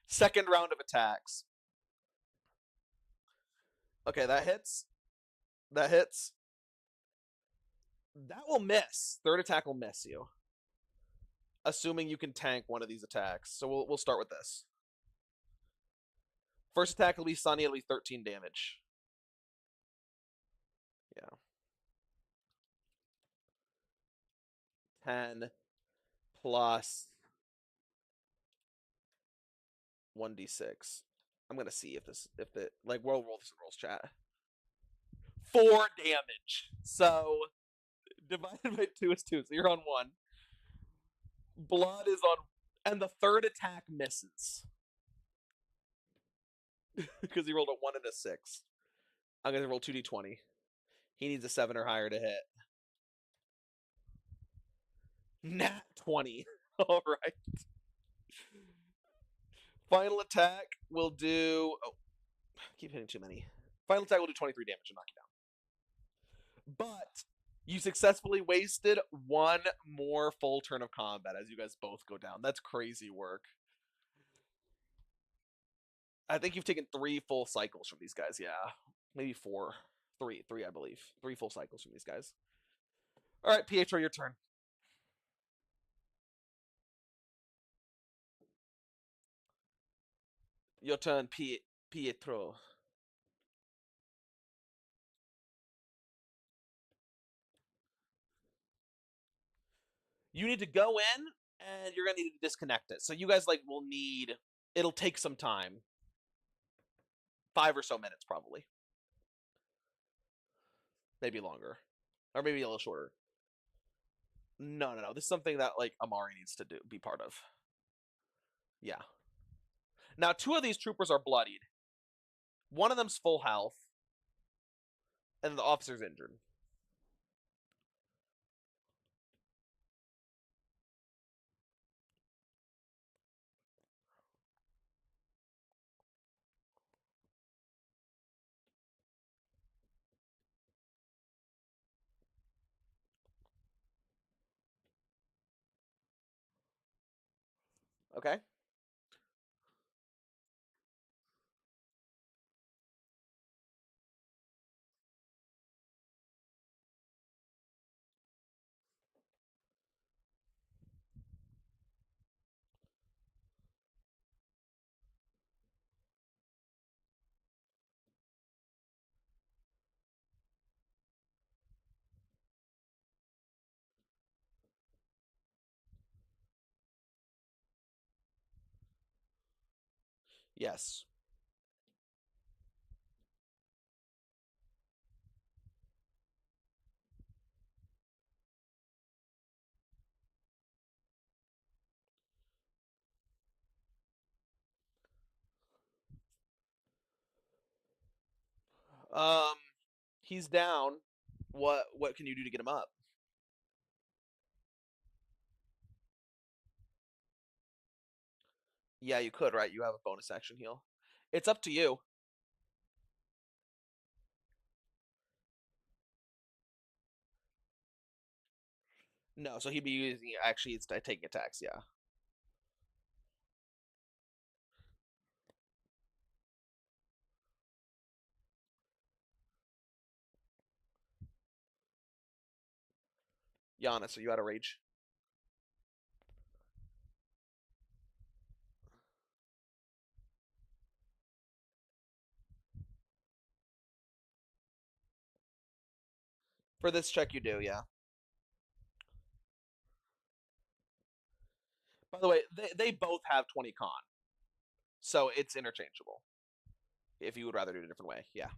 second round of attacks. Okay, that hits. That hits. That will miss. Third attack will miss you. Assuming you can tank one of these attacks. So we'll start with this. First attack will be Sunny, it'll be 13 damage. Yeah. 10 plus 1d6. I'm gonna see if the like we'll roll this in rolls chat. 4 damage. So divided by 2 is 2. So you're on 1. Blood is on, and the third attack misses because he rolled a 1 and a 6. I'm gonna roll 2d20. He needs a 7 or higher to hit. Nat 20. All right. Final attack will do. Oh, I keep hitting too many. Final attack will do 23 damage and knock you down. But you successfully wasted one more full turn of combat as you guys both go down. That's crazy work. I think you've taken 3 full cycles from these guys. Yeah, maybe 4. 3, I believe. 3 full cycles from these guys. All right, Pietro, your turn. Your turn, Pietro. You need to go in, and you're gonna need to disconnect it. So you guys like will need. It'll take some time. 5 or so minutes, probably. Maybe longer, or maybe a little shorter. No. This is something that like Amari needs to be part of. Yeah. Now, 2 of these troopers are bloodied. One of them's full health, and the officer's injured. Okay. Yes. Um, he's down. What can you do to get him up? Yeah, you could, right? You have a bonus action heal. It's up to you. No, so he'd be using actually it's taking attacks. Yeah. Giannis, are you out of rage? For this check, you do. Yeah. By the way, they both have 20 con, so it's interchangeable. If you would rather do it a different way, yeah.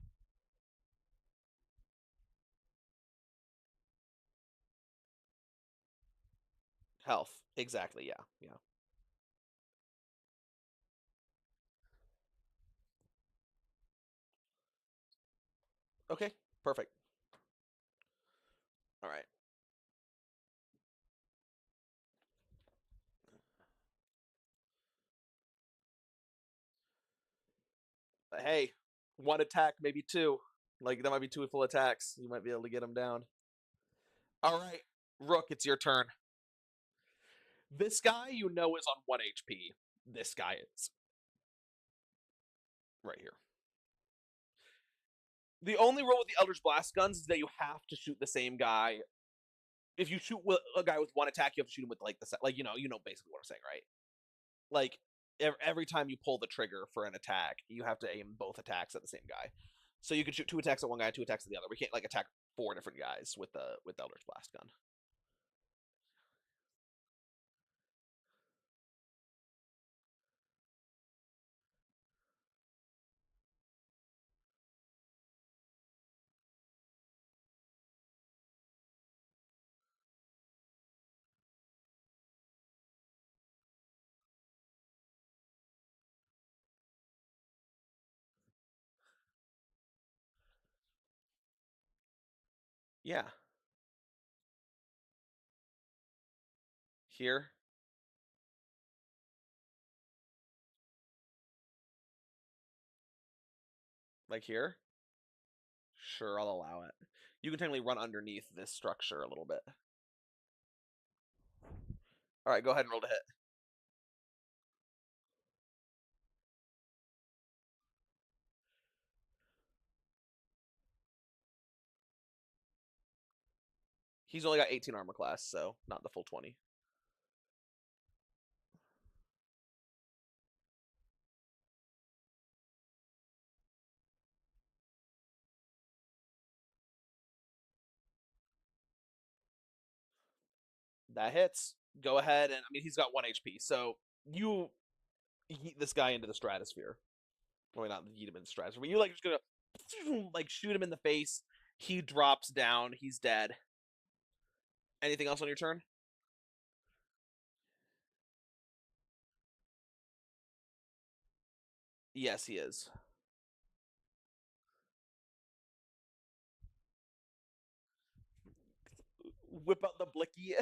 Health, exactly. Yeah, yeah. Okay, perfect. All right. But hey, one attack, maybe 2. Like that might be 2 full attacks. You might be able to get him down. All right, Rook, it's your turn. This guy you know is on 1 HP. This guy is right here. The only rule with the Eldritch Blast guns is that you have to shoot the same guy. If you shoot a guy with 1 attack, you have to shoot him with like the like you know basically what I'm saying, right? Like every time you pull the trigger for an attack, you have to aim both attacks at the same guy. So you can shoot 2 attacks at one guy, 2 attacks at the other. We can't like attack 4 different guys with the Eldritch Blast gun. Yeah. Here. Like here. Sure, I'll allow it. You can technically run underneath this structure a little bit. All right, go ahead and roll to hit. He's only got 18 armor class, so not the full 20. That hits. Go ahead, and I mean he's got 1 HP, so you yeet this guy into the stratosphere. Well, not yeet him in the stratosphere, but you like just gonna like shoot him in the face. He drops down. He's dead. Anything else on your turn? Yes, he is. Whip out the blicky.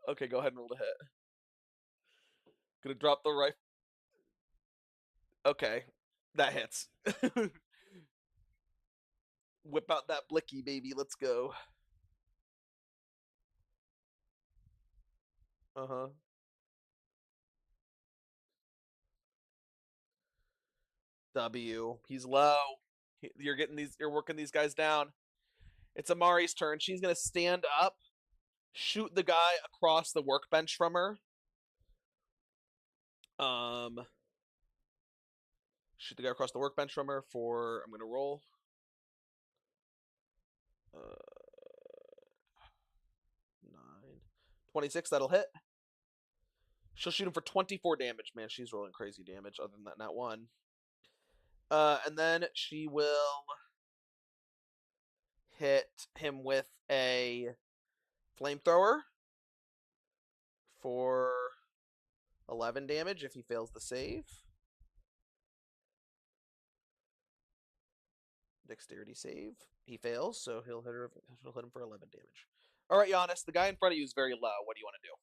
Okay, go ahead and roll to hit. Gonna drop the rifle. Okay, that hits. Whip out that blicky, baby. Let's go. Uh huh. W. He's low. You're getting these. You're working these guys down. It's Amari's turn. She's gonna stand up, shoot the guy across the workbench from her. Um, shoot the guy across the workbench from her for. I'm gonna roll. 9, 26. That'll hit. She'll shoot him for 24 damage. Man, she's rolling crazy damage. Other than that, not one. And then she will hit him with a flamethrower for 11 damage if he fails the save. Dexterity save. He fails, so he'll hit him for 11 damage. All right, Giannis, the guy in front of you is very low. What do you want to do?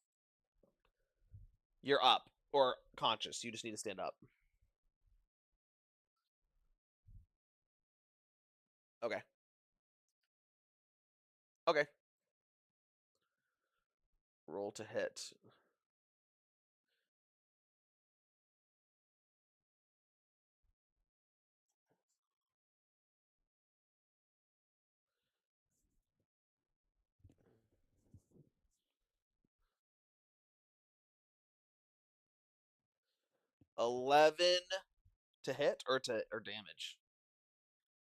You're up or conscious. You just need to stand up. Okay. Okay. Roll to hit. $11 to hit or damage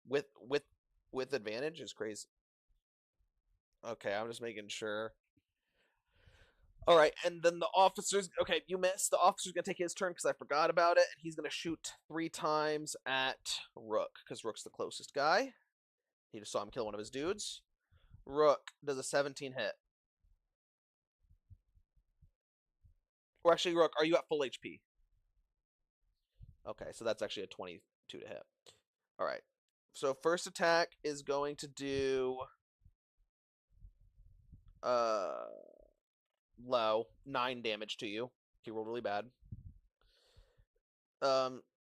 with advantage is crazy. Okay, I'm just making sure. All right, and then the officer's okay. You missed. The officer's gonna take his turn because I forgot about it, and he's gonna shoot 3 times at Rook because Rook's the closest guy. He just saw him kill one of his dudes. Rook does a 17 hit. Or actually, Rook, are you at full HP? Okay, so that's actually a 22 to hit. All right. So first attack is going to do uh low 9 damage to you. He rolled really bad.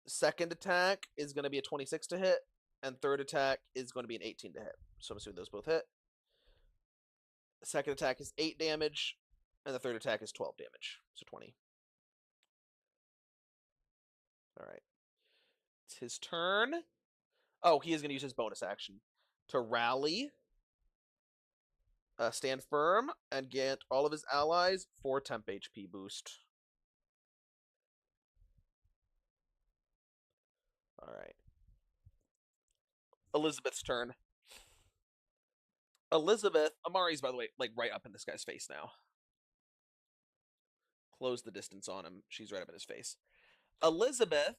Second attack is going to be a 26 to hit, and third attack is going to be an 18 to hit. So I'm assuming those both hit. Second attack is 8 damage, and the third attack is 12 damage. So 20. All right. It's his turn. Oh, he is going to use his bonus action to rally, stand firm, and get all of his allies 4 temp HP boost. All right. Elizabeth's turn. Elizabeth, Amari's, by the way, like right up in this guy's face now. Close the distance on him. She's right up in his face. Elizabeth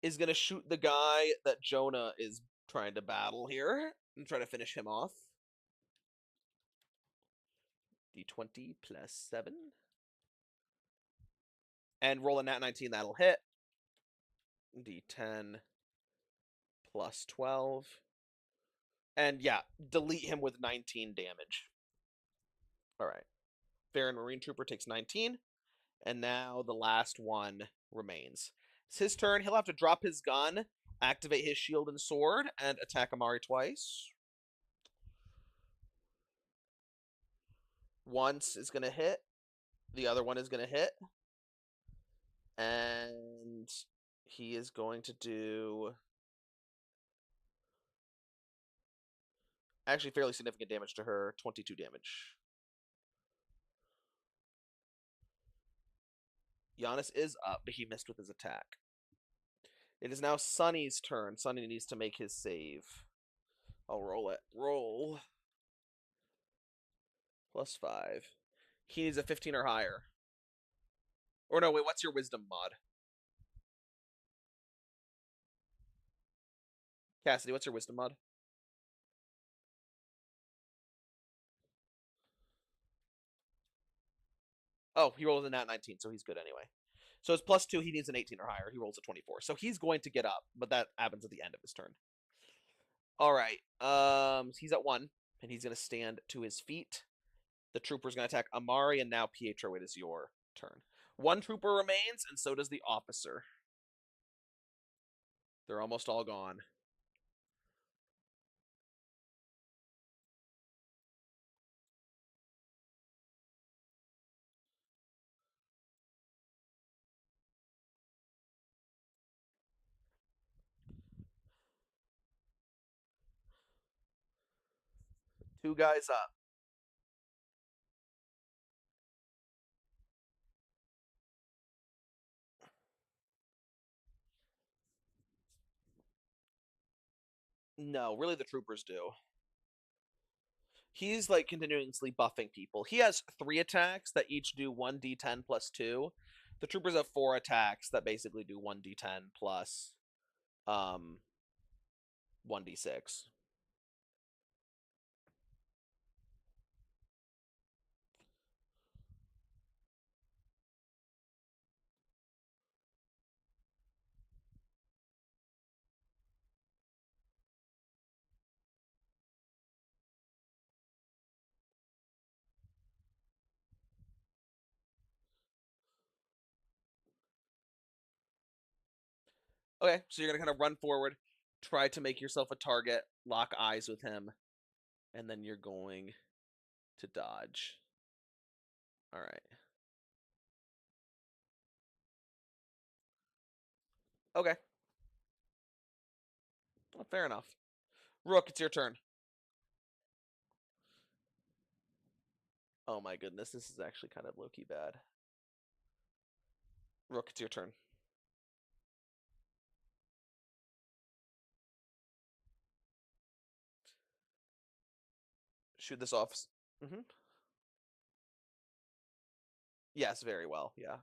is going to shoot the guy that Jonah is trying to battle here and try to finish him off. D20 plus 7. And roll a nat 19, that'll hit. D10 plus 12. And yeah, delete him with 19 damage. All right. Farron Marine Trooper takes 19. And now the last one remains. It's his turn. He'll have to drop his gun, activate his shield and sword, and attack Amari twice. Once is going to hit. The other one is going to hit. And he is going to do actually fairly significant damage to her, 22 damage. Giannis is up, but he missed with his attack. It is now Sunny's turn. Sunny needs to make his save. I'll roll it. Roll. Plus 5. He needs a 15 or higher. Or no, wait, what's your wisdom mod? Cassidy, what's your wisdom mod? Oh, he rolls a nat 19, so he's good anyway. So it's plus 2, he needs an 18 or higher. He rolls a 24. So he's going to get up, but that happens at the end of his turn. All right. He's at 1, and he's going to stand to his feet. The trooper's going to attack Amari, and now Pietro, it is your turn. One trooper remains, and so does the officer. They're almost all gone. Two guys up. No, really the troopers do. He's like continuously buffing people. He has 3 attacks that each do 1d10 plus 2. The troopers have 4 attacks that basically do 1d10 plus 1d6. Okay, so you're gonna kind of run forward, try to make yourself a target, lock eyes with him, and then you're going to dodge. All right. Okay. Well, fair enough. Rook, it's your turn. Oh my goodness, this is actually kind of low-key bad. Rook, it's your turn. Shoot this off. Mm-hmm. Yes, very well. Yeah.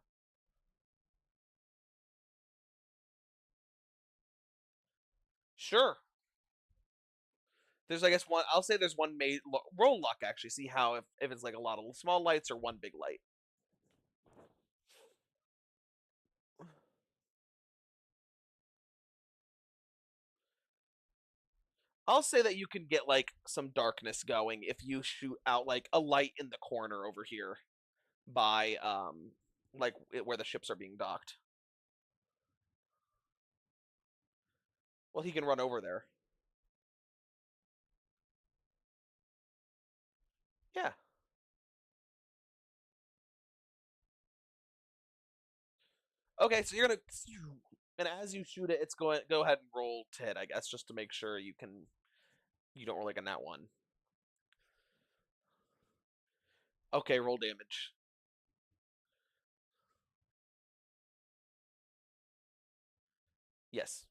Sure. There's, I guess, one. I'll say there's one made. Roll luck, actually. See how if it's like a lot of small lights or one big light. I'll say that you can get like some darkness going if you shoot out like a light in the corner over here by like where the ships are being docked. Well, he can run over there. Yeah. Okay, so you're gonna, and as you shoot it, it's going. Go ahead and roll to hit, I guess, just to make sure you don't roll like a nat one. Okay, roll damage. Yes.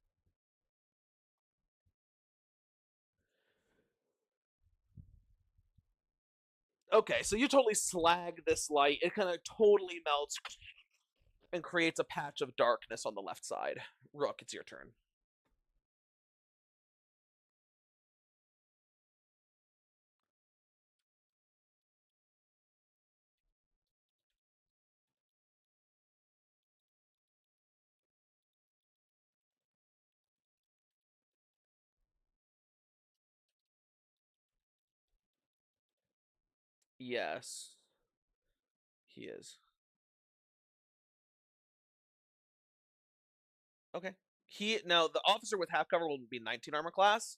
Okay, so you totally slag this light. It kind of totally melts and creates a patch of darkness on the left side. Rook, it's your turn. Yes, he is. Okay. He now the officer with half cover will be 19 armor class.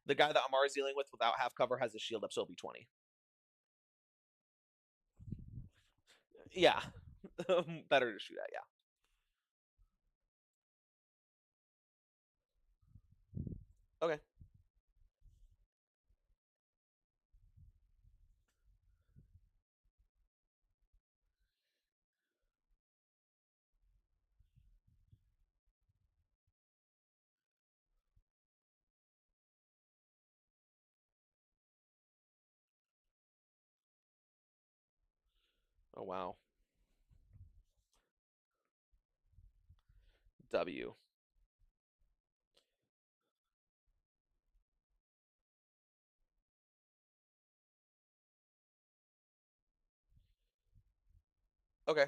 The guy that Amari's dealing with without half cover has his shield up, so it'll be 20. Yeah, better to shoot at. Yeah. Okay. Oh wow. W. Okay.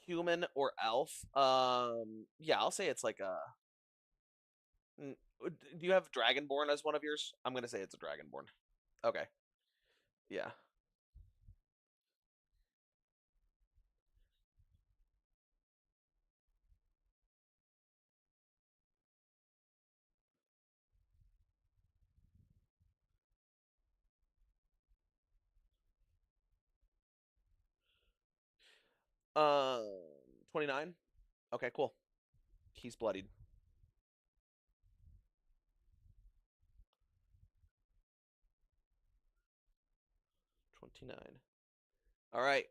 Human or elf? Yeah, I'll say it's like a. Do you have Dragonborn as one of yours? I'm gonna say it's a Dragonborn. Okay. Yeah. 29. Okay, cool. He's bloodied. 29. All right.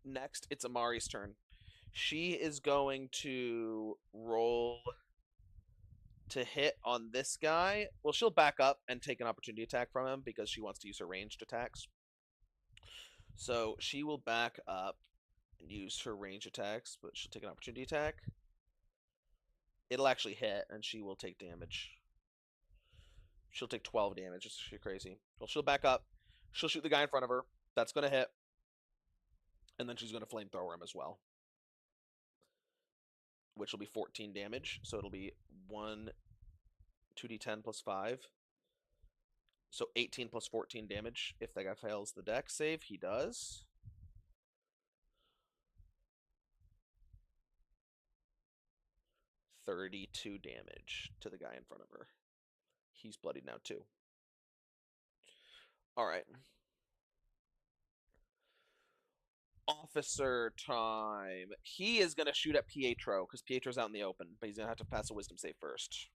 Next, it's Amari's turn. She is going to roll to hit on this guy. Well, she'll back up and take an opportunity attack from him because she wants to use her ranged attacks. So she will back up and use her range attacks, but she'll take an opportunity attack. It'll actually hit, and she will take damage. She'll take 12 damage. It's crazy. Well, she'll back up. She'll shoot the guy in front of her. That's going to hit. And then she's going to flamethrower him as well, which will be 14 damage. So it'll be 1 2d10 plus 5. So 18 plus 14 damage. If that guy fails the dex save, he does. 32 damage to the guy in front of her. He's bloodied now too. All right. Officer time. He is going to shoot at Pietro because Pietro's out in the open, but he's going to have to pass a wisdom save first.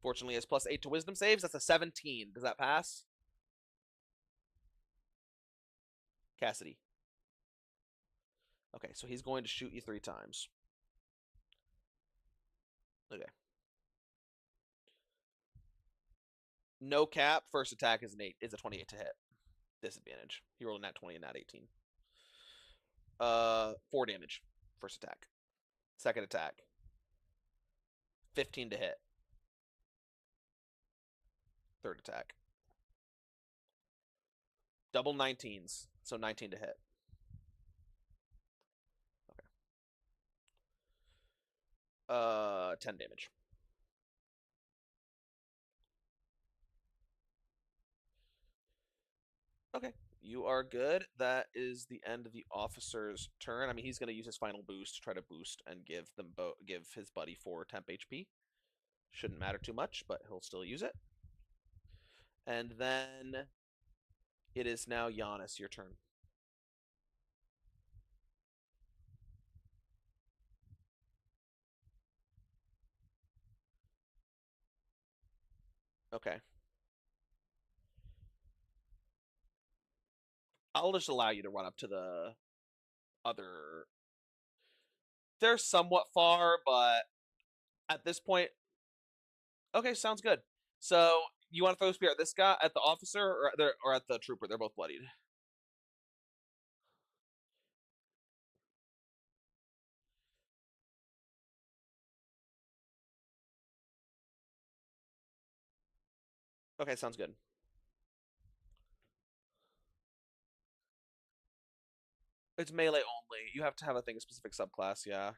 Fortunately, he has +8 to wisdom saves. That's a 17. Does that pass? Cassidy. Okay, so he's going to shoot you 3 times. Okay. No cap. First attack is a 28 to hit. Disadvantage. He rolled a nat 20 and nat 18. 4 damage. First attack. Second attack. 15 to hit. Third attack. Double 19s, so 19 to hit. Okay. 10 damage. Okay, you are good. That is the end of the officer's turn. I mean, he's going to use his final boost to try to boost and give his buddy 4 temp HP. Shouldn't matter too much, but he'll still use it. And then it is now Giannis, your turn. Okay. I'll just allow you to run up to the other. They're somewhat far, but at this point, okay, sounds good. So you want to throw a spear at this guy, at the officer, or at the trooper? They're both bloodied. Okay, sounds good. It's melee only. You have to have, I think, a specific subclass, yeah.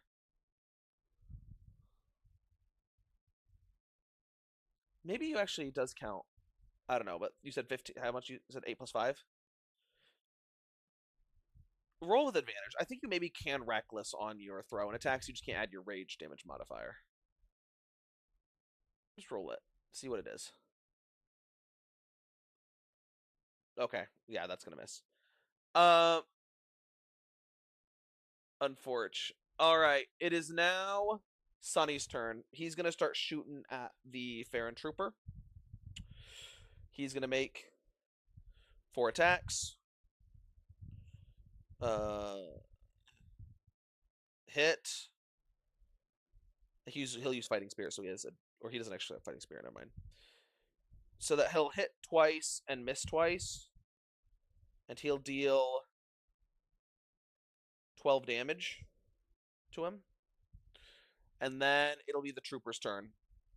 Maybe you actually does count. I don't know, but you said 15. How much you said 8 plus 5? Roll with advantage. I think you maybe can reckless on your throw and attacks. You just can't add your rage damage modifier. Just roll it. See what it is. Okay. Yeah, that's gonna miss. Uh unfortunate. Alright. It is now Sunny's turn. He's gonna start shooting at the Farron Trooper. He's gonna make 4 attacks. Hit. He'll use Fighting Spirit, so he has a, or he doesn't actually have Fighting Spirit. Never mind. So that he'll hit twice and miss twice, and he'll deal 12 damage to him. And then it'll be the Trooper's turn.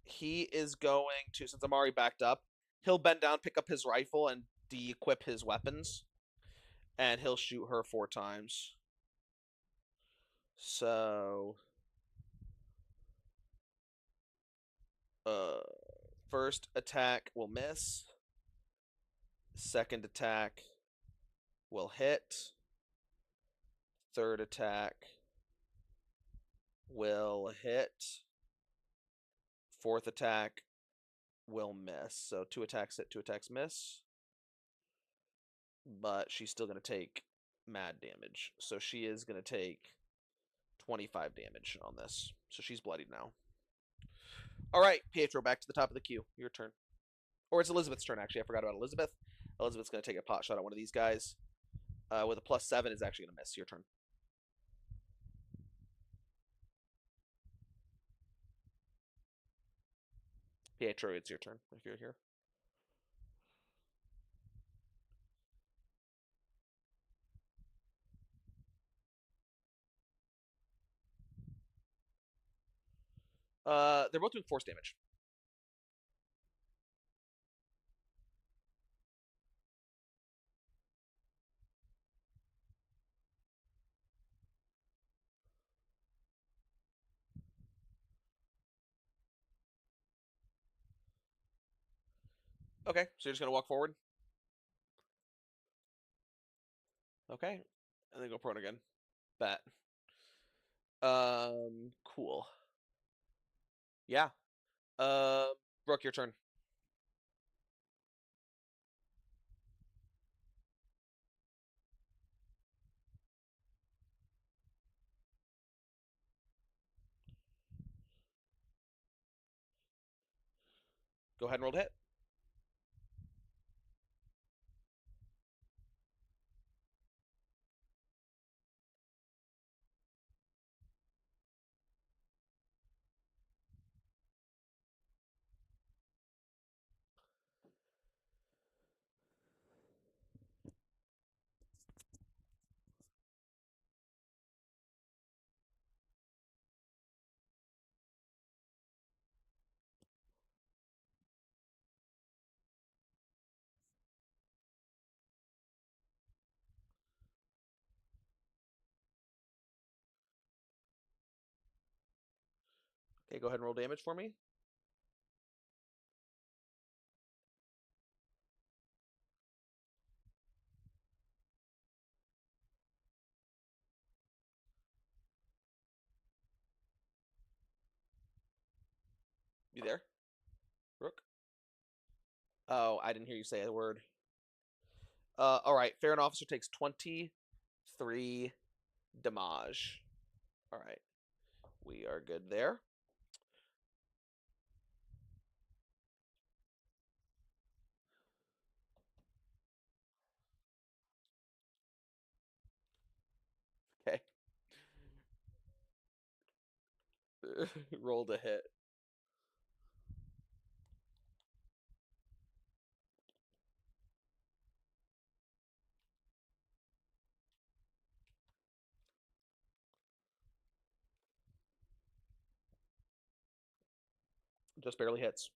He is going to, since I'm already backed up, he'll bend down, pick up his rifle, and de-equip his weapons, and he'll shoot her 4 times. So, first attack will miss. Second attack will hit. Third attack will hit. Fourth attack will miss. So 2 attacks hit, 2 attacks miss. But she's still going to take mad damage. So she is going to take 25 damage on this. So she's bloodied now. All right, Pietro, back to the top of the queue. Your turn. Or it's Elizabeth's turn, actually. I forgot about Elizabeth. Elizabeth's going to take a pot shot at one of these guys. With a +7 is actually going to miss. Your turn. Pietro, it's your turn if you're here. They're both doing force damage. Okay, so you're just gonna walk forward. Okay, and then go prone again. Bet. Cool. Yeah. Brooke, your turn. Go ahead and roll to hit. Okay, go ahead and roll damage for me. You there, Brooke? Oh, I didn't hear you say a word. All right. Farron officer takes 23 damage. All right, we are good there. Okay. Roll to hit. Just barely hits.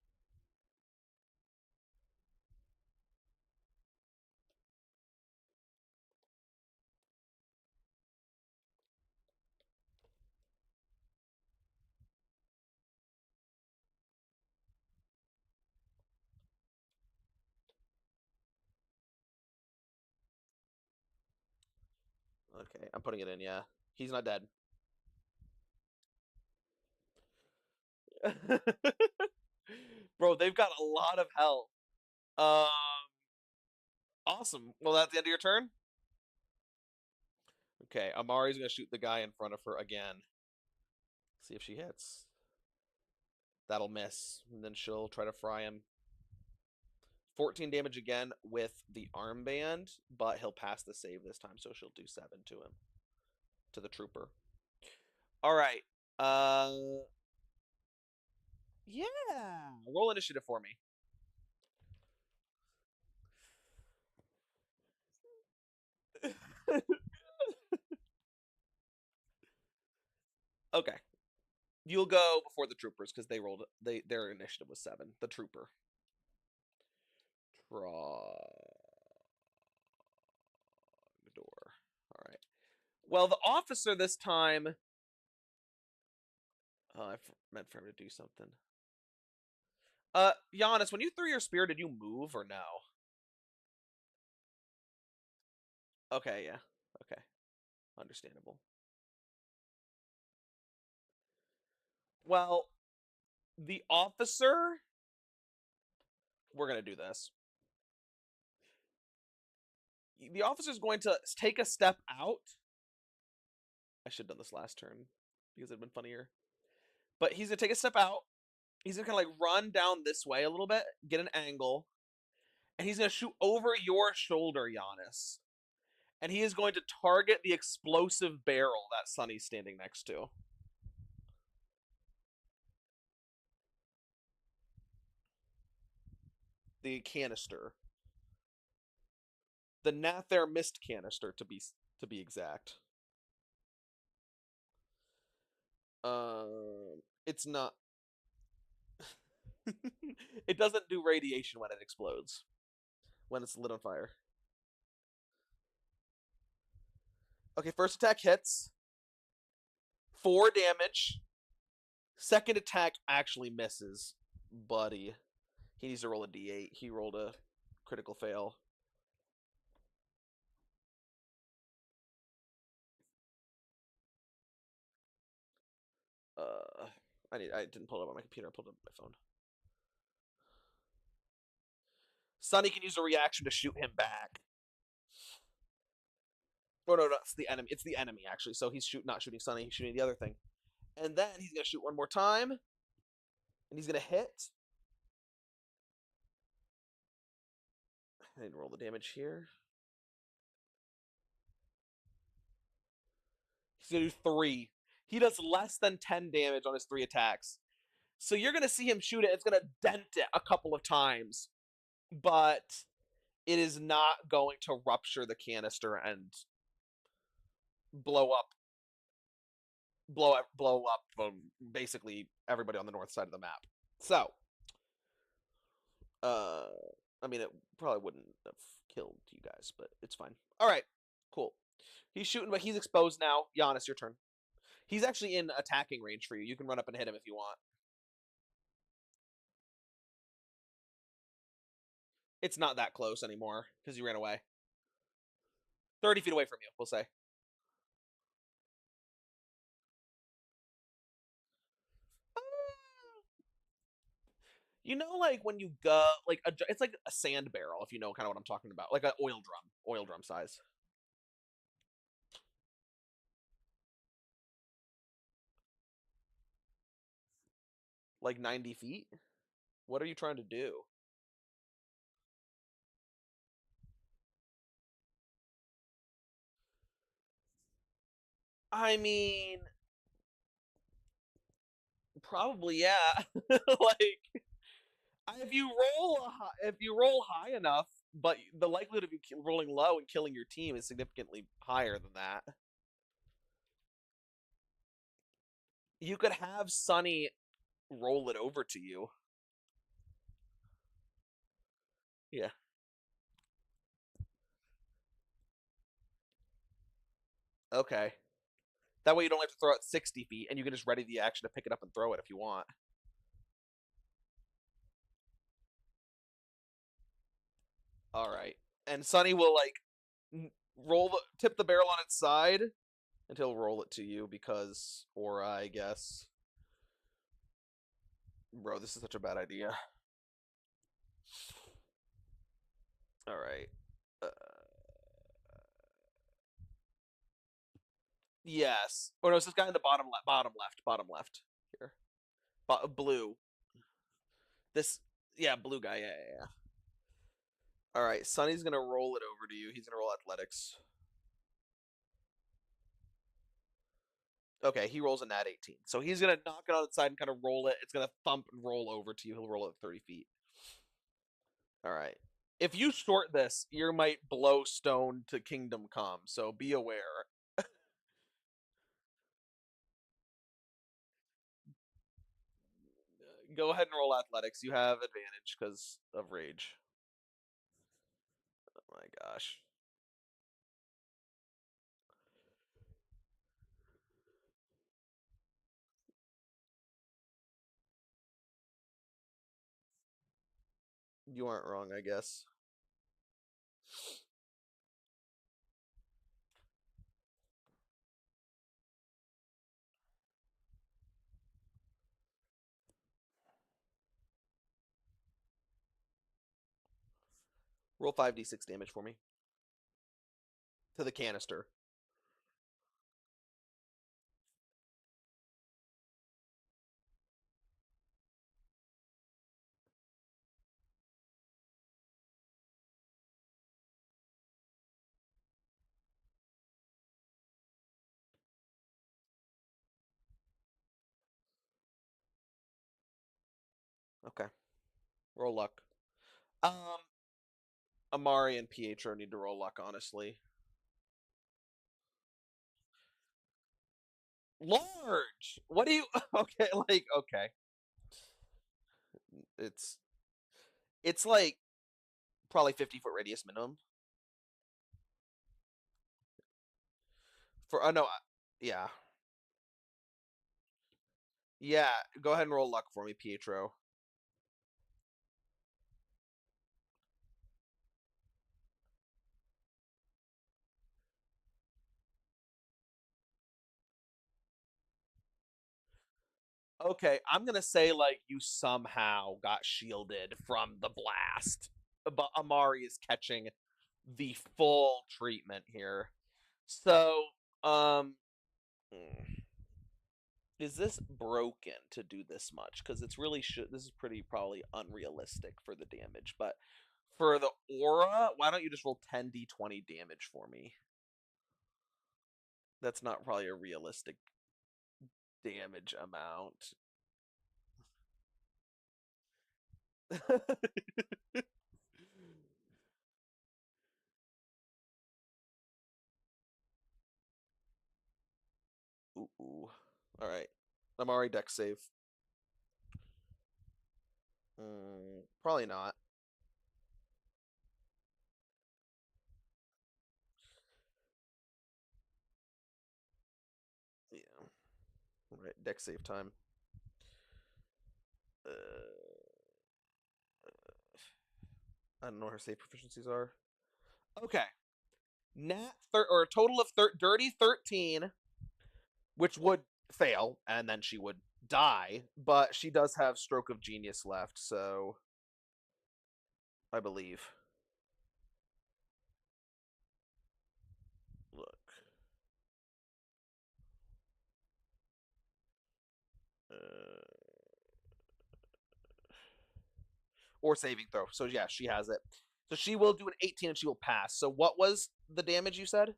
Okay, I'm putting it in, yeah. He's not dead. Bro, they've got a lot of health. Um, awesome. Well, that's the end of your turn? Okay, Amari's gonna shoot the guy in front of her again. See if she hits. That'll miss. And then she'll try to fry him. 14 damage again with the armband, but he'll pass the save this time, so she'll do 7 to him. To the trooper. Alright. Yeah. Roll initiative for me. Okay. You'll go before the troopers because their initiative was 7. The trooper. Trogdor. Alright. Well, the officer this time. Oh, I meant for him to do something. Giannis, when you threw your spear, did you move or no? Okay, yeah. Okay. Understandable. Well, the officer. We're gonna do this. The officer's going to take a step out. I should have done this last turn because it'd been funnier. But he's gonna take a step out. He's gonna kind of like run down this way a little bit, get an angle, and he's gonna shoot over your shoulder, Giannis. And he is going to target the explosive barrel that Sunny's standing next to. The canister. The Nather mist canister to be exact. It's not. It doesn't do radiation when it explodes. When it's lit on fire. Okay, first attack hits. 4 damage. Second attack actually misses, buddy. He needs to roll a d8. He rolled a critical fail. I didn't pull it up on my computer. I pulled it up on my phone. Sunny can use a reaction to shoot him back. Oh no, it's the enemy. It's the enemy actually. So he's not shooting Sunny. He's shooting the other thing. And then he's gonna shoot one more time, and he's gonna hit. I need to roll the damage here. He's gonna do 3. He does less than 10 damage on his 3 attacks. So you're gonna see him shoot it. It's gonna dent it a couple of times, but it is not going to rupture the canister and blow up basically everybody on the north side of the map. So, I mean, it probably wouldn't have killed you guys, but it's fine. All right, cool. He's shooting, but he's exposed now. Giannis, your turn. He's actually in attacking range for you. You can run up and hit him if you want. It's not that close anymore because you ran away. 30 feet away from you, we'll say. You know, like when you go, like it's like a sand barrel, if you know kind of what I'm talking about, like an oil drum size. Like 90 feet. What are you trying to do? I mean, probably yeah. Like if you roll high enough, but the likelihood of you rolling low and killing your team is significantly higher than that. You could have Sunny roll it over to you. Yeah. Okay. That way you don't have to throw it 60 feet, and you can just ready the action to pick it up and throw it if you want. All right. And Sunny will like tip the barrel on its side, and he'll roll it to you because aura, I guess. Bro, this is such a bad idea. All right. Uh, yes. Oh no, it's this guy in the bottom left here. Blue. This, yeah, blue guy. Yeah. All right, Sonny's gonna roll it over to you. He's gonna roll athletics. Okay, he rolls a nat 18. So he's gonna knock it on its side and kind of roll it. It's gonna thump and roll over to you. He'll roll it 30 feet. All right. If you short this, you might blow stone to kingdom come. So be aware. Go ahead and roll athletics. You have advantage because of rage. Oh my gosh. You aren't wrong, I guess. Roll 5d6 damage for me to the canister. Okay. Roll luck. Um, Amari and Pietro need to roll luck, honestly. Large. What do you? Okay, like okay. It's it's like probably 50-foot radius minimum for. Oh no, yeah, yeah. Go ahead and roll luck for me, Pietro. Okay, I'm gonna say like you somehow got shielded from the blast, but Amari is catching the full treatment here. So, um, hmm, is this broken to do this much? Because it's really should. This is pretty probably unrealistic for the damage, but for the aura, why don't you just roll 10d20 damage for me? That's not probably a realistic damage amount. Ooh. All right. Amari deck save. Probably not. Yeah. All right. Deck save time. I don't know what her save proficiencies are. Okay. Or a total of dirty 13, which would fail, and then she would die. But she does have stroke of genius left, so I believe. Look. Uh, or saving throw. So yeah, she has it. So she will do an 18 and she will pass. So what was the damage you said?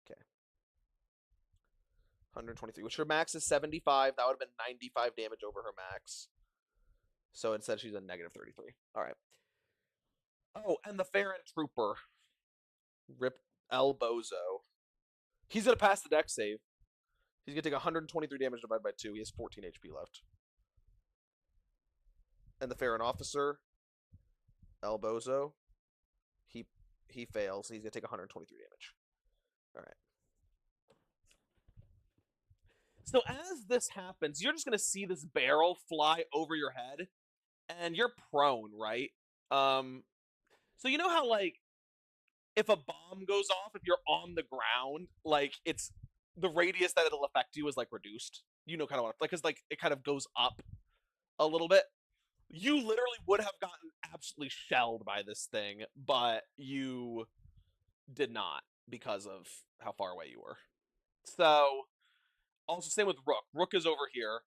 Okay. 123, which her max is 75. That would have been 95 damage over her max. So instead, she's a negative 33. All right. Oh, and the Farron Trooper, Rip El Bozo. He's going to pass the deck save. He's going to take 123 damage divided by 2. He has 14 HP left. And the Farron Officer, El Bozo, he fails. He's going to take 123 damage. All right. So as this happens, you're just going to see this barrel fly over your head, and you're prone, right? So you know how like if a bomb goes off, if you're on the ground, like it's the radius that it'll affect you is like reduced. You know, kind of what like because like it kind of goes up a little bit. You literally would have gotten absolutely shelled by this thing, but you did not because of how far away you were. So also same with Rook. Rook is over here.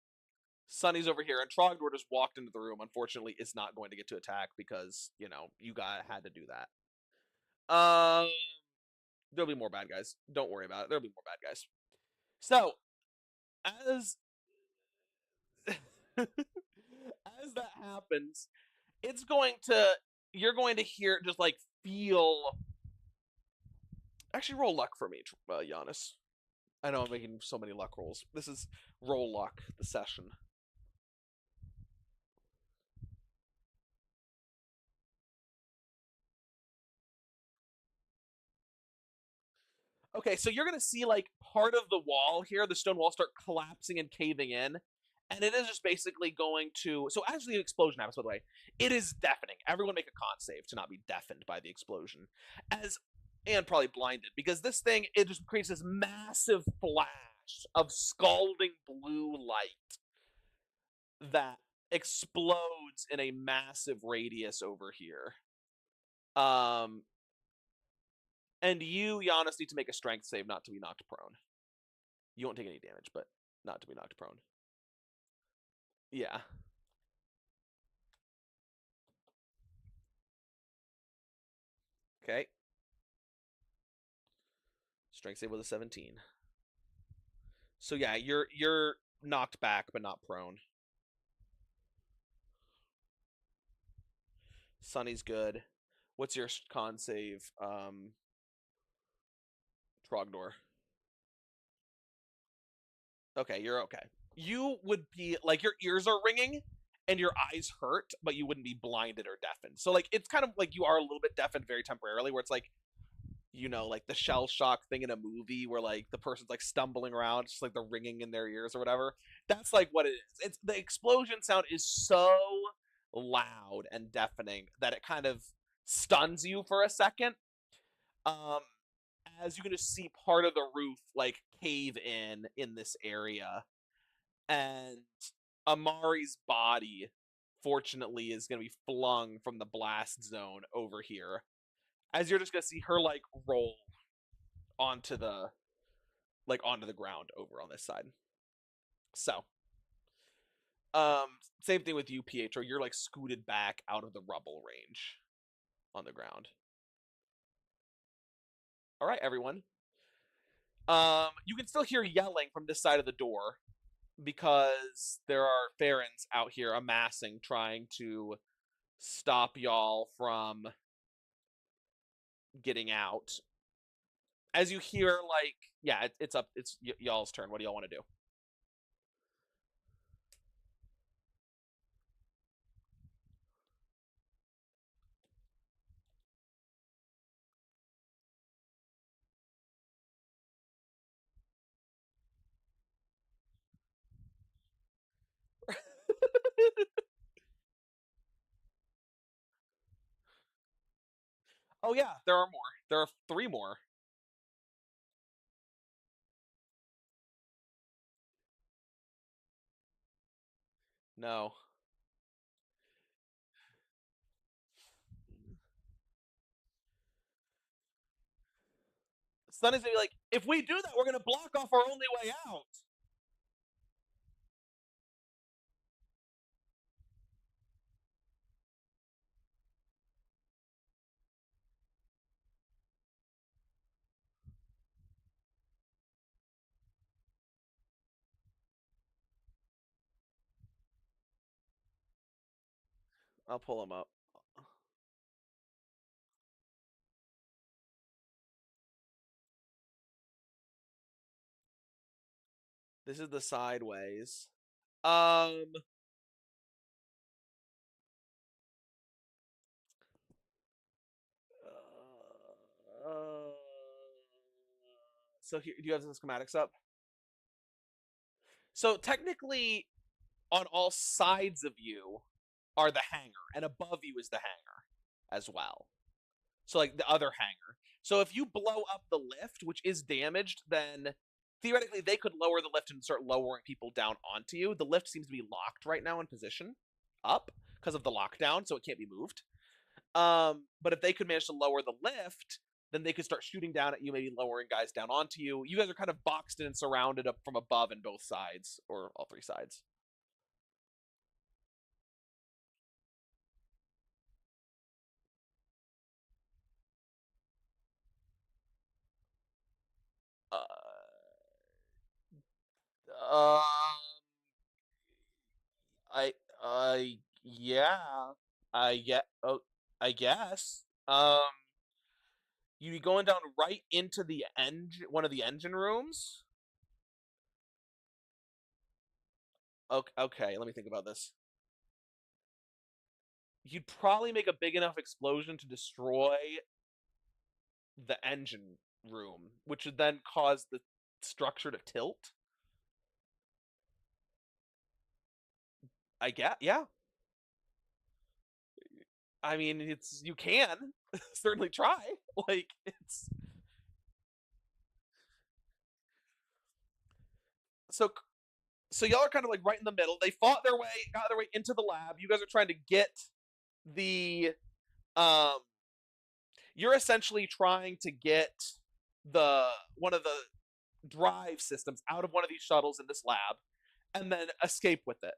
Sunny's over here, and Trogdor just walked into the room. Unfortunately, is not going to get to attack because you got had to do that. There'll be more bad guys. Don't worry about it. There'll be more bad guys. So as as that happens, it's going to you're going to hear just like feel. Actually, roll luck for me, Giannis. I know I'm making so many luck rolls. This is roll luck, the session. Okay, so you're gonna see like part of the wall here, the stone wall, start collapsing and caving in, and it is just basically going to. So as the explosion happens, by the way, it is deafening. Everyone make a con save to not be deafened by the explosion, as and probably blinded because this thing it just creates this massive flash of scalding blue light that explodes in a massive radius over here. Um, and you, Giannis, need to make a strength save not to be knocked prone. You won't take any damage, but not to be knocked prone. Yeah. Okay. Strength save with a 17. So yeah, you're knocked back but not prone. Sunny's good. What's your con save, Trogdor? Okay, you're okay. You would be like your ears are ringing and your eyes hurt, but you wouldn't be blinded or deafened. So like it's kind of like you are a little bit deafened very temporarily, where it's like like the shell shock thing in a movie where like the person's like stumbling around, just like the ringing in their ears or whatever. That's like what it is. It's the explosion sound is so loud and deafening that it kind of stuns you for a second. Um, as you can just see part of the roof like cave in this area, and Amari's body, fortunately, is going to be flung from the blast zone over here. As you're just going to see her like roll onto the onto the ground over on this side. So, same thing with you, Pietro. You're like scooted back out of the rubble range on the ground. All right, everyone. You can still hear yelling from this side of the door because there are Farrens out here amassing, trying to stop y'all from getting out. As you hear, like, yeah, it's up. It's y'all's turn. What do y'all want to do? Oh yeah, there are more. There are three more. No. Sonny's gonna be like, if we do that, we're gonna block off our only way out. I'll pull him up. This is the sideways. Um. Uh, so here, do you have the schematics up? So technically, on all sides of you are the hangar, and above you is the hangar as well. So like the other hangar. So if you blow up the lift, which is damaged, then theoretically they could lower the lift and start lowering people down onto you. The lift seems to be locked right now in position up because of the lockdown, so it can't be moved. But if they could manage to lower the lift, then they could start shooting down at you, maybe lowering guys down onto you. You guys are kind of boxed in and surrounded up from above in both sides, or all three sides. Uh, uh, yeah, oh, I guess. You be going down right into the engine, one of the engine rooms. Okay, okay, let me think about this. You'd probably make a big enough explosion to destroy the engine room, which would then cause the structure to tilt. I get, yeah. I mean, it's you can certainly try. Like it's so so y'all are kind of like right in the middle. They fought their way, got their way into the lab. You guys are trying to get the um you're essentially trying to get the one of the drive systems out of one of these shuttles in this lab and then escape with it.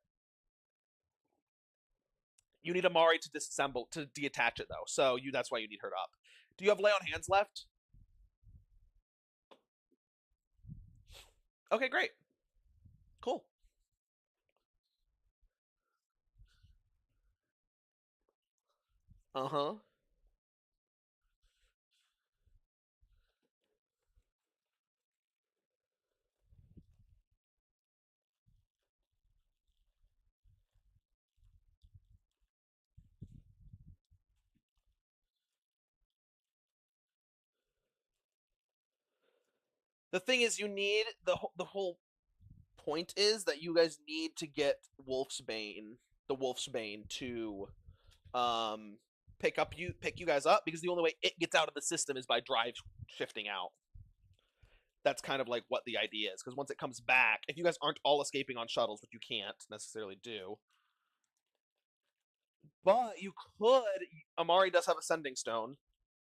You need Amari to disassemble to detach it though. So you that's why you need her up. Do you have lay on hands left? Okay, great. Cool. Uh-huh. The thing is you need the whole point is that you guys need to get the Wolf's Bane to um pick you guys up because the only way it gets out of the system is by drive shifting out. That's kind of like what the idea is because once it comes back, if you guys aren't all escaping on shuttles, which you can't necessarily do, but you could. Amari does have a sending stone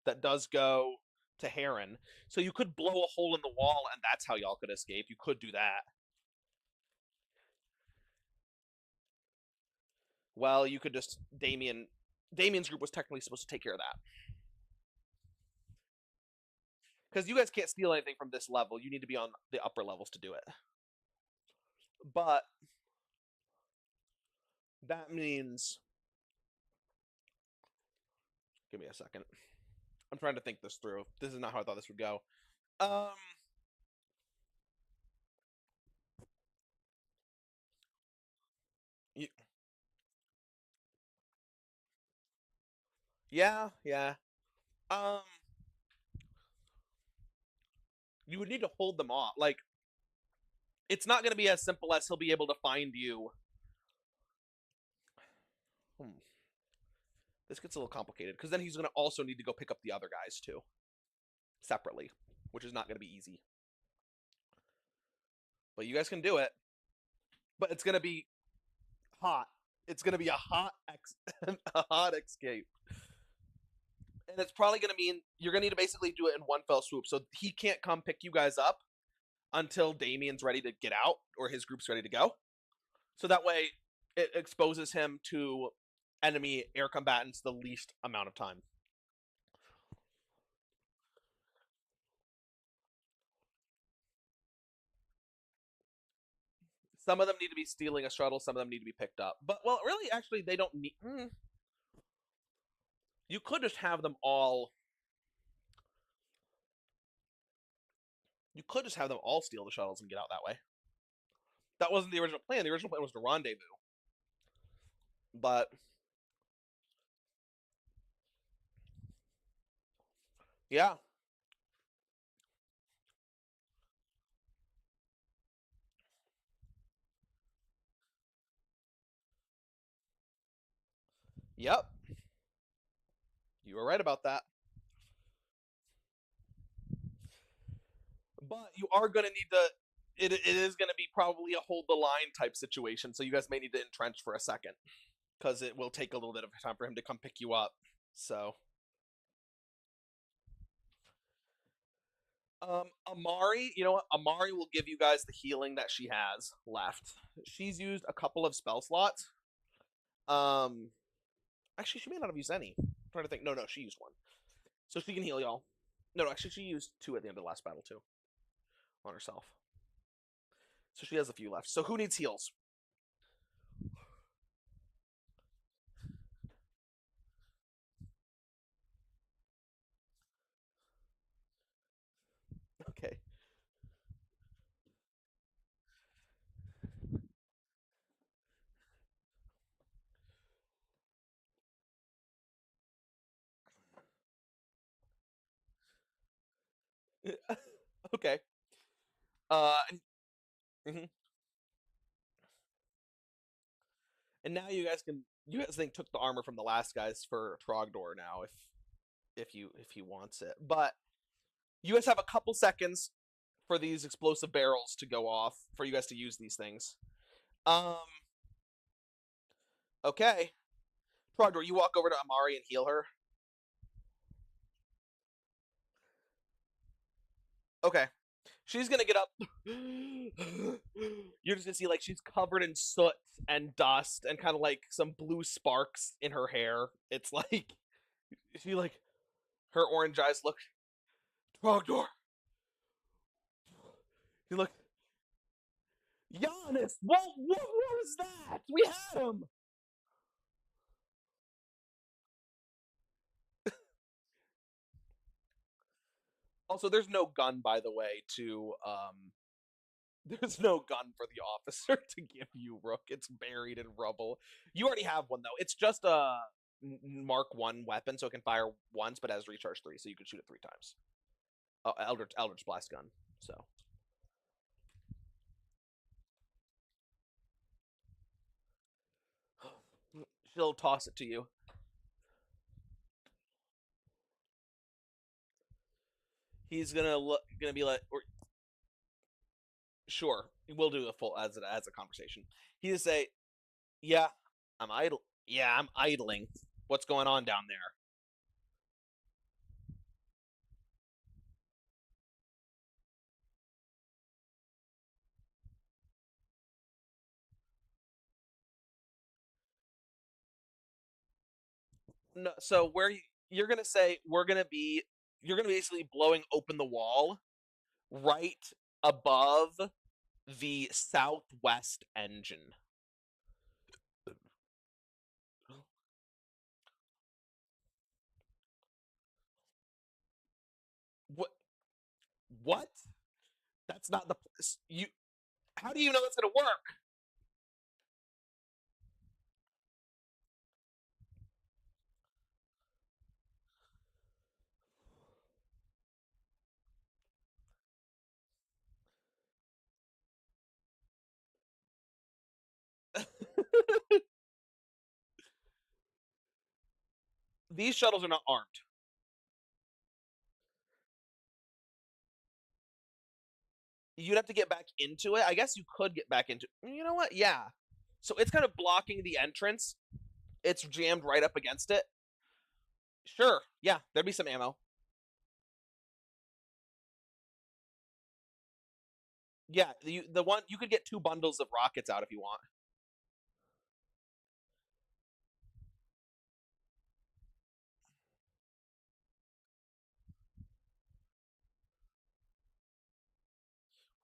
that does go to Heron, so you could blow a hole in the wall, and that's how y'all could escape. You could do that. Well, you could just Damien's group was technically supposed to take care of that because you guys can't steal anything from this level. You need to be on the upper levels to do it. But that means, give me a second. I'm trying to think this through. This is not how I thought this would go. Um, yeah, yeah. Um, you would need to hold them off. Like, it's not going to be as simple as he'll be able to find you. Hmm. This gets a little complicated because then he's going to also need to go pick up the other guys too, separately, which is not going to be easy. But you guys can do it. But it's going to be hot. It's going to be a hot a hot escape. And it's probably going to mean you're going to need to basically do it in one fell swoop. So he can't come pick you guys up until Damien's ready to get out or his group's ready to go. So that way it exposes him to enemy air combatants the least amount of time. Some of them need to be stealing a shuttle, some of them need to be picked up. But, well, really, actually, they don't need. You could just have them all. You could just have them all steal the shuttles and get out that way. That wasn't the original plan. The original plan was to rendezvous. But, yeah. Yep. You were right about that. But you are going to need to. It is going to be probably a hold the line type situation, so you guys may need to entrench for a second because it will take a little bit of time for him to come pick you up. So, Amari, you know what? Amari will give you guys the healing that she has left. She's used a couple of spell slots. Um, Actually, she may not have used any. I'm trying to think. No, she used one, so she can heal y'all. No, actually, she used two at the end of the last battle too on herself. So she has a few left. So who needs heals? Okay. Okay. And, mhm. And now you guys can. You guys think took the armor from the last guys for Trogdor now, if he wants it. But you guys have a couple seconds for these explosive barrels to go off for you guys to use these things. Um. Okay. Trogdor, you walk over to Amari and heal her. Okay. She's gonna get up. You're just gonna see like she's covered in soot and dust and kind of like some blue sparks in her hair. It's like she like her orange eyes look. Trogdor. You look. Giannis. What was that? We had him. Also, there's no gun, by the way. There's no gun for the officer to give you, Rook. It's buried in rubble. You already have one though. It's just a Mark 1 weapon, so it can fire once, but has recharge 3, so you can shoot it 3 times. Oh, Eldritch Blast gun. So she'll toss it to you. He's gonna be like, or, sure, we'll do the full as a conversation. He just say, yeah, I'm idle. Yeah, I'm idling. What's going on down there? No, so you're gonna say you're gonna be basically blowing open the wall right above the southwest engine. What? What? That's not the you. How do you know that's gonna work? These shuttles are not armed. You'd have to get back into it. I guess you could get back into. You know what? Yeah. So it's kind of blocking the entrance. It's jammed right up against it. Sure. Yeah, there'd be some ammo. Yeah, the one you could get 2 bundles of rockets out if you want.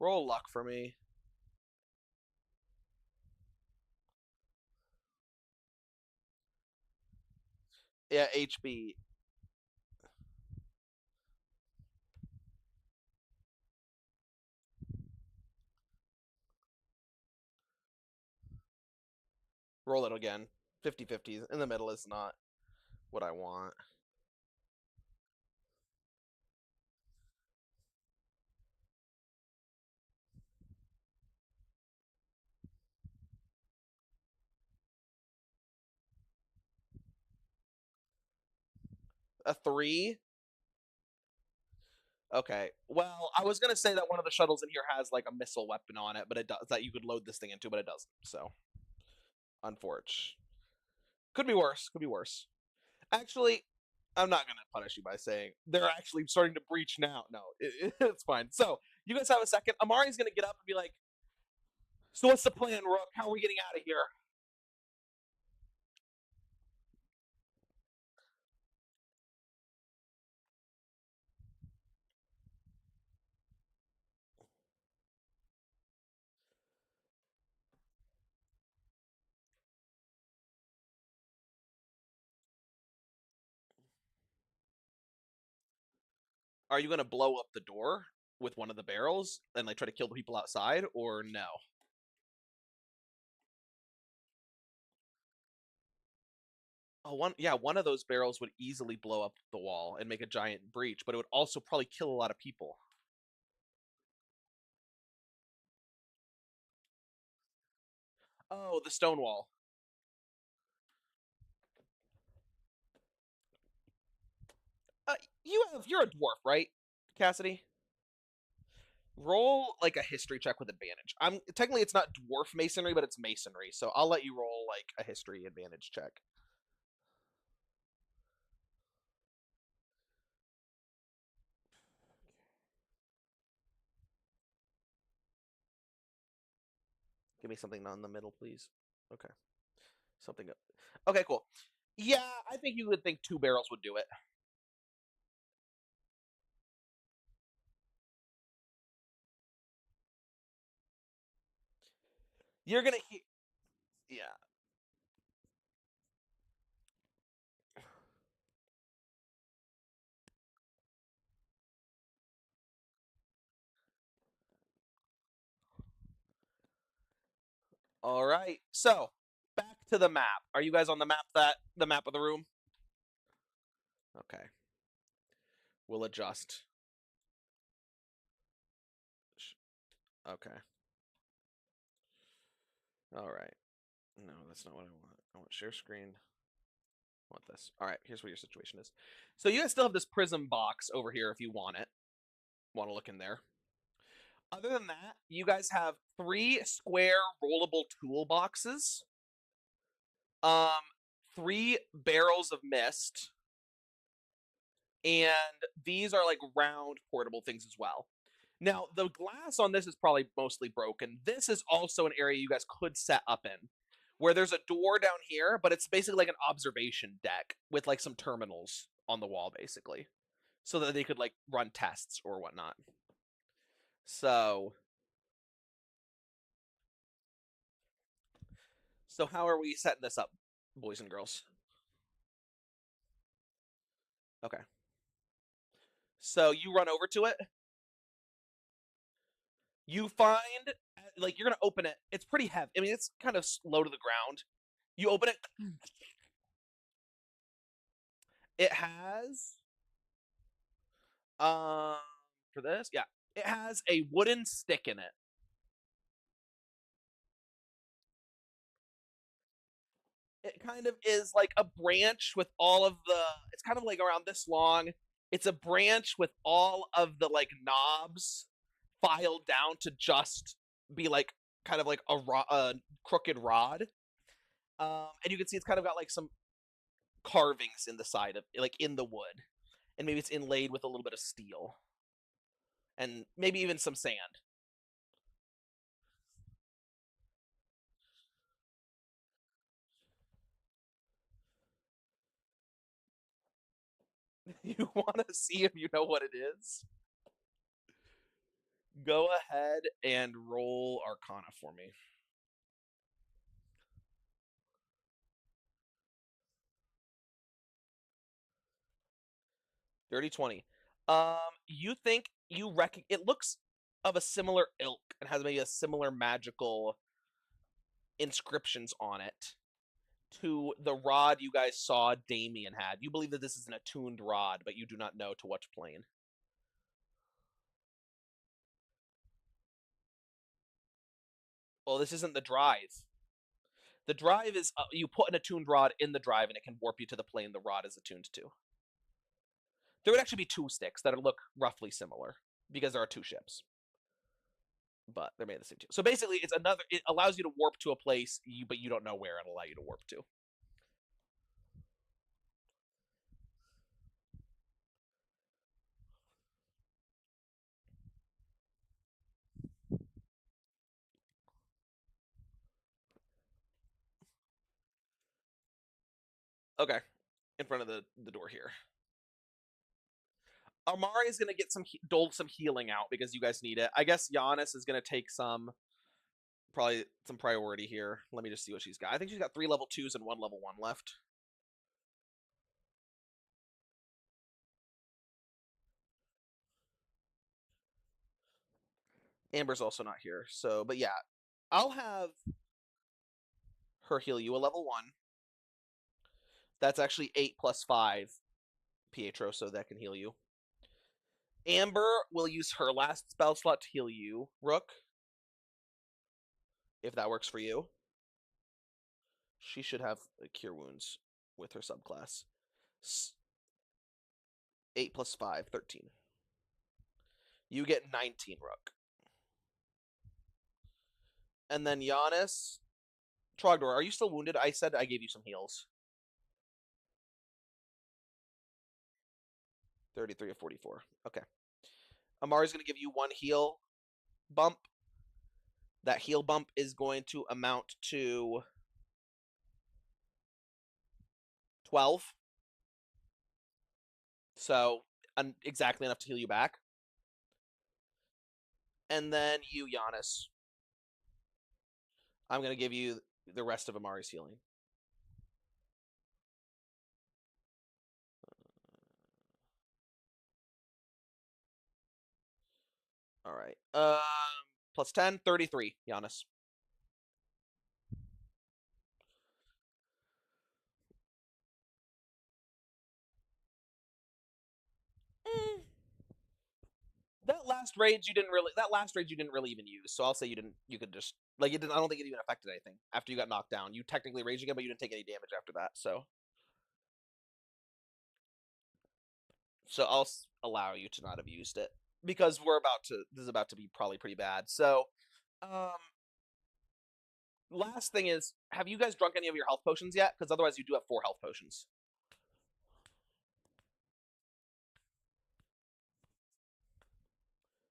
Roll luck for me. Yeah, HB. Roll it again. 50-50 in the middle is not what I want. A 3. Okay. Well, I was gonna say that one of the shuttles in here has like a missile weapon on it, but it does that you could load this thing into, but it doesn't. So, unfortunate. Could be worse. Could be worse. Actually, I'm not gonna punish you by saying they're actually starting to breach now. No, it's fine. So you guys have a second. Amari's gonna get up and be like, "So what's the plan, Rook? How are we getting out of here?" Are you gonna blow up the door with one of the barrels and like try to kill the people outside, or no? Oh, one of those barrels would easily blow up the wall and make a giant breach, but it would also probably kill a lot of people. Oh, the stone wall. Uh, you're a dwarf, right, Cassidy? Roll like a history check with advantage. I'm technically it's not dwarf masonry, but it's masonry, so I'll let you roll like a history advantage check. Give me something on the middle, please. Okay, something. Okay, cool. Yeah, I think you would think two barrels would do it. You're gonna yeah. All right. So back to the map. Are you guys on the map that the map of the room? Okay. We'll adjust. Okay. All right. No, that's not what I want. I want share screen. I want this. All right. Here's what your situation is. So you guys still have this prism box over here if you want it. Want to look in there. Other than that, you guys have three square rollable toolboxes, um, three barrels of mist, and these are like round portable things as well. Now, the glass on this is probably mostly broken. This is also an area you guys could set up in, where there's a door down here, but it's basically like an observation deck with like some terminals on the wall, basically, so that they could like run tests or whatnot. So, so how are we setting this up, boys and girls? Okay. So you run over to it. You find like you're gonna open it. It's pretty heavy. I mean, it's kind of low to the ground. You open it. It has um for this, yeah, it has a wooden stick in it. It kind of is like a branch with all of the. It's kind of like around this long. It's a branch with all of the like knobs filed down to just be like kind of like a crooked rod. And you can see it's kind of got like some carvings in the side of like in the wood, and maybe it's inlaid with a little bit of steel, and maybe even some sand. You want to see if you know what it is? Go ahead and roll Arcana for me. Dirty 20. You think you reckon it looks of a similar ilk and has maybe a similar magical inscriptions on it to the rod you guys saw Damien had. You believe that this is an attuned rod, but you do not know to what plane. Well, this isn't the drive. The drive is you put an attuned rod in the drive and it can warp you to the plane the rod is attuned to. There would actually be 2 sticks that look roughly similar because there are 2 ships. But they're made of the same too. So basically, it's another. It allows you to warp to a place, but you don't know where it'll allow you to warp to. Okay, in front of the door here. Amari is gonna get dole some healing out because you guys need it. I guess Giannis is gonna take probably some priority here. Let me just see what she's got. I think she's got 3 level 2s and 1 level 1 left. Amber's also not here. So, but yeah, I'll have her heal you a level 1. That's actually 8 plus 5, Pietro, so that can heal you. Amber will use her last spell slot to heal you, Rook, if that works for you. She should have Cure Wounds with her subclass. 8 plus 5, 13. You get 19, Rook. And then Giannis. Trogdor, are you still wounded? I said I gave you some heals. 33 of 44. Okay. Amari's going to give you 1 heal bump. That heal bump is going to amount to 12. So, exactly enough to heal you back. And then you, Giannis. I'm going to give you the rest of Amari's healing. All right. Plus 10, 33, Giannis. That last rage you didn't really even use. So I'll say you could just like it didn't. I don't think it even affected anything after you got knocked down. You technically raged again, but you didn't take any damage after that. So I'll allow you to not have used it because this is about to be probably pretty bad. So, um, last thing is, have you guys drunk any of your health potions yet? Because otherwise, you do have 4 health potions.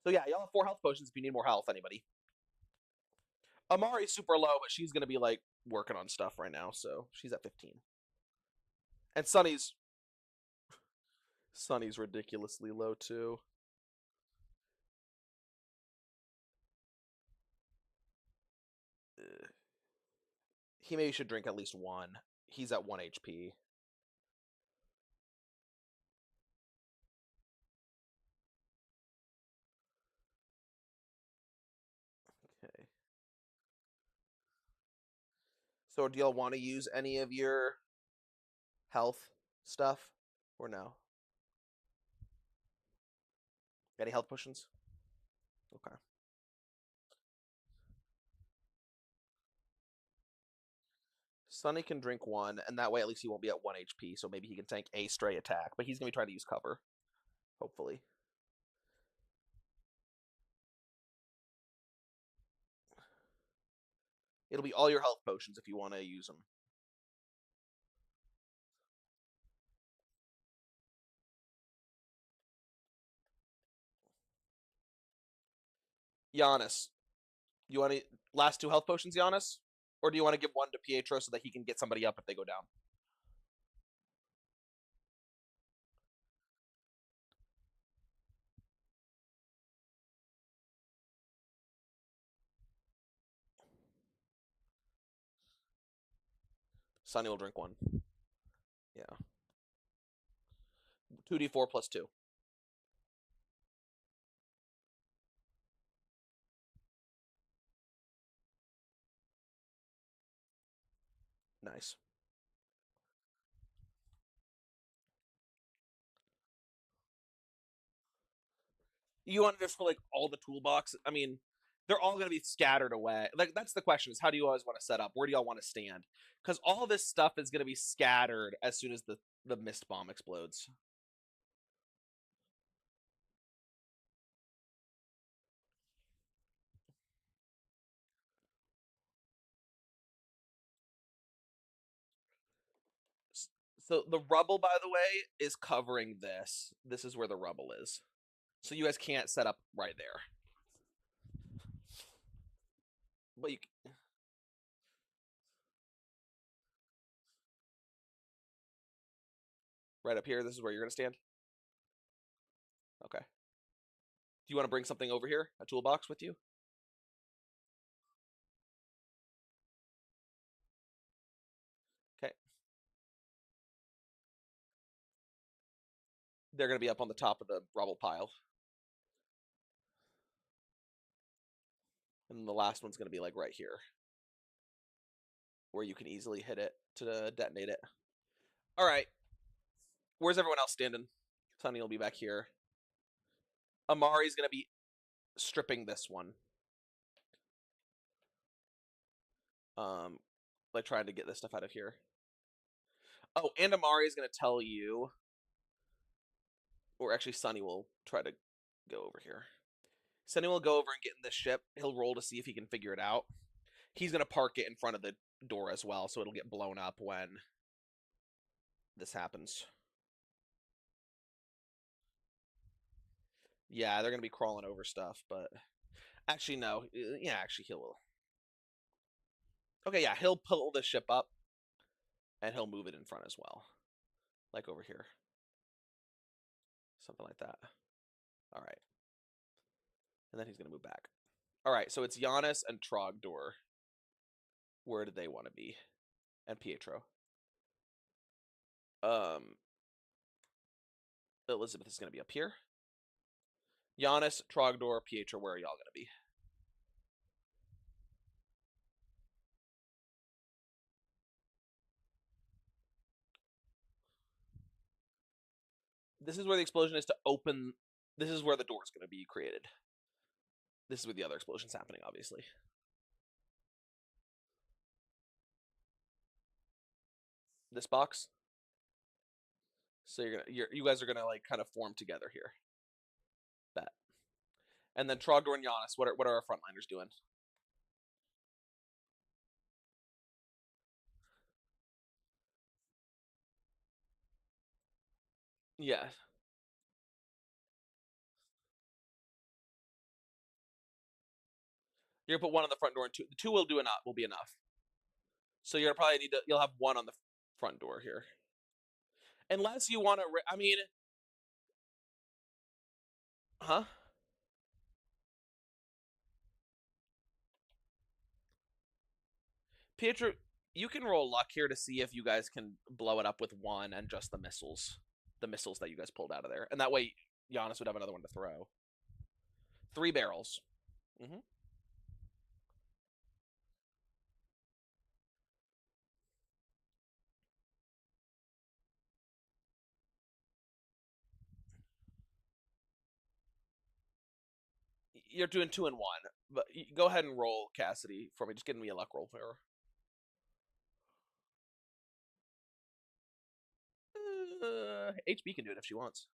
So yeah, y'all have 4 health potions if you need more health. Anybody? Amari's super low, but she's gonna be like working on stuff right now, so she's at 15. And Sunny's ridiculously low too. He maybe should drink at least 1. He's at 1 HP. Okay. So do y'all want to use any of your health stuff or no? Any health potions? Okay. Sunny can drink 1, and that way at least he won't be at 1 HP, so maybe he can tank a stray attack, but he's going to be trying to use cover. Hopefully. It'll be all your health potions if you want to use them. Giannis, you want to last 2 health potions, Giannis? Or do you want to give 1 to Pietro so that he can get somebody up if they go down? Sunny will drink 1. Yeah. 2d4 plus 2. Nice. You want to just for like all the toolbox? I mean, they're all going to be scattered away. Like that's the question: is how do you always want to set up? Where do y'all want to stand? Because all this stuff is going to be scattered as soon as the mist bomb explodes. So the rubble, by the way, is covering this. This is where the rubble is. So you guys can't set up right there. But you right up here, this is where you're gonna stand? Okay. Do you want to bring something over here? A toolbox with you? Okay. They're gonna be up on the top of the rubble pile. And the last one's gonna be like right here. Where you can easily hit it to detonate it. Alright. Where's everyone else standing? Sunny will be back here. Amari's gonna be stripping this one. Like trying to get this stuff out of here. Oh, and Amari is gonna tell you, or actually Sunny will try to go over here. Sunny will go over and get in this ship. He'll roll to see if he can figure it out. He's gonna park it in front of the door as well, so it'll get blown up when this happens. Yeah, they're gonna be crawling over stuff, but actually no. Yeah, actually he will. Okay, yeah, he'll pull the ship up and he'll move it in front as well. Like over here. Something like that. Alright. And then he's gonna move back. Alright, so it's Giannis and Trogdor. Where do they want to be? And Pietro. Elizabeth is gonna be up here. Giannis, Trogdor, Pietro, where are y'all gonna be? This is where the explosion is to open. This is where the door is going to be created. This is where the other explosion's happening, obviously. This box. So you guys are gonna like kind of form together here. That. And then Trogdor and Giannis, what are our frontliners doing? Yeah. You're gonna put one on the front door and two. The two will be enough. So you're gonna probably need to. You'll have one on the front door here, unless you want to. I mean, huh? Pietro, you can roll luck here to see if you guys can blow it up with one and just the missiles that you guys pulled out of there, and that way Giannis would have another one to throw. 3 barrels. Mm-hmm. You're doing 2 and 1, but go ahead and roll Cassidy for me. Just give me a luck roll for her. HB can do it if she wants.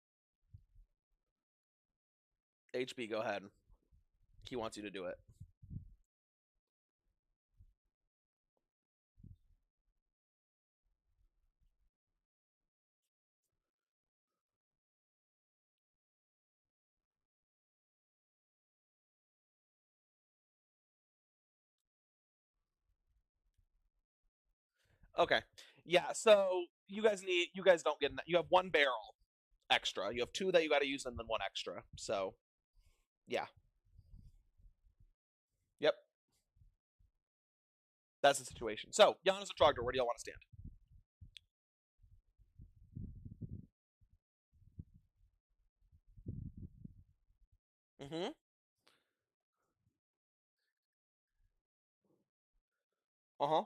HB, go ahead. He wants you to do it. Okay. Yeah. So you guys need. You guys don't get. You have 1 barrel extra. You have 2 that you got to use, and then 1 extra. So yeah. Yep. That's the situation. So Giannis and Trogdor, where do y'all want to stand? Mm-hmm. Uh-huh.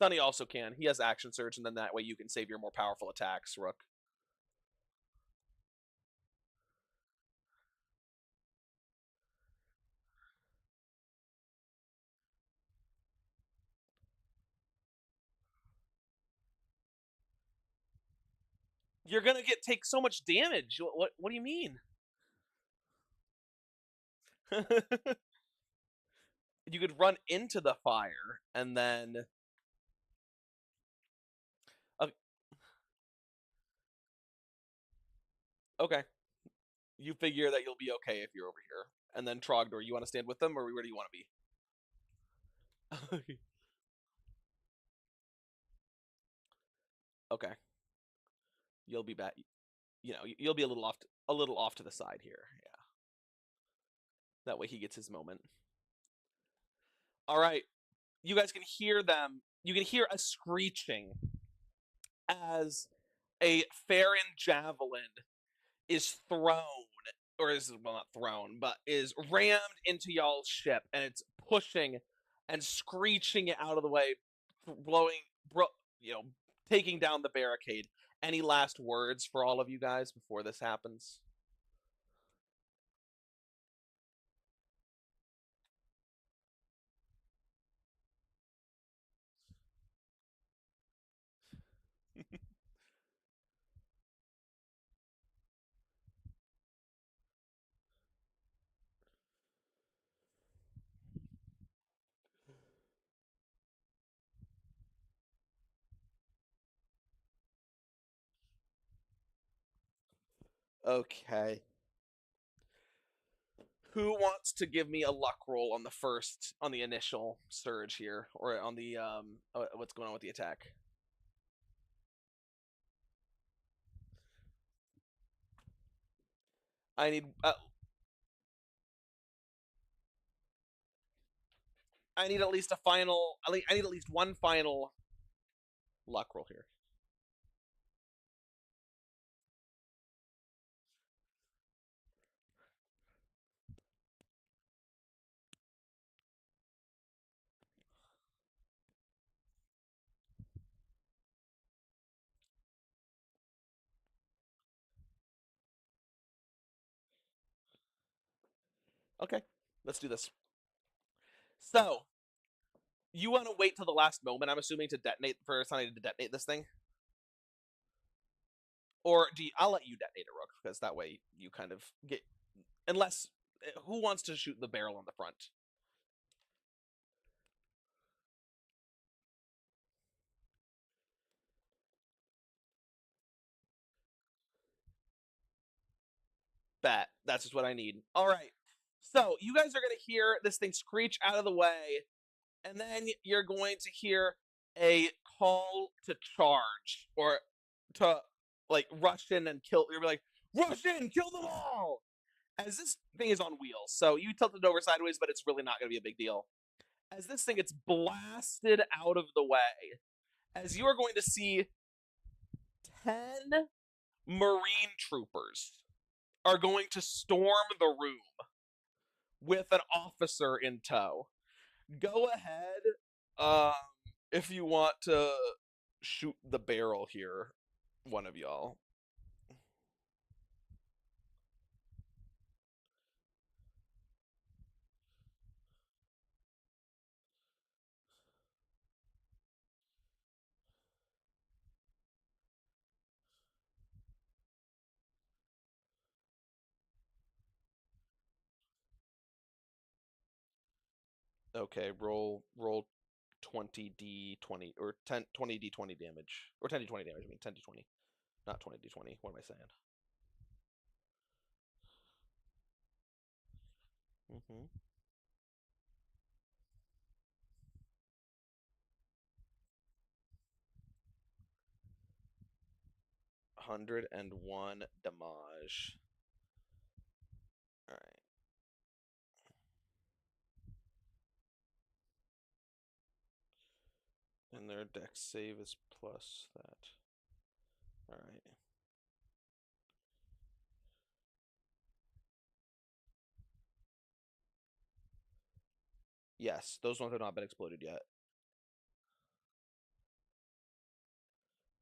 Sunny also can. He has action surge, and then that way you can save your more powerful attacks, Rook. You're gonna take so much damage. What do you mean? You could run into the fire and then. Uh, okay, you figure that you'll be okay if you're over here. And then Trogdor, you want to stand with them, or where do you want to be? Okay, you'll be back. You know, you'll be a little off to the side here. Yeah, that way he gets his moment. All right, you guys can hear them. You can hear a screeching as a Farron javelin is thrown, or is, well, not thrown, but is rammed into y'all's ship, and it's pushing and screeching it out of the way, blowing, you know, taking down the barricade. Any last words for all of you guys before this happens? Okay. Who wants to give me a luck roll on the initial surge here, or on the what's going on with the attack? I need I need at least a final. I need at least one final luck roll here. Okay, let's do this. So you want to wait till the last moment, I'm assuming, to detonate for somebody to detonate this thing, or I'll let you detonate it, Rook, because that way you kind of get. Unless, who wants to shoot the barrel on the front? That's just what I need. All right. So you guys are gonna hear this thing screech out of the way, and then you're going to hear a call to charge, or to like rush in and kill. You're like, rush in, kill them all. As this thing is on wheels, so you tilt it over sideways, but it's really not going to be a big deal. As this thing gets blasted out of the way, as you are going to see 10 Marine troopers are going to storm the room with an officer in tow. Go ahead, um, if you want to shoot the barrel here, one of y'all. Okay, roll 20d20, or 20d20 damage, or 10d20 damage. I mean 10d20, not 20d20. What am I saying? Mm-hmm. 101 damage. All right. And their dex save is plus that. All right. Yes, those ones have not been exploded yet.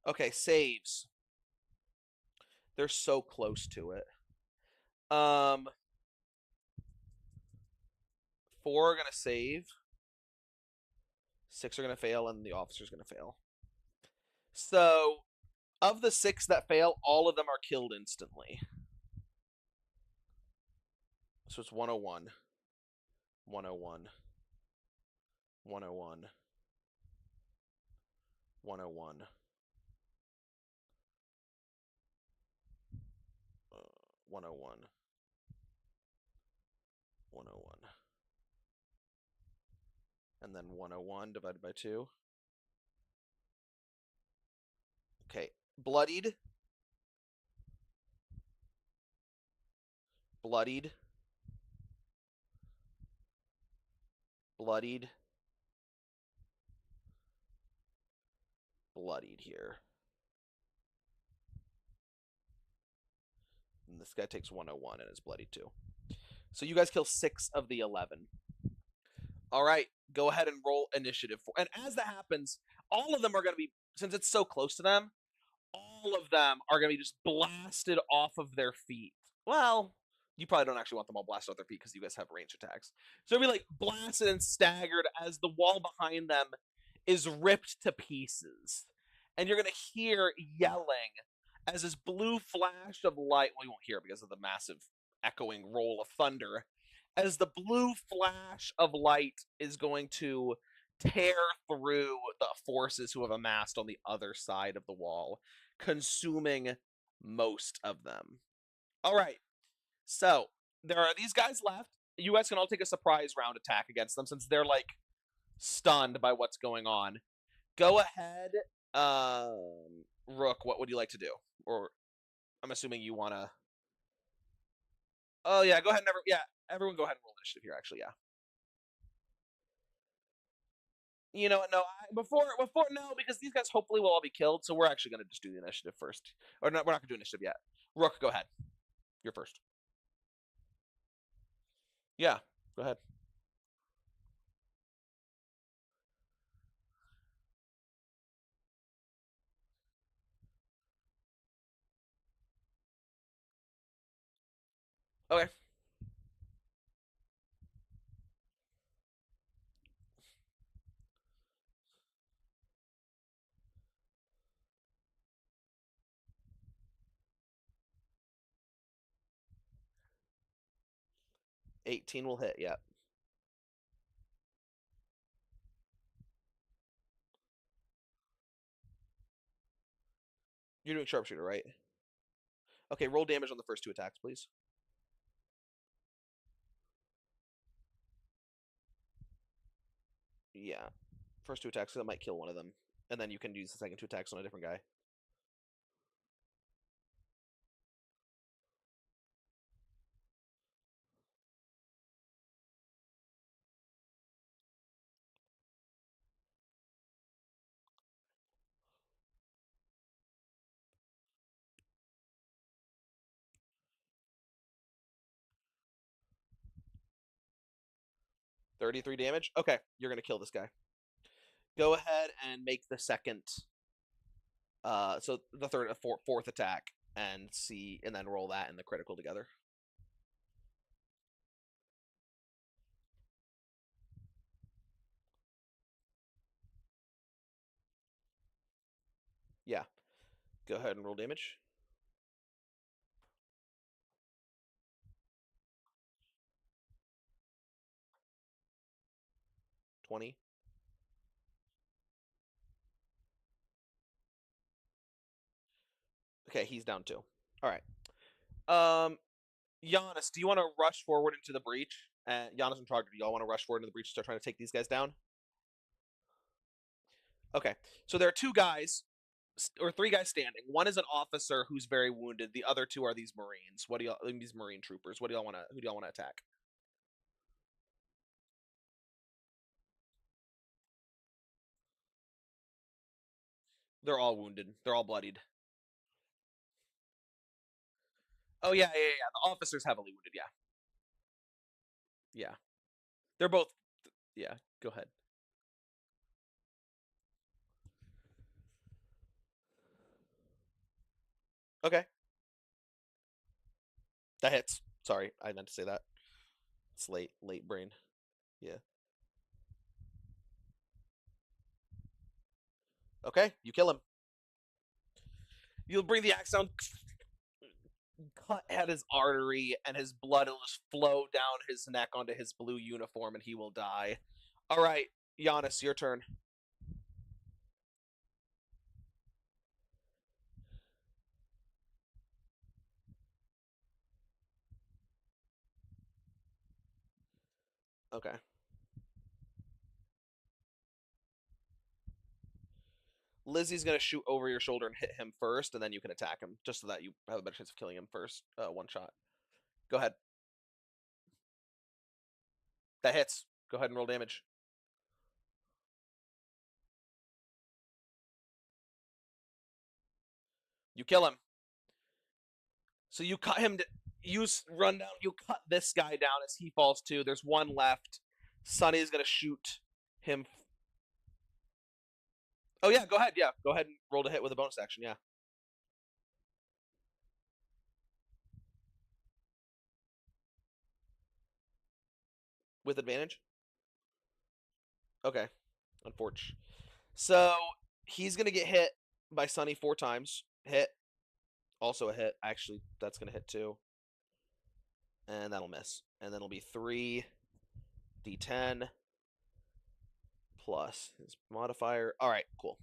Okay, saves. They're so close to it. Um, 4 are gonna save, 6 are gonna fail, and the officer's gonna fail. So Of the 6 that fail, all of them are killed instantly. So it's 101, 101, 101, 101, 101, 101, and then 101 divided by 2. Okay, bloodied, bloodied, bloodied, bloodied here. And this guy takes 101 and is bloodied too. So you guys kill 6 of the 11. All right, go ahead and roll initiative. And as that happens, all of them are going to be, since it's so close to them, all of them are going to be just blasted off of their feet. Well, you probably don't actually want them all blasted off their feet because you guys have range attacks. So they'll be like blasted and staggered as the wall behind them is ripped to pieces. And you're going to hear yelling as this blue flash of light, well, you won't hear it because of the massive echoing roll of thunder, as the blue flash of light is going to tear through the forces who have amassed on the other side of the wall, consuming most of them. All right, so there are these guys left. You guys can all take a surprise round attack against them since they're like stunned by what's going on. Go ahead, Rook. What would you like to do? Or I'm assuming you want to. Oh yeah, go ahead and everyone go ahead and roll initiative here. Actually, yeah. You know what? No, before no, because these guys hopefully will all be killed. So we're actually going to just do the initiative first, or no, we're not going to do initiative yet. Rook, go ahead. You're first. Yeah, go ahead. Okay. $18 will hit. Yeah. You're doing sharpshooter, right? Okay, roll damage on the first 2 attacks, please. Yeah. First 2 attacks, so that might kill one of them. And then you can use the second 2 attacks on a different guy. $33 damage? Okay, you're going to kill this guy. Go ahead and make the second, so the third, fourth attack, and then roll that and the critical together. Yeah. Go ahead and roll damage. 20. Okay, he's down 2. All right. Giannis, do you want to rush forward into the breach? Giannis and Trogdor, do y'all want to rush forward into the breach to start trying to take these guys down? Okay. So there are 2 guys, or 3 guys standing. One is an officer who's very wounded. The other 2 are these Marines. What do y'all? These Marine troopers. What do y'all want to? Who do y'all want to attack? They're all wounded. They're all bloodied. Oh yeah. The officer's heavily wounded. Yeah. Yeah. They're both. Yeah. Go ahead. Okay. That hits. Sorry, I meant to say that. It's late brain. Yeah. Okay, you kill him. You'll bring the axe down, cut at his artery, and his blood will just flow down his neck onto his blue uniform, and he will die. All right, Giannis, your turn. Okay. Lizzie's gonna shoot over your shoulder and hit him first, and then you can attack him, just so that you have a better chance of killing him first. One shot. Go ahead. That hits. Go ahead and roll damage. You kill him. So you cut him. You run down. You cut this guy down as he falls too. There's one left. Sunny's gonna shoot him. Oh yeah, go ahead. Yeah, go ahead and roll to hit with a bonus action. Yeah, with advantage. Okay, unfortunate. So he's gonna get hit by Sunny 4 times. Hit. Also a hit. Actually, that's gonna hit too. And that'll miss. And then it'll be 3d10 plus his modifier. All right, cool.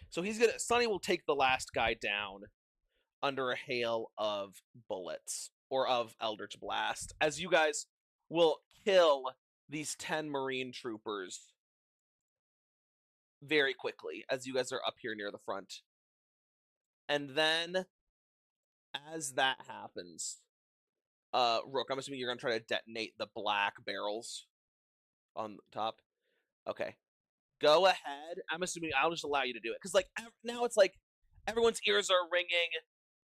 So he's gonna. Sunny will take the last guy down under a hail of bullets or of Eldritch Blast, as you guys will kill these 10 Marine troopers very quickly as you guys are up here near the front. And then, as that happens, Rook, I'm assuming you're gonna try to detonate the black barrels on top. Okay, go ahead. I'm assuming I'll just allow you to do it because, like, now it's like everyone's ears are ringing.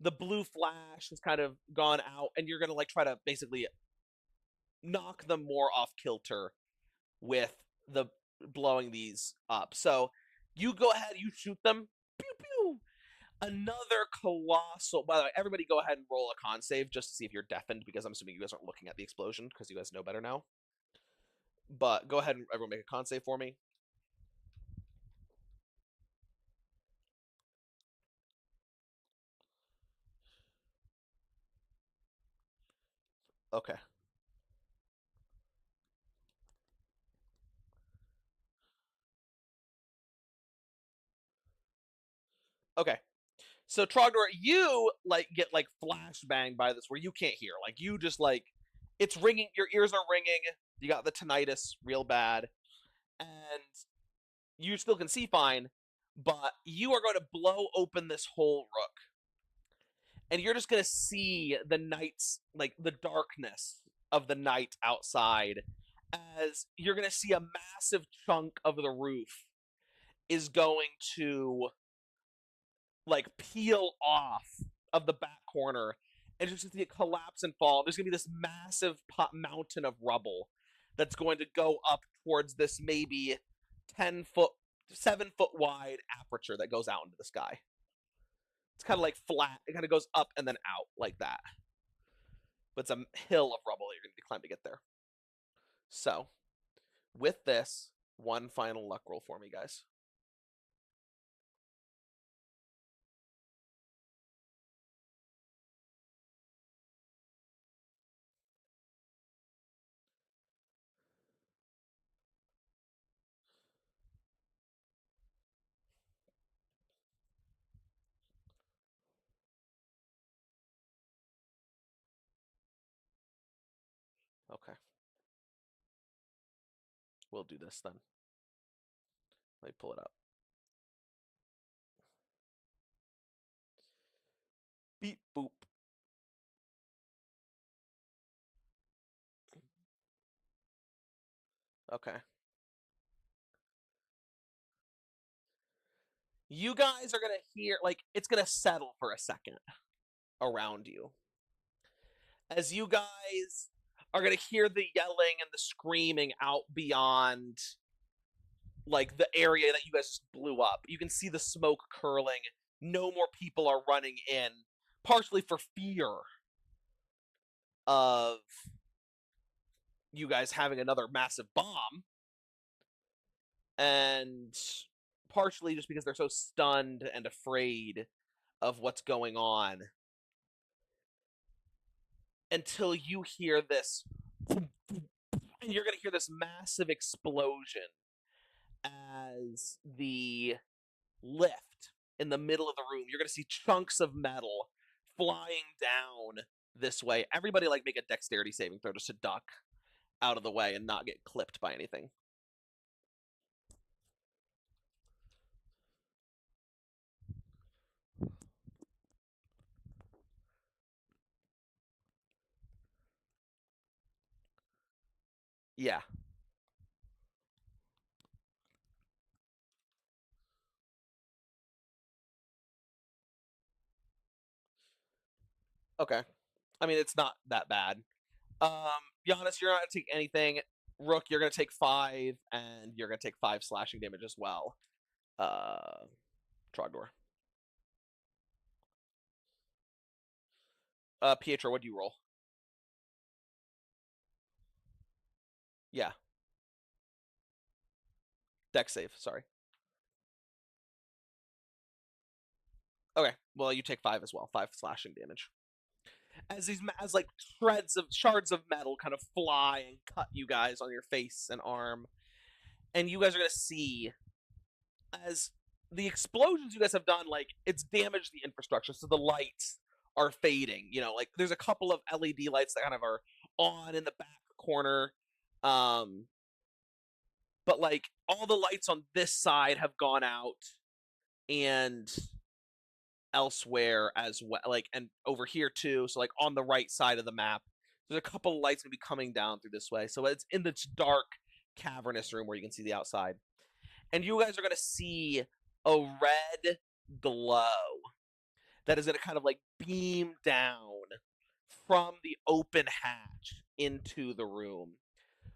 The blue flash has kind of gone out, and you're gonna like try to basically knock them more off kilter with the blowing these up. So you go ahead, you shoot them. Pew pew. Another colossal. By the way, everybody go ahead and roll a con save just to see if you're deafened, because I'm assuming you guys aren't looking at the explosion because you guys know better now. But go ahead and everyone make a con save for me. Okay. Okay. So Trogdor, you like get like flashbanged by this where you can't hear. Like you just like it's ringing, your ears are ringing, you got the tinnitus real bad, and you still can see fine, but you are going to blow open this whole Rook. And you're just gonna see the night's like the darkness of the night outside, as you're gonna see a massive chunk of the roof is going to like peel off of the back corner, and just see it collapse and fall. There's gonna be this massive mountain of rubble that's going to go up towards this maybe 10 foot, 7 foot wide aperture that goes out into the sky. It's kind of like flat. It kind of goes up and then out like that. But it's a hill of rubble that you're going to climb to get there. So, with this, one final luck roll for me, guys. Okay. We'll do this then. Let me pull it up. Beep boop. Okay. You guys are going to hear, like, it's going to settle for a second around you. As you guys are going to hear the yelling and the screaming out beyond, like, the area that you guys just blew up. You can see the smoke curling. No more people are running in, partially for fear of you guys having another massive bomb, and partially just because they're so stunned and afraid of what's going on until you hear this, and you're going to hear this massive explosion as the lift in the middle of the room. You're going to see chunks of metal flying down this way. Everybody, like, make a dexterity saving throw just to duck out of the way and not get clipped by anything. Yeah. Okay. I mean, it's not that bad. Giannis, you're not gonna take anything. Rook, you're gonna take 5, and you're gonna take 5 slashing damage as well. Uh, Trogdor. Pietro, what do you roll? Yeah, dex save. Sorry. Okay, well you take 5 as well. 5 slashing damage. As like shards of metal kind of fly and cut you guys on your face and arm, and you guys are gonna see as the explosions you guys have done, like, it's damaged the infrastructure, so the lights are fading. Like, there's a couple of LED lights that kind of are on in the back corner, um, but like all the lights on this side have gone out, and elsewhere as well, like, and over here too. So like on the right side of the map, there's a couple of lights gonna be coming down through this way. So it's in this dark cavernous room where you can see the outside, and you guys are gonna see a red glow that is going to kind of like beam down from the open hatch into the room,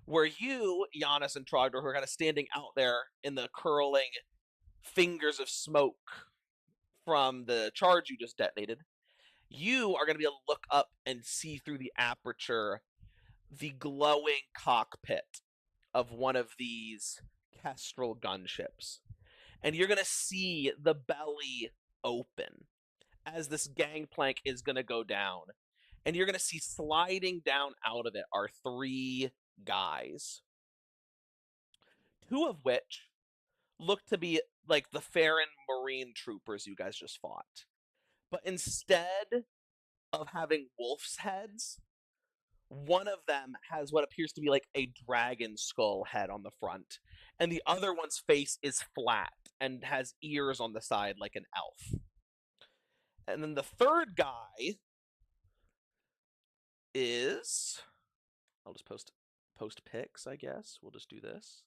where you, Giannis and Trogdor, who are kind of standing out there in the curling fingers of smoke from the charge you just detonated, you are going to be able to look up and see through the aperture the glowing cockpit of one of these Kestrel gunships. And you're going to see the belly open as this gangplank is going to go down. And you're going to see sliding down out of it are 3 guys. 2 of which look to be like the Farron Marine troopers you guys just fought. But instead of having wolf's heads, one of them has what appears to be like a dragon skull head on the front, and the other one's face is flat and has ears on the side like an elf. And then the third guy is, I'll just post pics, I guess. We'll just do this.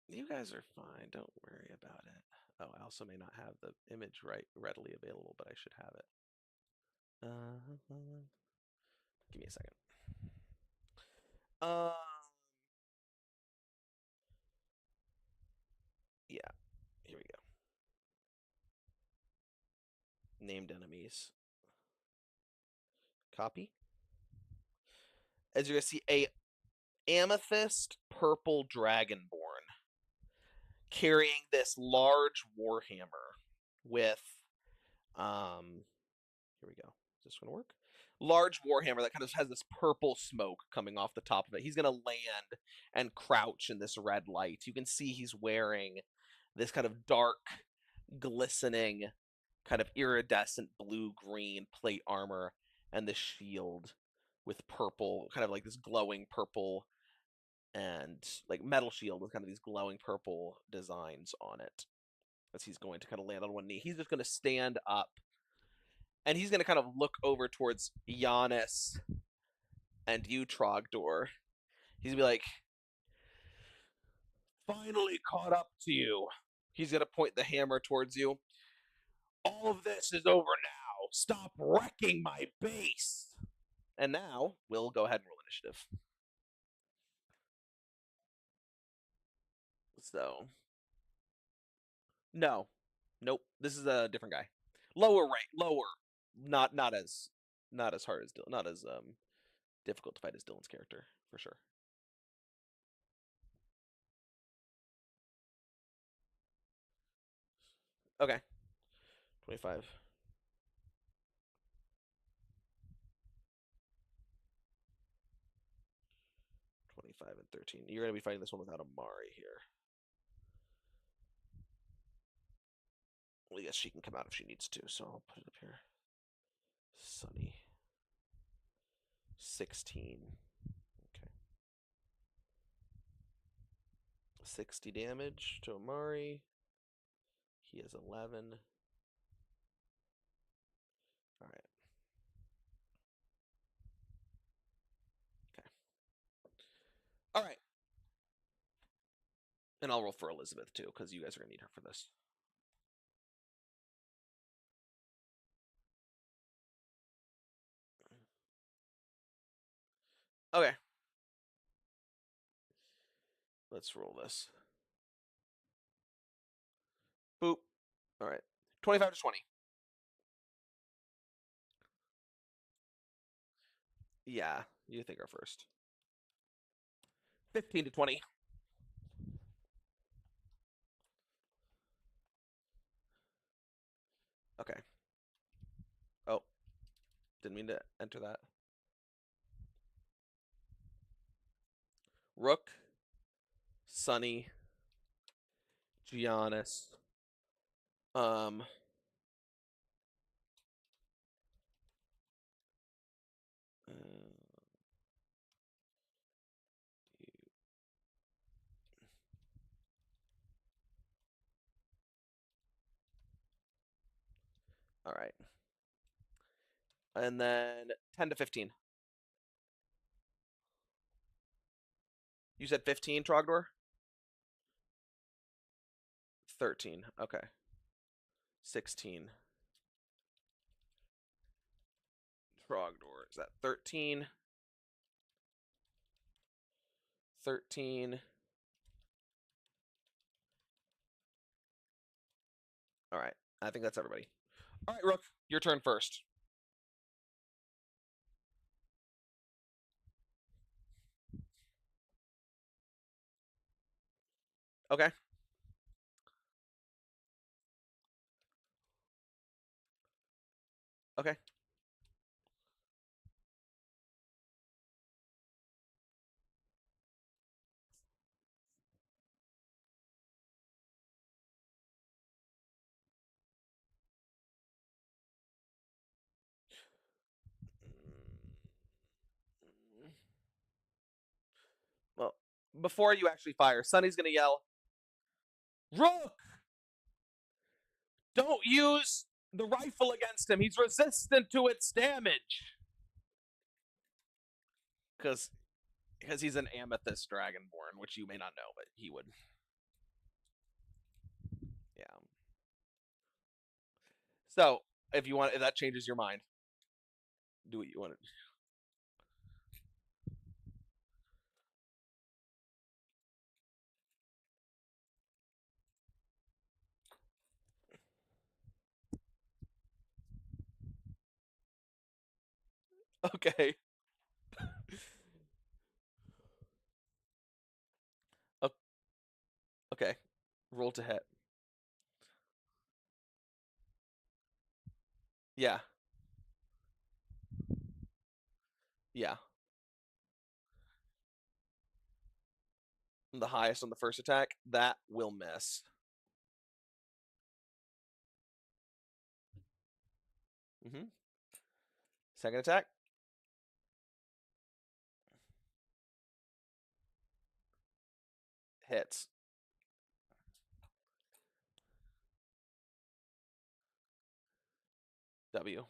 You guys are fine. Don't worry about it. Oh, I also may not have the image readily available, but I should have it. Give me a second. Yeah, here we go. Named enemies. Copy. As you're gonna see, a amethyst purple dragonborn carrying this large warhammer with here we go. Is this gonna work? Large warhammer that kind of has this purple smoke coming off the top of it. He's gonna land and crouch in this red light. You can see he's wearing this kind of dark, glistening, kind of iridescent blue-green plate armor and the shield with purple, kind of like this glowing purple and like metal shield with kind of these glowing purple designs on it. As he's going to kind of land on one knee, he's just going to stand up, and he's going to kind of look over towards Giannis and you, Trogdor. He's going to be like, finally caught up to you. He's going to point the hammer towards you. All of this is over now. Stop wrecking my base. And now we'll go ahead and roll initiative. So, no, nope. This is a different guy. Lower rank, lower. Not as hard as Dylan, not as difficult to fight as Dylan's character for sure. Okay. 25. And 13. You're going to be fighting this one without Amari here. Well, yes, she can come out if she needs to, so I'll put it up here. Sunny. 16. Okay. 60 damage to Amari. He has 11. All right. Okay. All right. And I'll roll for Elizabeth, too, because you guys are going to need her for this. Okay. Let's roll this. Boop. All right. 25 to 20. Yeah, you think are first. 15 to 20. Okay. Oh, didn't mean to enter that. Rook, Sunny, Giannis. Um. All right. And then 10 to 15. You said 15, Trogdor? 13. Okay. 16. Trogdor. Is that 13? 13. All right. I think that's everybody. All right, Rook, your turn first. Okay. Okay. Well, before you actually fire, Sunny's going to yell, Rook! Don't use the rifle against him. He's resistant to its damage. Because he's an amethyst dragonborn, which you may not know, but he would. Yeah. So, if that changes your mind, do what you want to. Okay. Okay. Roll to hit. Yeah. Yeah. The highest on the first attack, that will miss. Mm-hmm. Second attack. Hits. W.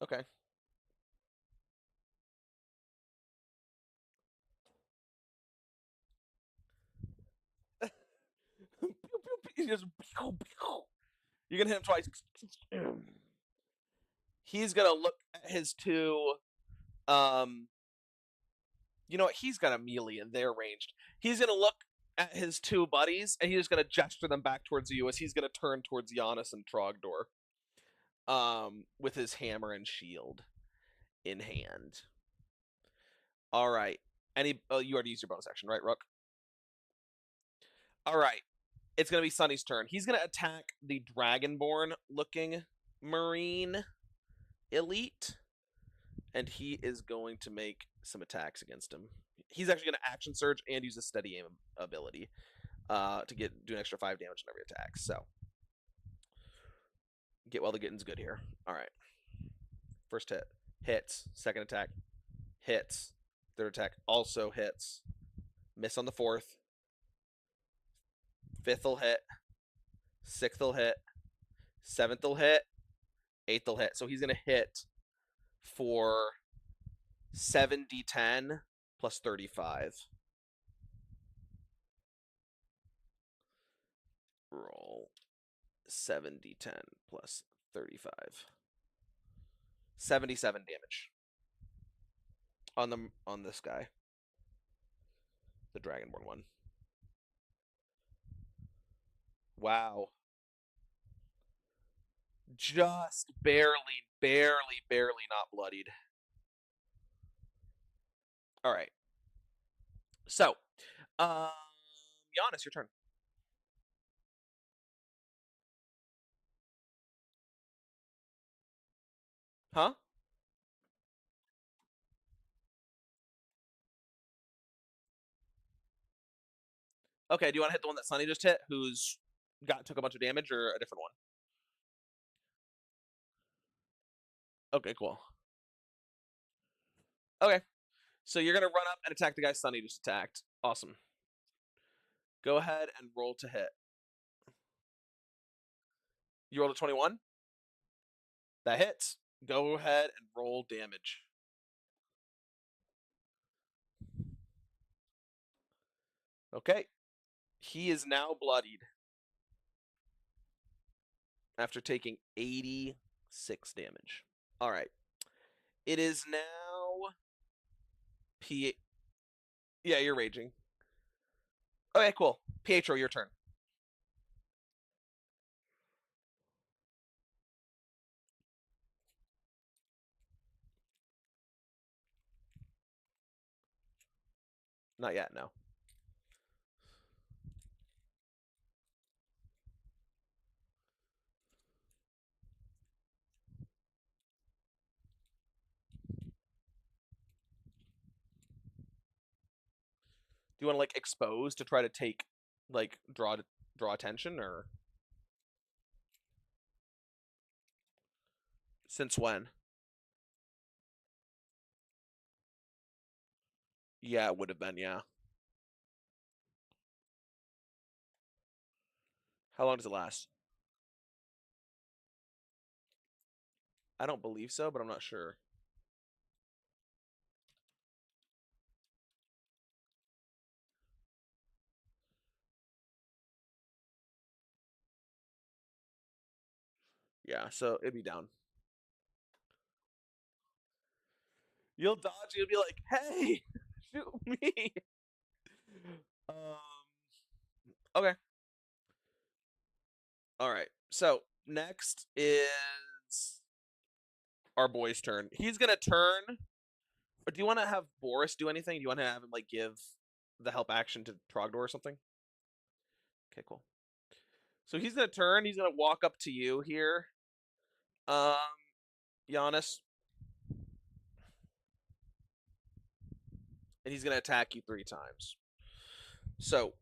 Okay. You're gonna hit him twice. He's gonna look at his two. You know what? He's got a melee and they're ranged. He's gonna look at his two buddies and he's gonna gesture them back towards you as he's gonna turn towards Giannis and Trogdor. with his hammer and shield in hand. All right. You already used your bonus action, right, Rook? All right. It's gonna be Sunny's turn. He's gonna attack the Dragonborn looking Marine elite, and he is going to make some attacks against him. He's actually gonna action surge and use a steady aim ability to do an extra 5 damage on every attack. So get while the getting's good here. All right. First hit hits. Second attack hits. Third attack also hits. Miss on the fourth. Fifth will hit. Sixth will hit. Seventh will hit. Eighth will hit. So he's gonna hit for 7d10 plus 35. Roll 7d10 plus 35. 77 damage on this guy, the Dragonborn one. Wow. Just barely not bloodied. All right. So, Giannis, your turn. Huh? Okay, do you want to hit the one that Sunny just hit, who's took a bunch of damage, or a different one? Okay, cool. Okay, so you're gonna run up and attack the guy Sunny just attacked. Awesome. Go ahead and roll to hit. You rolled a 21? That hits. Go ahead and roll damage. Okay. He is now bloodied after taking 86 damage. All right. It is now P. Yeah, you're raging. Okay, cool. Pietro, your turn. Not yet, no. Do you want to like expose to try to take like draw attention, or since when? Yeah, it would have been, yeah. How long does it last? I don't believe so, but I'm not sure. Yeah, so it'd be down. You'll dodge. You'll be like, "Hey, shoot me!" Okay. All right. So next is our boy's turn. He's gonna turn. But do you want to have Boris do anything? Do you want to have him like give the help action to Trogdor or something? Okay, cool. So he's gonna turn. He's gonna walk up to you here, um, Giannis, and he's gonna attack you 3 times. So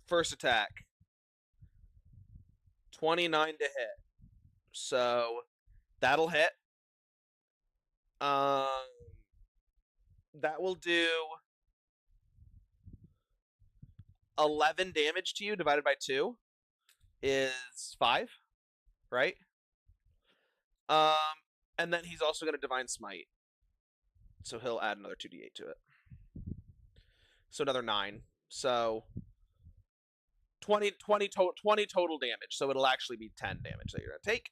first attack, 29 to hit. So that'll hit. Um, that will do 11 damage to you divided by 2 is 5, right? Um, and then he's also going to Divine Smite. So he'll add another 2d8 to it. So another 9. So 20 total damage. So it'll actually be 10 damage that you're going to take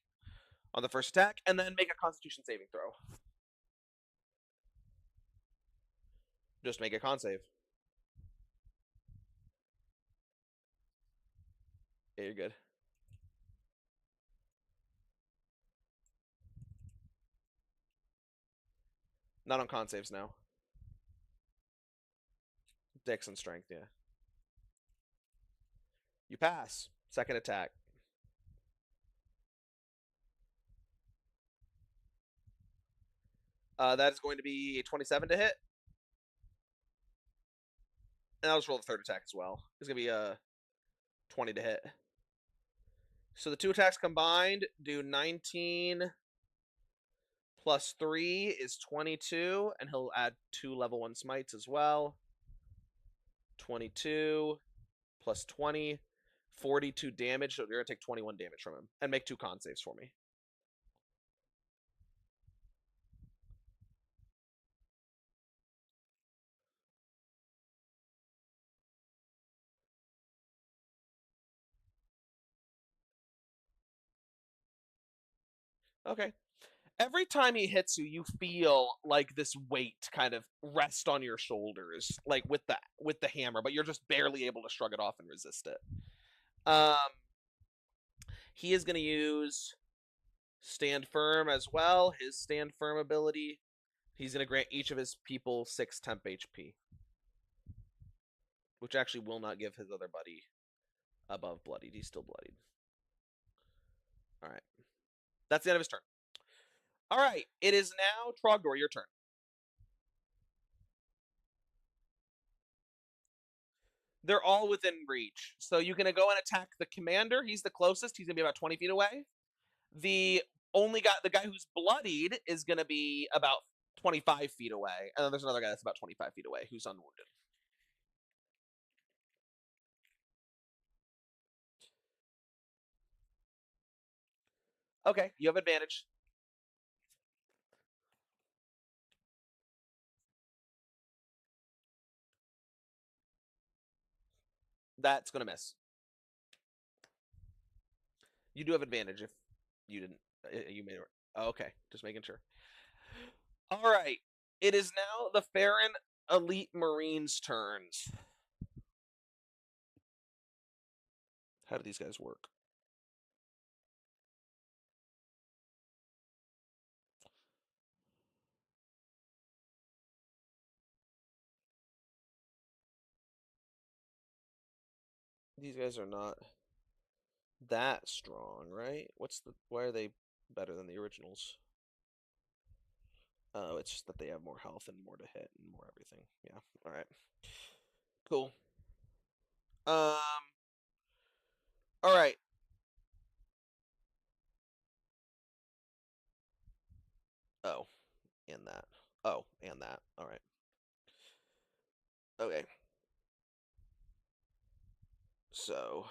on the first attack, and then make a Constitution saving throw. Just make a con save. Yeah, you're good. Not on con saves now. Dex and strength, yeah. You pass. Second attack. That is going to be a 27 to hit. And I'll just roll the third attack as well. It's going to be a 20 to hit. So the two attacks combined do 19 plus 3 is 22, and he'll add 2 level 1 smites as well. 22 plus 20, 42 damage. So you're going to take 21 damage from him. And make 2 con saves for me. Okay. Every time he hits you, you feel like this weight kind of rest on your shoulders, like with the hammer, but you're just barely able to shrug it off and resist it. Um, he is going to use stand firm as well. His stand firm ability. He's going to grant each of his people 6 temp HP, which actually will not give his other buddy above bloodied. He's still bloodied. All right. That's the end of his turn. All right. It is now Trogdor, your turn. They're all within reach. So you're going to go and attack the commander. He's the closest. He's going to be about 20 feet away. The guy who's bloodied is going to be about 25 feet away. And then there's another guy that's about 25 feet away who's unwounded. Okay, you have advantage. That's going to miss. You do have advantage if you didn't. You made it. Oh, okay, just making sure. All right. It is now the Farron Elite Marines' turns. How do these guys work? These guys are not that strong, right? Why are they better than the originals? Oh, it's just that they have more health and more to hit and more everything. Yeah. All right. Cool. Um. All right. Oh, and that. Oh, and that. All right. Okay. So.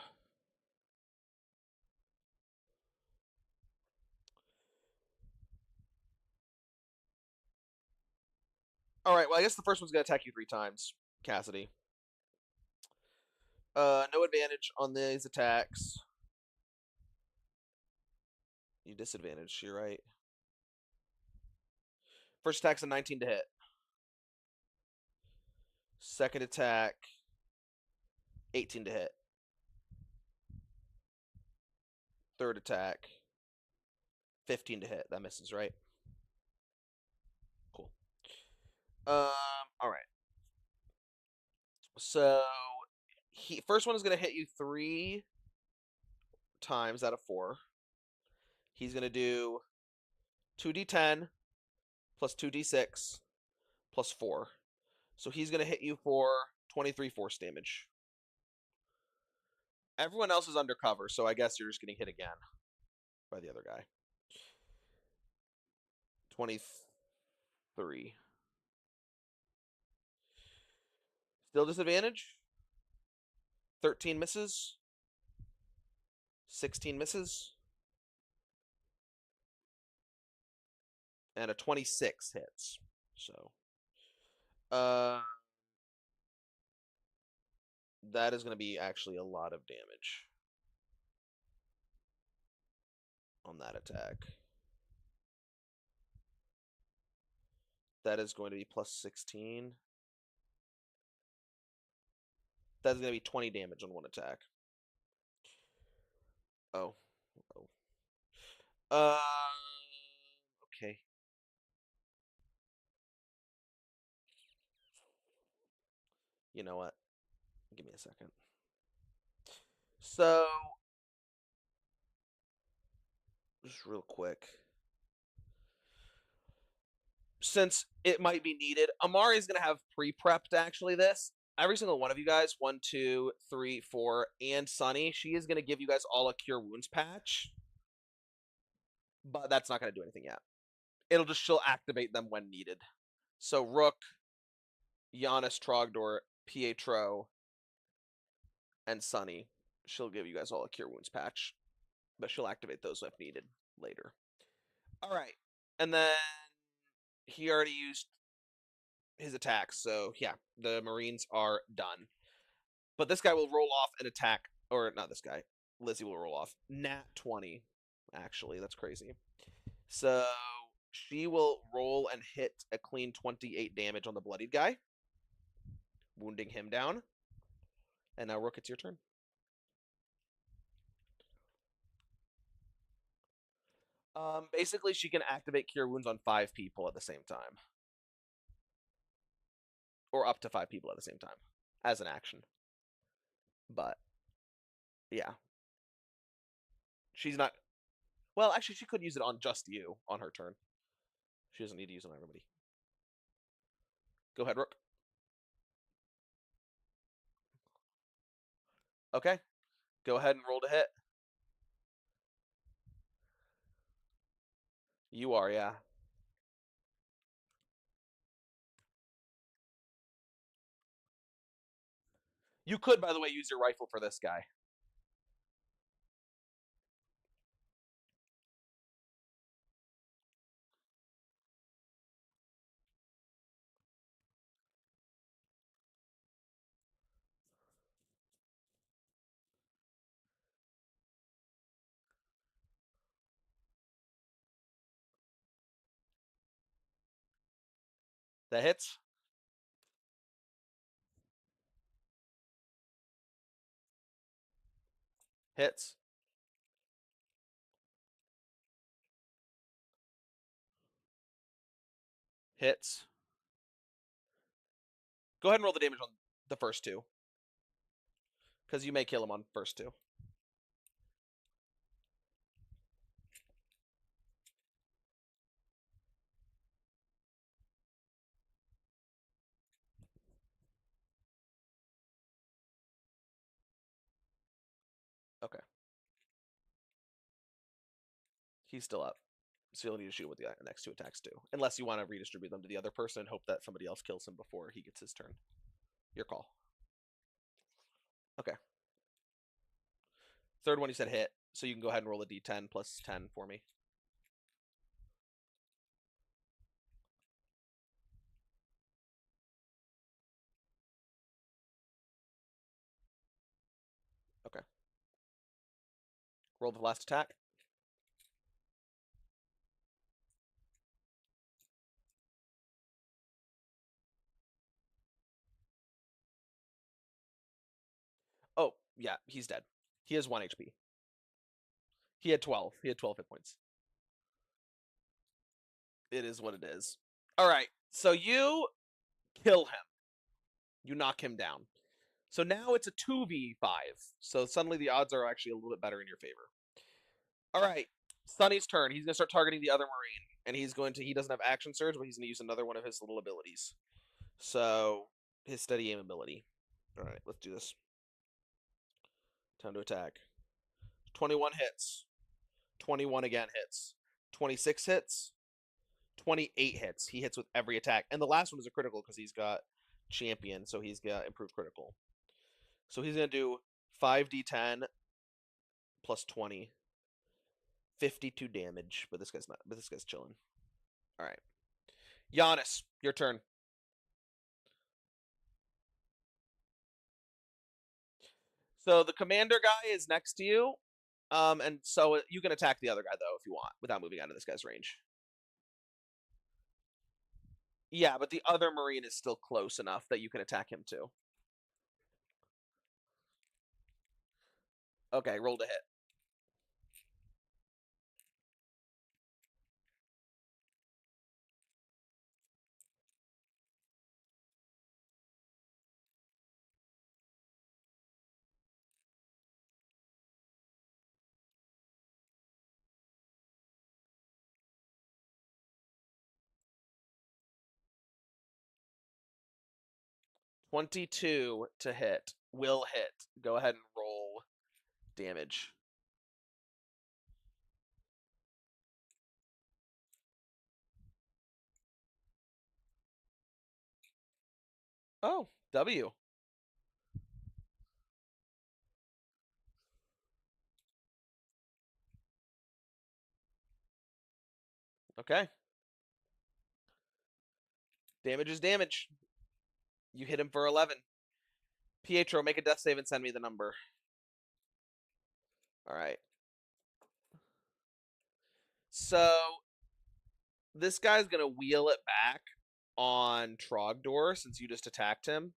All right. Well, I guess the first one's gonna attack you 3 times, Cassidy. No advantage on these attacks. You disadvantage. You're right. First attack's a 19 to hit. Second attack, 18 to hit. Third attack, 15 to hit. That misses, right? Cool. All right. So first one is gonna hit you 3 times out of 4. He's gonna do 2d10 plus 2d6 plus 4. So he's gonna hit you for 23 force damage. Everyone else is undercover, so I guess you're just getting hit again by the other guy. 23. Still disadvantage. 13 misses. 16 misses. And a 26 hits. So, uh, that is going to be actually a lot of damage on that attack. That is going to be plus 16. That is going to be 20 damage on one attack. Oh. Oh. Okay. You know what? Give me a second. So, just real quick. Since it might be needed, Amari's going to have pre-prepped actually this. Every single one of you guys, 1, 2, 3, 4, and Sunny, she is going to give you guys all a Cure Wounds patch. But that's not going to do anything yet. She'll activate them when needed. So Rook, Giannis, Trogdor, Pietro, and Sunny, she'll give you guys all a Cure Wounds patch. But she'll activate those if needed later. All right. And then he already used his attacks, so yeah, the Marines are done. But this guy will roll off an attack, or not this guy. Lizzie will roll off. Nat 20, actually. That's crazy. So she will roll and hit a clean 28 damage on the bloodied guy, wounding him down. And now, Rook, it's your turn. Basically, she can activate Cure Wounds on 5 people at the same time. Or up to 5 people at the same time, as an action. But, yeah. She's not... Well, actually, she could use it on just you on her turn. She doesn't need to use it on everybody. Go ahead, Rook. Okay. Go ahead and roll to hit. You are, yeah. You could, by the way, use your rifle for this guy. That hits. Hits. Hits. Go ahead and roll the damage on the first 2. Because you may kill him on first 2. Okay. He's still up. So you'll need to shoot with the next 2 attacks too. Unless you want to redistribute them to the other person and hope that somebody else kills him before he gets his turn. Your call. Okay. Third one you said hit. So you can go ahead and roll a d10 plus 10 for me. Okay. Roll the last attack. Oh, yeah, he's dead. He has 1 HP. He had 12. He had 12 hit points. It is what it is. All right. So you kill him. You knock him down. So now it's a 2v5. So suddenly the odds are actually a little bit better in your favor. All right. Sunny's turn. He's going to start targeting the other Marine. And he doesn't have action surge, but he's going to use another one of his little abilities. So his steady aim ability. All right, let's do this. Time to attack. 21 hits. 21 again hits. 26 hits. 28 hits. He hits with every attack. And the last one is a critical because he's got champion, so he's got improved critical. So he's going to do 5d10 plus 20. 52 damage, but this guy's chilling. All right. Giannis, your turn. So the commander guy is next to you. And so you can attack the other guy though if you want without moving out of this guy's range. Yeah, but the other Marine is still close enough that you can attack him too. Okay, roll to hit. 22 to hit. Will hit. Go ahead and roll damage. Oh, W. Okay. Damage is damage. You hit him for 11. Pietro, make a death save and send me the number. All right. So this guy's gonna wheel it back on Trogdor since you just attacked him.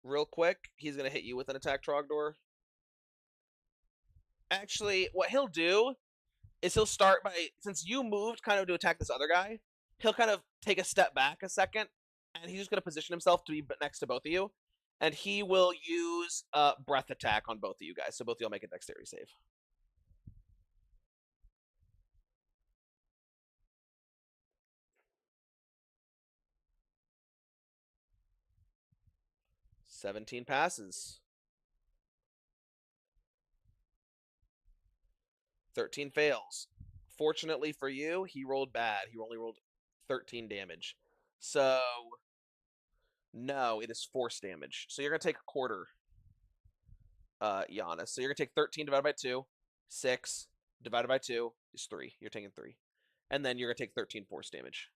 Real quick, he's gonna hit you with an attack, Trogdor. Actually, what he'll do is he'll start by, since you moved kind of to attack this other guy, he'll kind of take a step back a second, and he's just gonna position himself to be next to both of you, and he will use breath attack on both of you guys. So both of you'll make a dexterity save. $17 passes. 13 fails. Fortunately for you, he rolled bad. He only rolled 13 damage. So, no, it is force damage. So you're going to take a quarter, Giannis. So you're going to take 13 divided by 2. 6 divided by 2 is 3. You're taking 3. And then you're going to take 13 force damage.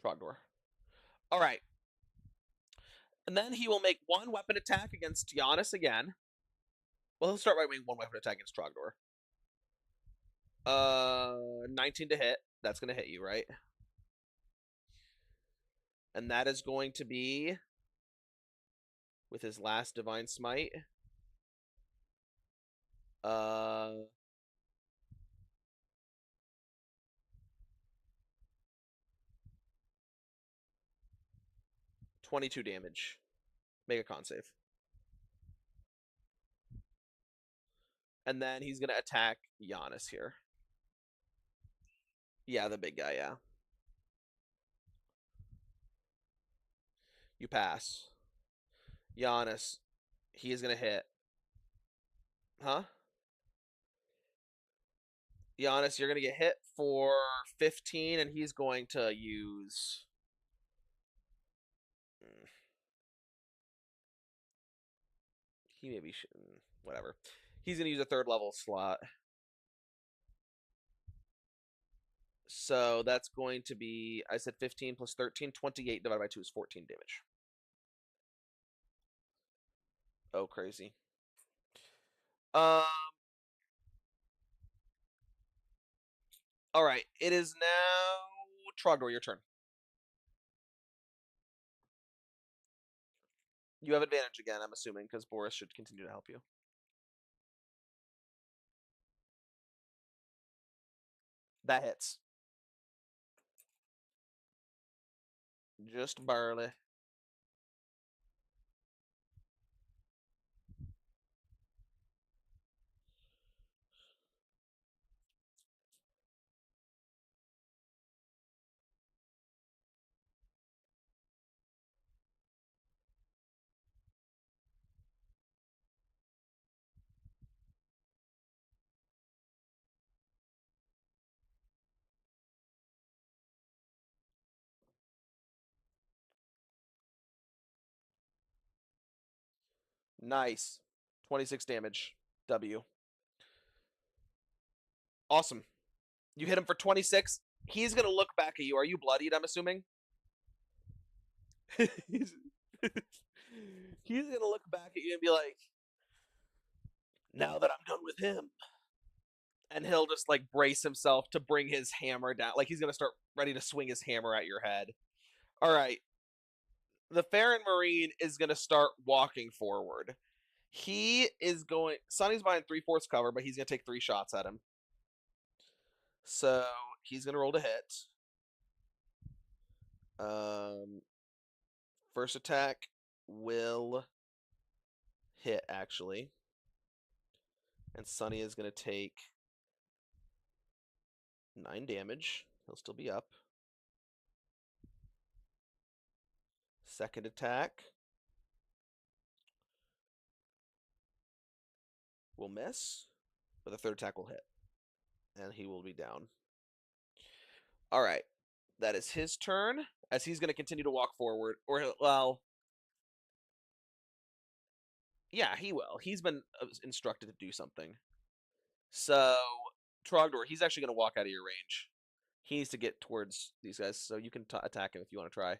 Trogdor. All right. And then he will make one weapon attack against Giannis again. Well, he'll start by making one weapon attack against Trogdor. 19 to hit. That's going to hit you, right? And that is going to be with his last divine smite. 22 damage. Make a con save. And then he's going to attack Giannis here. Yeah, the big guy, yeah. You pass. Giannis, he is going to hit. Huh? Giannis, you're going to get hit for 15, and he's going to use... He maybe shouldn't. Whatever. He's going to use a third level slot. So that's going to be, I said 15 plus 13, 28 divided by 2 is 14 damage. Oh, crazy. All right. It is now Trogdor, your turn. You have advantage again, I'm assuming, because Boris should continue to help you. That hits. Just barely. Nice. 26 damage. W. Awesome. You hit him for 26. He's going to look back at you. Are you bloodied, I'm assuming? he's going to look back at you and be like, now that I'm done with him. And he'll just like brace himself to bring his hammer down. Like he's going to start ready to swing his hammer at your head. All right. The Farron Marine is going to start walking forward. He is going. Sonny's behind 3/4 cover, but he's going to take 3 shots at him. So he's going to roll to hit. First attack will hit, actually. And Sonny is going to take 9 damage. He'll still be up. Second attack will miss, but the third attack will hit. And he will be down. All right. That is his turn, as he's going to continue to walk forward. Or, well, yeah, he will. He's been instructed to do something. So, Trogdor, he's actually going to walk out of your range. He needs to get towards these guys, so you can attack him if you want to try.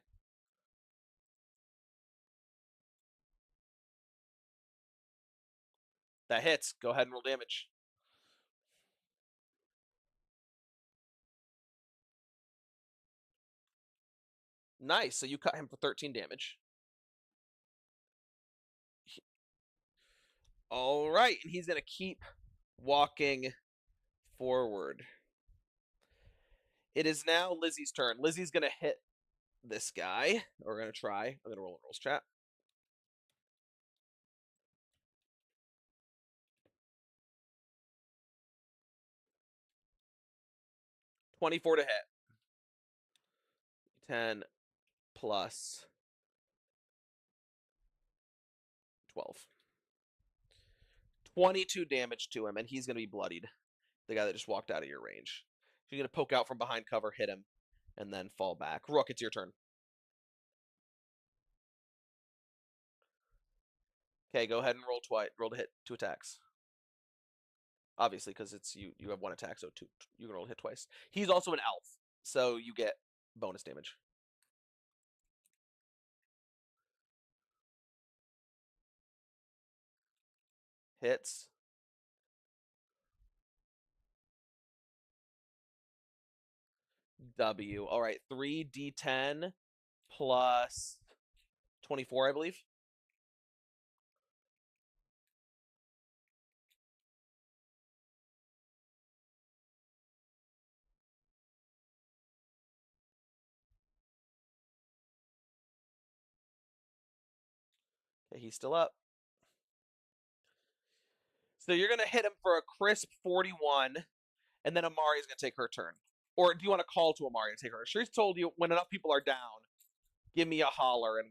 That hits. Go ahead and roll damage. Nice. So you cut him for 13 damage. All right, and he's going to keep walking forward. It is now Lizzie's turn. Lizzie's going to hit this guy. We're going to try. I'm going to roll a rolls chat. $24 to hit. 10 plus 12. 22 damage to him, and he's going to be bloodied. The guy that just walked out of your range. So you're going to poke out from behind cover, hit him, and then fall back. Rook, it's your turn. Okay, go ahead and roll twice. Roll to hit 2 attacks. Obviously, because it's you have 1 attack, so you can roll to hit twice. He's also an elf, so you get bonus damage. Hits. W. All right, 3d10 plus 24, I believe. Okay, he's still up. So you're going to hit him for a crisp 41, and then Amari's going to take her turn. Or do you want to call to Amari to take her? She's told you when enough people are down, give me a holler and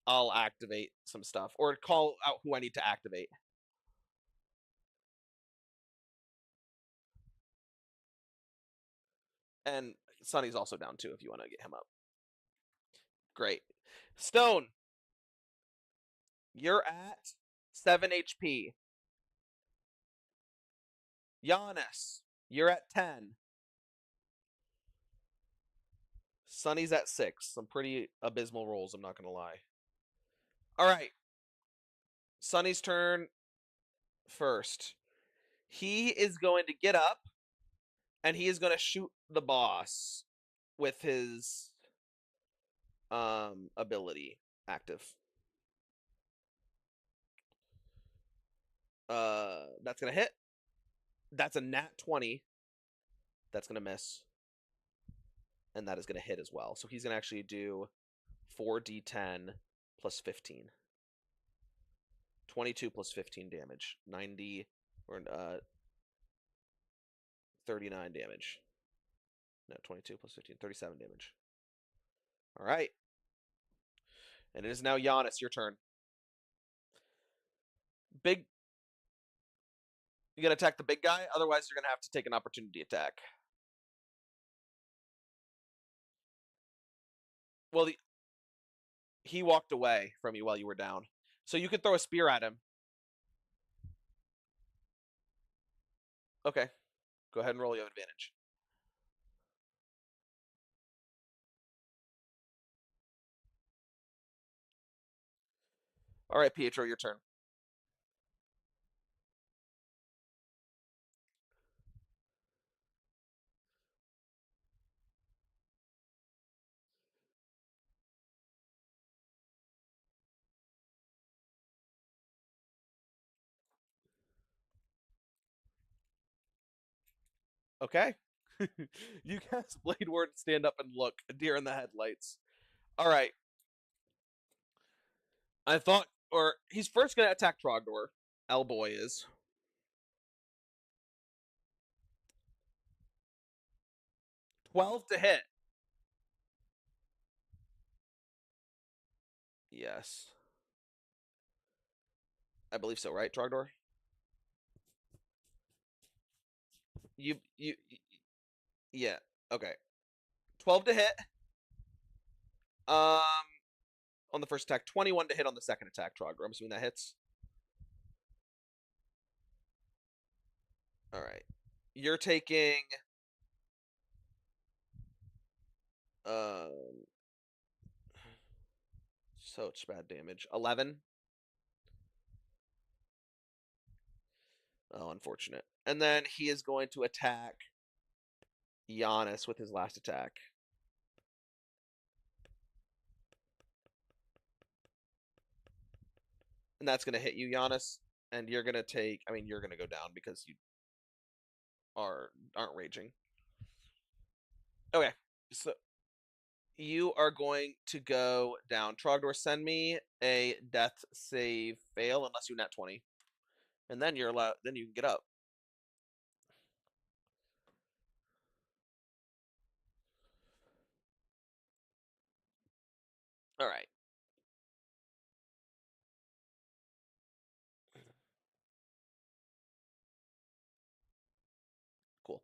I'll activate some stuff. Or call out who I need to activate. And Sonny's also down too if you want to get him up. Great. Stone, you're at 7 HP. Giannis, you're at 10. Sonny's at 6. Some pretty abysmal rolls, I'm not going to lie. All right. Sonny's turn first. He is going to get up, and he is going to shoot the boss with his ability active. That's going to hit. That's a nat 20. That's going to miss. And that is going to hit as well. So he's going to actually do 4d10 plus 15. 22 plus 15 damage. 90 or 39 damage. No, 22 plus 15. 37 damage. All right. And it is now Giannis, your turn. Big. You going to attack the big guy? Otherwise, you're going to have to take an opportunity attack. Well, he walked away from you while you were down. So you could throw a spear at him. Okay. Go ahead and roll. You have advantage. All right, Pietro, your turn. Okay. You cast Blade Ward, stand up and look. A deer in the headlights. All right. I thought, or he's first going to attack Trogdor. Elboy is. $12 to hit. Yes. I believe so, right, Trogdor? Yeah. Okay. 12 to hit. Um, on the first attack, 21 to hit on the second attack, Trogdor. I'm assuming that hits. All right. You're taking um such bad damage. 11. Oh, unfortunate. And then he is going to attack Giannis with his last attack. And that's going to hit you, Giannis. And you're going to take, I mean, you're going to go down because you aren't raging. Okay. So you are going to go down. Trogdor, send me a death save fail unless you net 20. And then you're allowed, then you can get up. All right. Cool.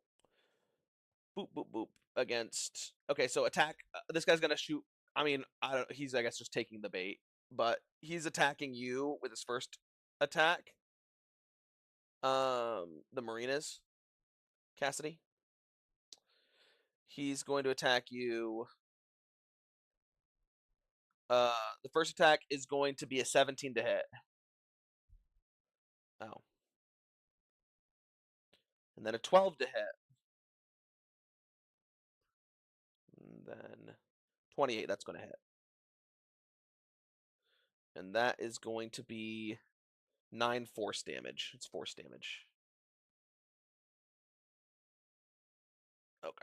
Boop, boop, boop. Against. Okay, so attack. This guy's going to shoot. I mean, I don't. He's, I guess, just taking the bait. But he's attacking you with his first attack. The Marinas, Cassidy. He's going to attack you. The first attack is going to be a 17 to hit. Oh. And then a 12 to hit. And then 28, that's going to hit. And that is going to be 9 force damage. It's force damage. Okay.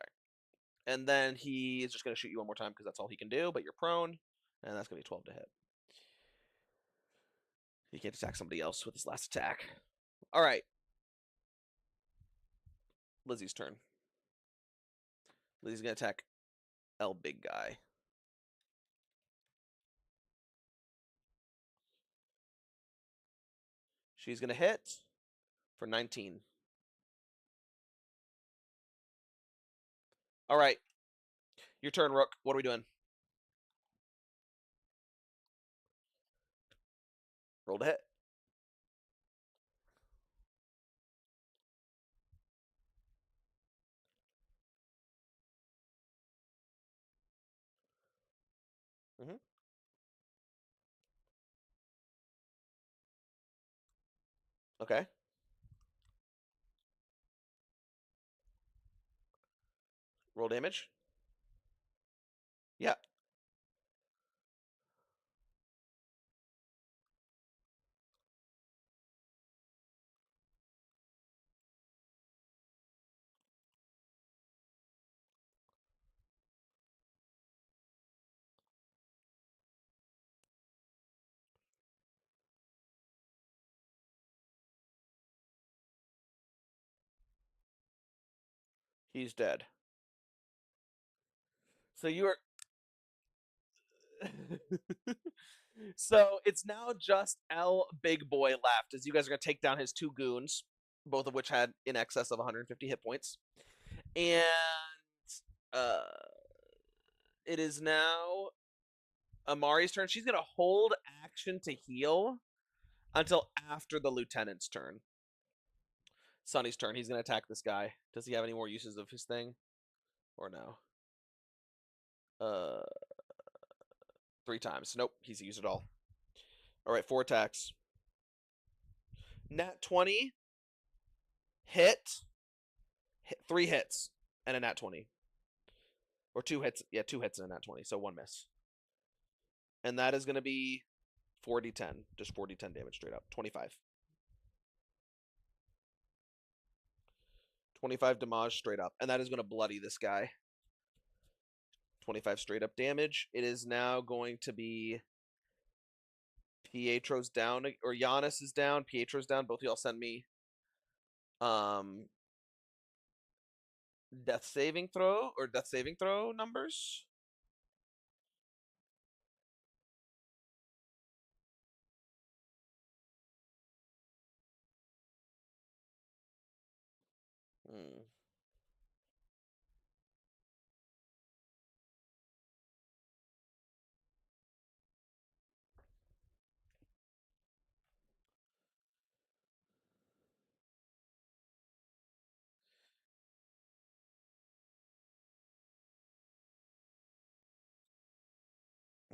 And then he is just going to shoot you one more time because that's all he can do, but you're prone. And that's going to be 12 to hit. He can't attack somebody else with his last attack. All right. Lizzie's turn. Lizzie's going to attack L Big Guy. She's going to hit for 19. All right. Your turn, Rook. What are we doing? Roll to hit. Mm-hmm. Okay. Roll damage. Yeah. He's dead. So you are. So it's now just L Big Boy left, as you guys are going to take down his 2 goons, both of which had in excess of 150 hit points. And uh, it is now Amari's turn. She's going to hold action to heal until after the lieutenant's turn. Sonny's turn. He's going to attack this guy. Does he have any more uses of his thing? Or no? 3 times. Nope, he's used it all. All right, 4 attacks. Nat 20, hit, 3 hits, and a nat 20. Or 2 hits. Yeah, 2 hits and a nat 20, so 1 miss. And that is going to be 4d10. Just 4d10 damage straight up. 25. 25 damage straight up. And that is going to bloody this guy. 25 straight up damage. It is now going to be Pietro's down, or Giannis is down. Pietro's down. Both of y'all send me death saving throw numbers.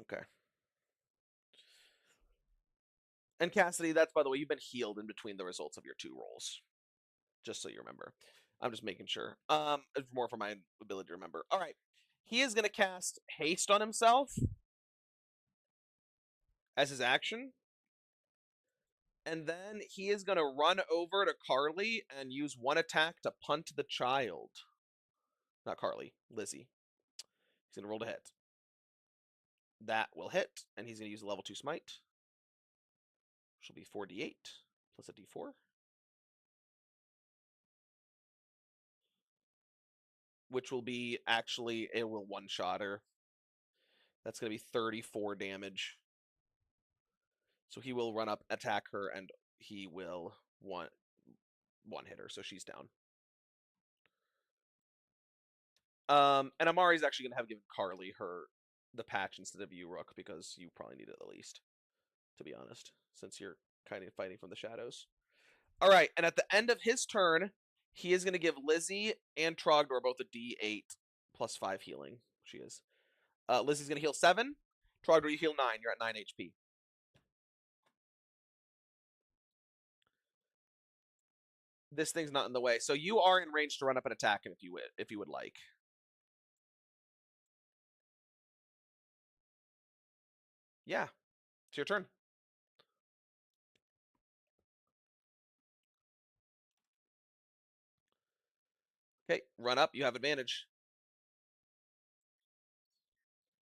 Okay. And Cassidy, that's, by the way, you've been healed in between the results of your 2 rolls. Just so you remember. I'm just making sure. It's more for my ability to remember. All right. He is going to cast haste on himself as his action. And then he is going to run over to Carly and use 1 attack to punt the child. Not Carly, Lizzie. He's going to roll to hit. That will hit, and he's going to use a level 2 smite. Which will be 4d8 plus a d4. Which will be actually, it will one-shot her. That's going to be 34 damage. So he will run up, attack her, and he will one hit her, so she's down. And Amari's actually gonna have given Carly the patch instead of you, Rook, because you probably need it the least, to be honest, since you're kind of fighting from the shadows. All right, and at the end of his turn, he is gonna give Lizzie and Trogdor both a D8 plus 5 healing. She is. Lizzie's gonna heal 7. Trogdor, you heal 9. You're at 9 HP. This thing's not in the way, so you are in range to run up and attack him if you would like. Yeah, it's your turn. Okay, run up. You have advantage.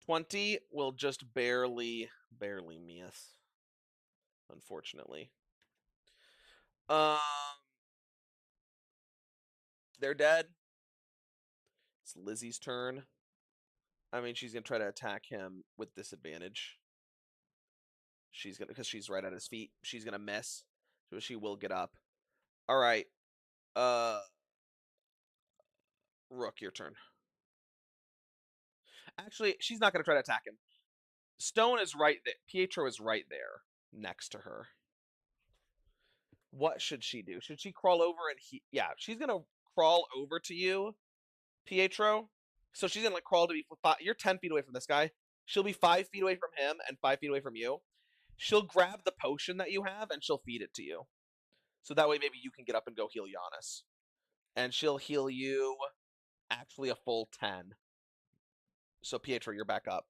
20 will just barely miss, unfortunately. They're dead. It's Lizzie's turn. I mean, she's gonna try to attack him with disadvantage. She's gonna, because she's right at his feet. She's gonna miss, so she will get up. All right, Rook, your turn. Actually, she's not gonna try to attack him. Stone is right there. Pietro is right there next to her. What should she do? Should she crawl over and yeah, she's gonna crawl over to you, Pietro. So she's gonna like crawl to be you're 10 feet away from this guy. She'll be 5 feet away from him and 5 feet away from you. She'll grab the potion that you have and she'll feed it to you. So that way maybe you can get up and go heal Giannis. And she'll heal you actually a full 10. So Pietro, you're back up.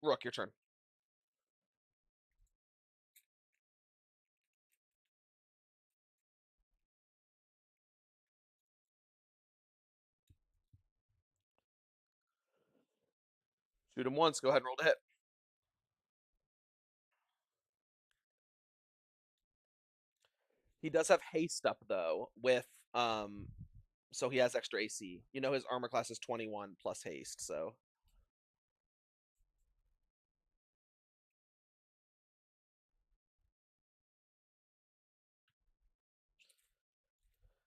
Rook, your turn. Shoot him once. Go ahead and roll to hit. He does have haste up though with so he has extra AC. You know his armor class is 21 plus haste, so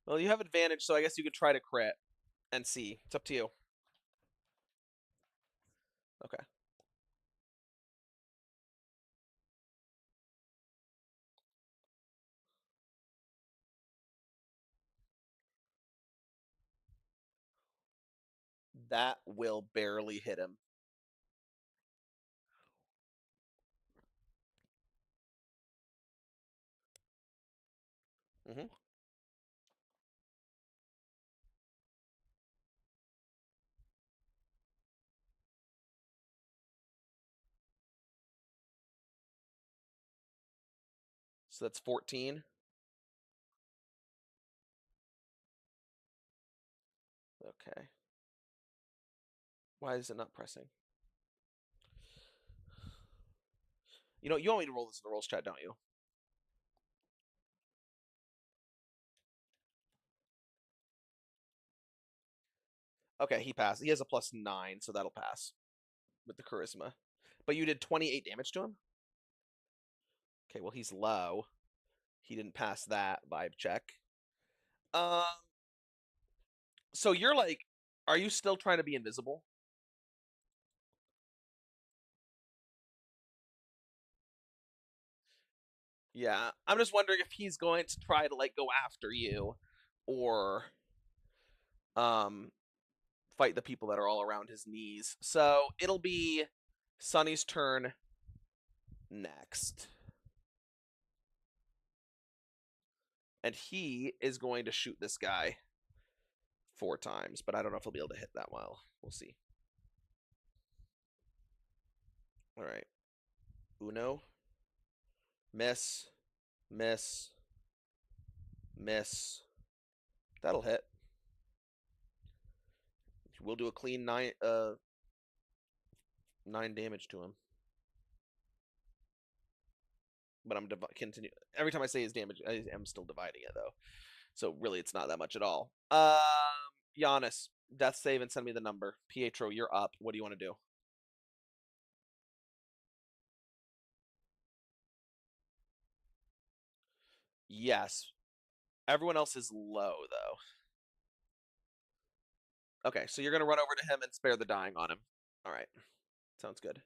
well, you have advantage, so I guess you could try to crit and see. It's up to you. Okay. That will barely hit him. Mm-hmm. So that's 14. Okay. Why is it not pressing? You know, you want me to roll this in the rolls chat, don't you? Okay, he passed. He has a +9, so that'll pass with the charisma. But you did 28 damage to him? Okay, well, he's low. He didn't pass that vibe check. Um, so you're like, are you still trying to be invisible? Yeah, I'm just wondering if he's going to try to like go after you, or um, fight the people that are all around his knees. So it'll be Sonny's turn next. And he is going to shoot this guy 4 times, but I don't know if he'll be able to hit that well. We'll see. All right. Uno. Miss. Miss. Miss. That'll hit. We'll do a clean 9 damage to him. But I'm continue every time I say his damage, I am still dividing it though. So really it's not that much at all. Giannis, death save and send me the number. Pietro, you're up. What do you want to do? Yes. Everyone else is low though. Okay, so you're gonna run over to him and spare the dying on him. All right. Sounds good.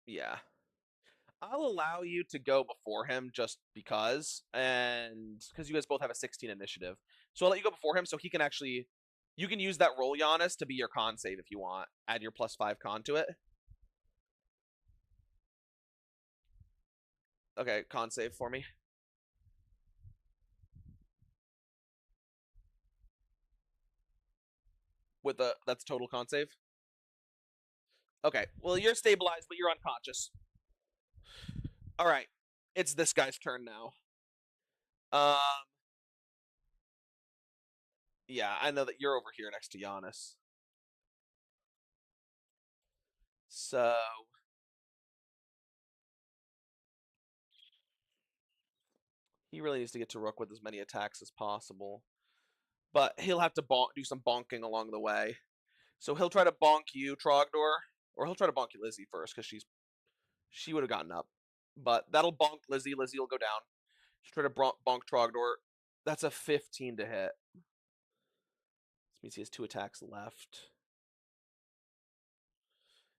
Yeah. I'll allow you to go before him just because, and because you guys both have a 16 initiative. So I'll let you go before him so he can actually, you can use that roll, Giannis, to be your con save if you want. Add your +5 con to it. Okay, con save for me. With that's total con save. Okay, well you're stabilized, but you're unconscious. All right, it's this guy's turn now. Yeah, I know that you're over here next to Giannis. So he really needs to get to Rook with as many attacks as possible. But he'll have to do some bonking along the way. So he'll try to bonk you, Trogdor, or he'll try to bonk you, Lizzie, first, because she would have gotten up. But that'll bonk Lizzie. Lizzie will go down. She'll try to bonk Trogdor. That's a 15 to hit. This means he has 2 attacks left.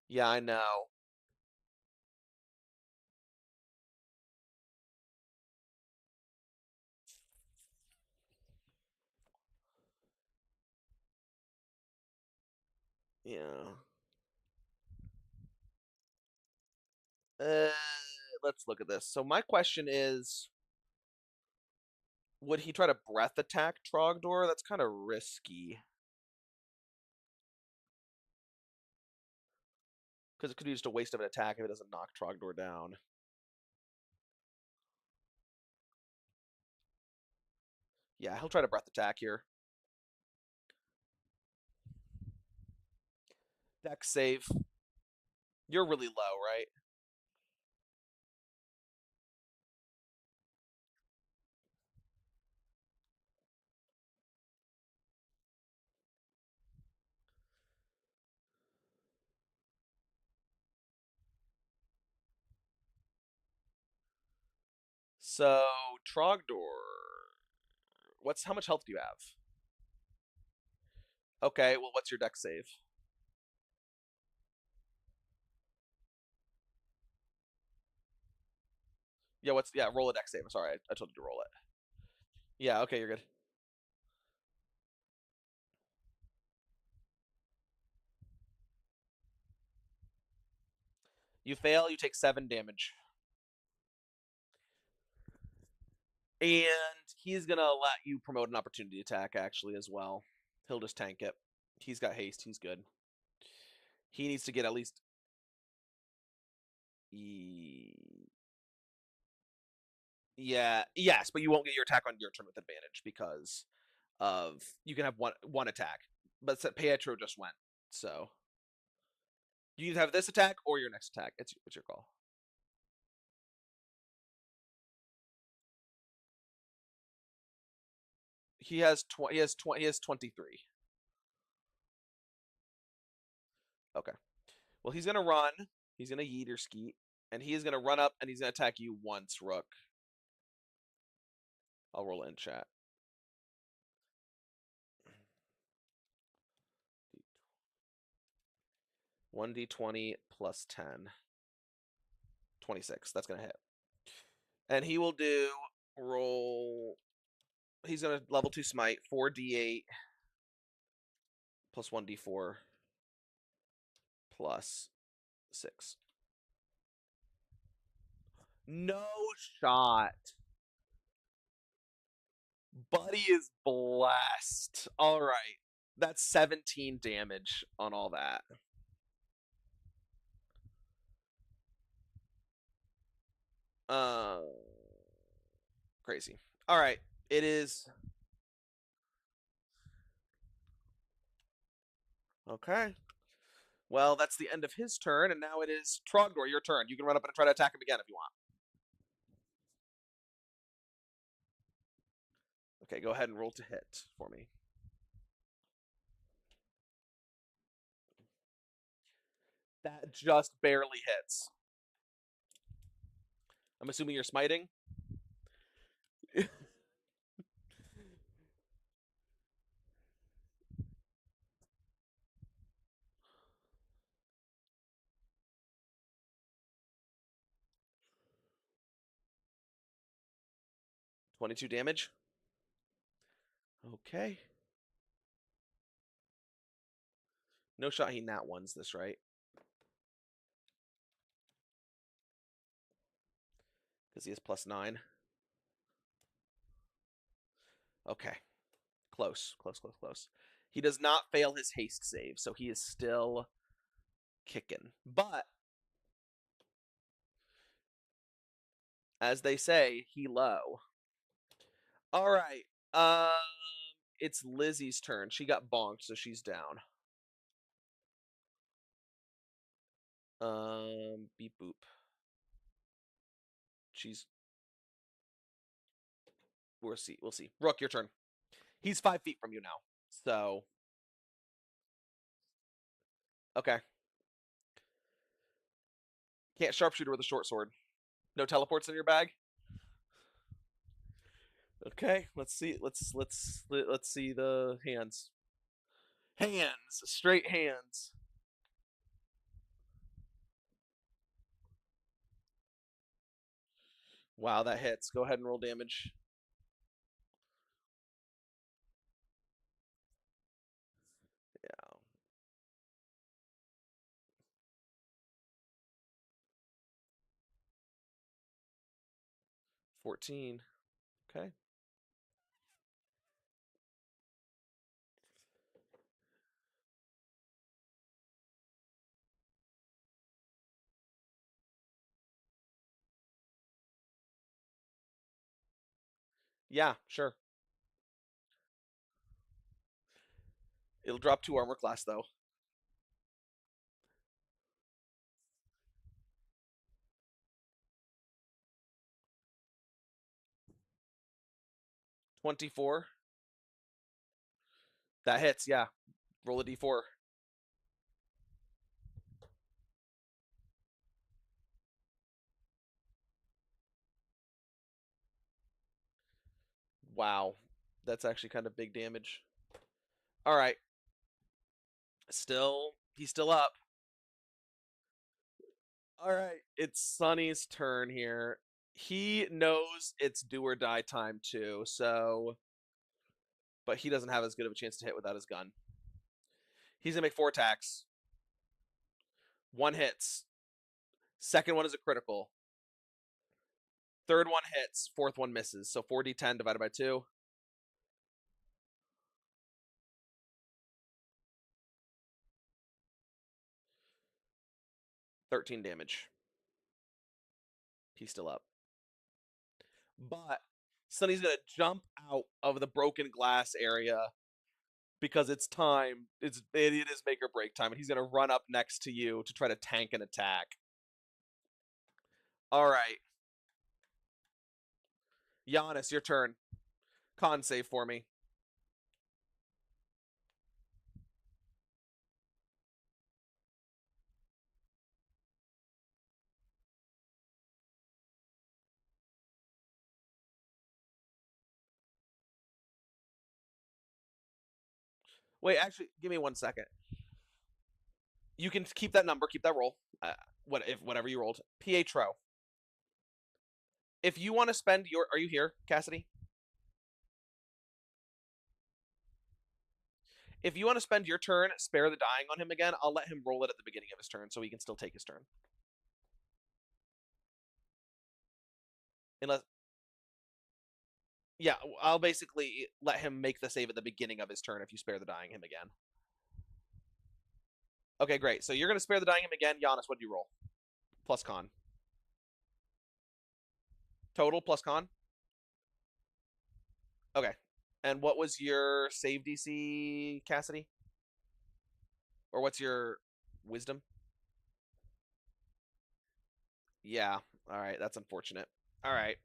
Yeah, I know. Yeah. Uh, let's look at this. So my question is, would he try to breath attack Trogdor? That's kind of risky. Because it could be just a waste of an attack if it doesn't knock Trogdor down. Yeah, he'll try to breath attack here. Dex save. You're really low, right? So Trogdor, how much health do you have? Okay, well, what's your dex save? Yeah, roll a dex save. Sorry, I told you to roll it. Yeah, okay, you're good. You fail, you take 7 damage. And he's gonna let you promote an opportunity attack actually as well. He'll just tank it. He's got haste, he's good. He needs to get at least Yeah, yes, but you won't get your attack on your turn with advantage because of you can have one attack. But Pietro just went, so you either have this attack or your next attack. It's your call. He has 23. Okay. Well, he's gonna run. He's gonna yeet or skeet, and he is gonna run up and he's gonna attack you once, Rook. I'll roll it in chat. 1d20 plus 10. 26. That's gonna hit. And he will do roll. He's going to level 2 smite, 4d8 plus 1d4 plus 6. No shot. Buddy is blessed. All right. That's 17 damage on all that. Crazy. All right. It is. Okay. Well, that's the end of his turn, and now it is Trogdor, your turn. You can run up and try to attack him again if you want. Okay, go ahead and roll to hit for me. That just barely hits. I'm assuming you're smiting? 22 damage. Okay. No shot he nat ones this, right? Because he has +9. Okay. Close, close, close, close. He does not fail his haste save, so he is still kicking. But, as they say, he low. All right. It's Lizzie's turn. She got bonked, so she's down. Beep boop. She's. We'll see. We'll see. Rook, your turn. He's 5 feet from you now. So. Okay. Can't sharpshooter with a short sword. No teleports in your bag. Okay. Let's see. Let's see the hands. Hands. Straight hands. Wow, that hits. Go ahead and roll damage. Yeah. 14. Okay. Yeah, sure. It'll drop 2 armor class, though. 24. That hits, yeah. Roll a d4. Wow. That's actually kind of big damage. All right. He's still up. All right. It's Sonny's turn here. He knows it's do or die time too, so. But he doesn't have as good of a chance to hit without his gun. He's going to make 4 attacks. 1 hits. Second one is a critical. Third one hits. Fourth one misses. So 4d10 divided by 2. 13 damage. He's still up. But Sonny's going to jump out of the broken glass area because it's time. It is make or break time, and he's going to run up next to you to try to tank an attack. All right. Giannis, your turn. Con save for me. Wait, actually, give me 1 second. You can keep that number, keep that roll. Whatever you rolled. Pietro. If you want to spend your, are you here, Cassidy? If you want to spend your turn, spare the dying on him again. I'll let him roll it at the beginning of his turn, so he can still take his turn. Unless, yeah, I'll basically let him make the save at the beginning of his turn if you spare the dying him again. Okay, great. So you're gonna spare the dying him again. Giannis, what do you roll? Plus con. Total plus con? Okay. And what was your save DC, Cassidy? Or what's your wisdom? Yeah. All right, that's unfortunate. All right.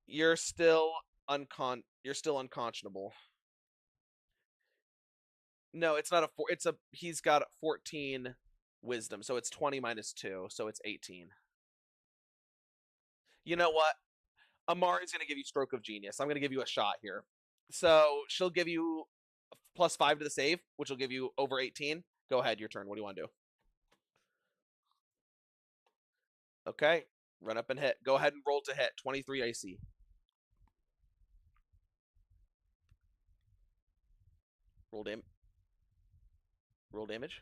You're still you're still unconscionable. No, it's not a four. It's a he's got 14 wisdom, so it's 20 minus 2, so it's 18. You know what? Amari's going to give you stroke of genius. I'm going to give you a shot here. So, she'll give you plus 5 to the save, which will give you over 18. Go ahead, your turn. What do you want to do? Okay. Run up and hit. Go ahead and roll to hit. 23 AC. Roll dam roll damage.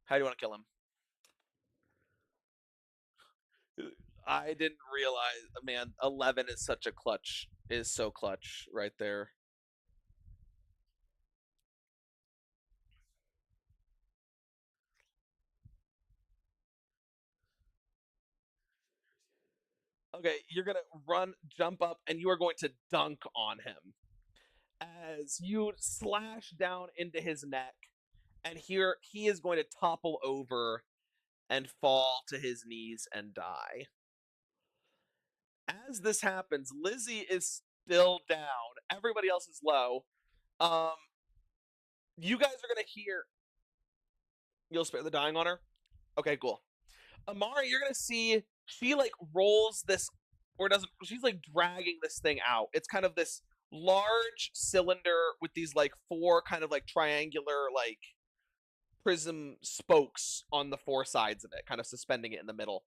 How do you want to kill him? I didn't realize, man, 11 is such a clutch, is so clutch right there. Okay, you're going to run, jump up, and you are going to dunk on him as you slash down into his neck. And here he is going to topple over and fall to his knees and die. As this happens, Lizzie is still down. Everybody else is low. Um, you guys are gonna hear. You'll spare the dying on her. Okay, cool. Amari, you're gonna see she like rolls this, or doesn't. She's like dragging this thing out. It's kind of this large cylinder with these like four kind of like triangular like prism spokes on the four sides of it, kind of suspending it in the middle.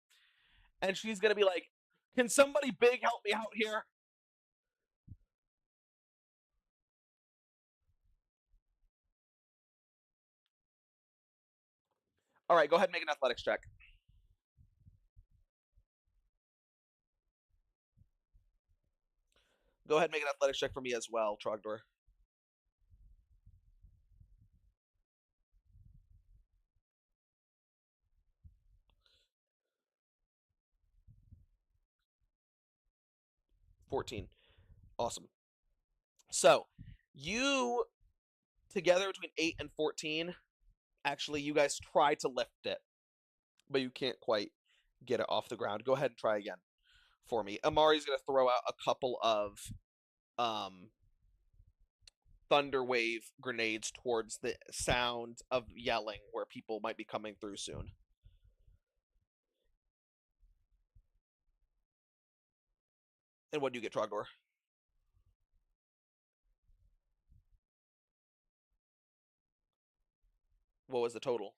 And she's gonna be like, "Can somebody big help me out here?" All right, go ahead and make an athletics check. Go ahead and make an athletics check for me as well, Trogdor. 14. Awesome. So, you together between 8 and 14, actually, you guys try to lift it, but you can't quite get it off the ground. Go ahead and try again for me. Amari's going to throw out a couple of um, thunder wave grenades towards the sound of yelling where people might be coming through soon. And what do you get, Trogdor? What was the total?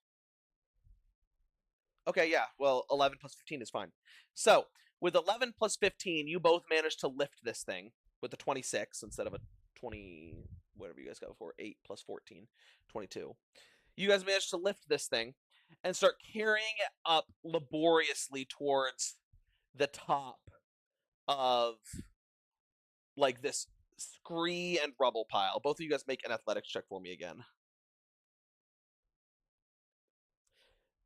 Okay, yeah. Well, 11 plus 15 is fine. So, with 11 plus 15, you both managed to lift this thing with a 26 instead of a 20, whatever you guys got before, 8 plus 14, 22. You guys managed to lift this thing and start carrying it up laboriously towards the top of like this scree and rubble pile. Both of you guys make an athletics check for me again.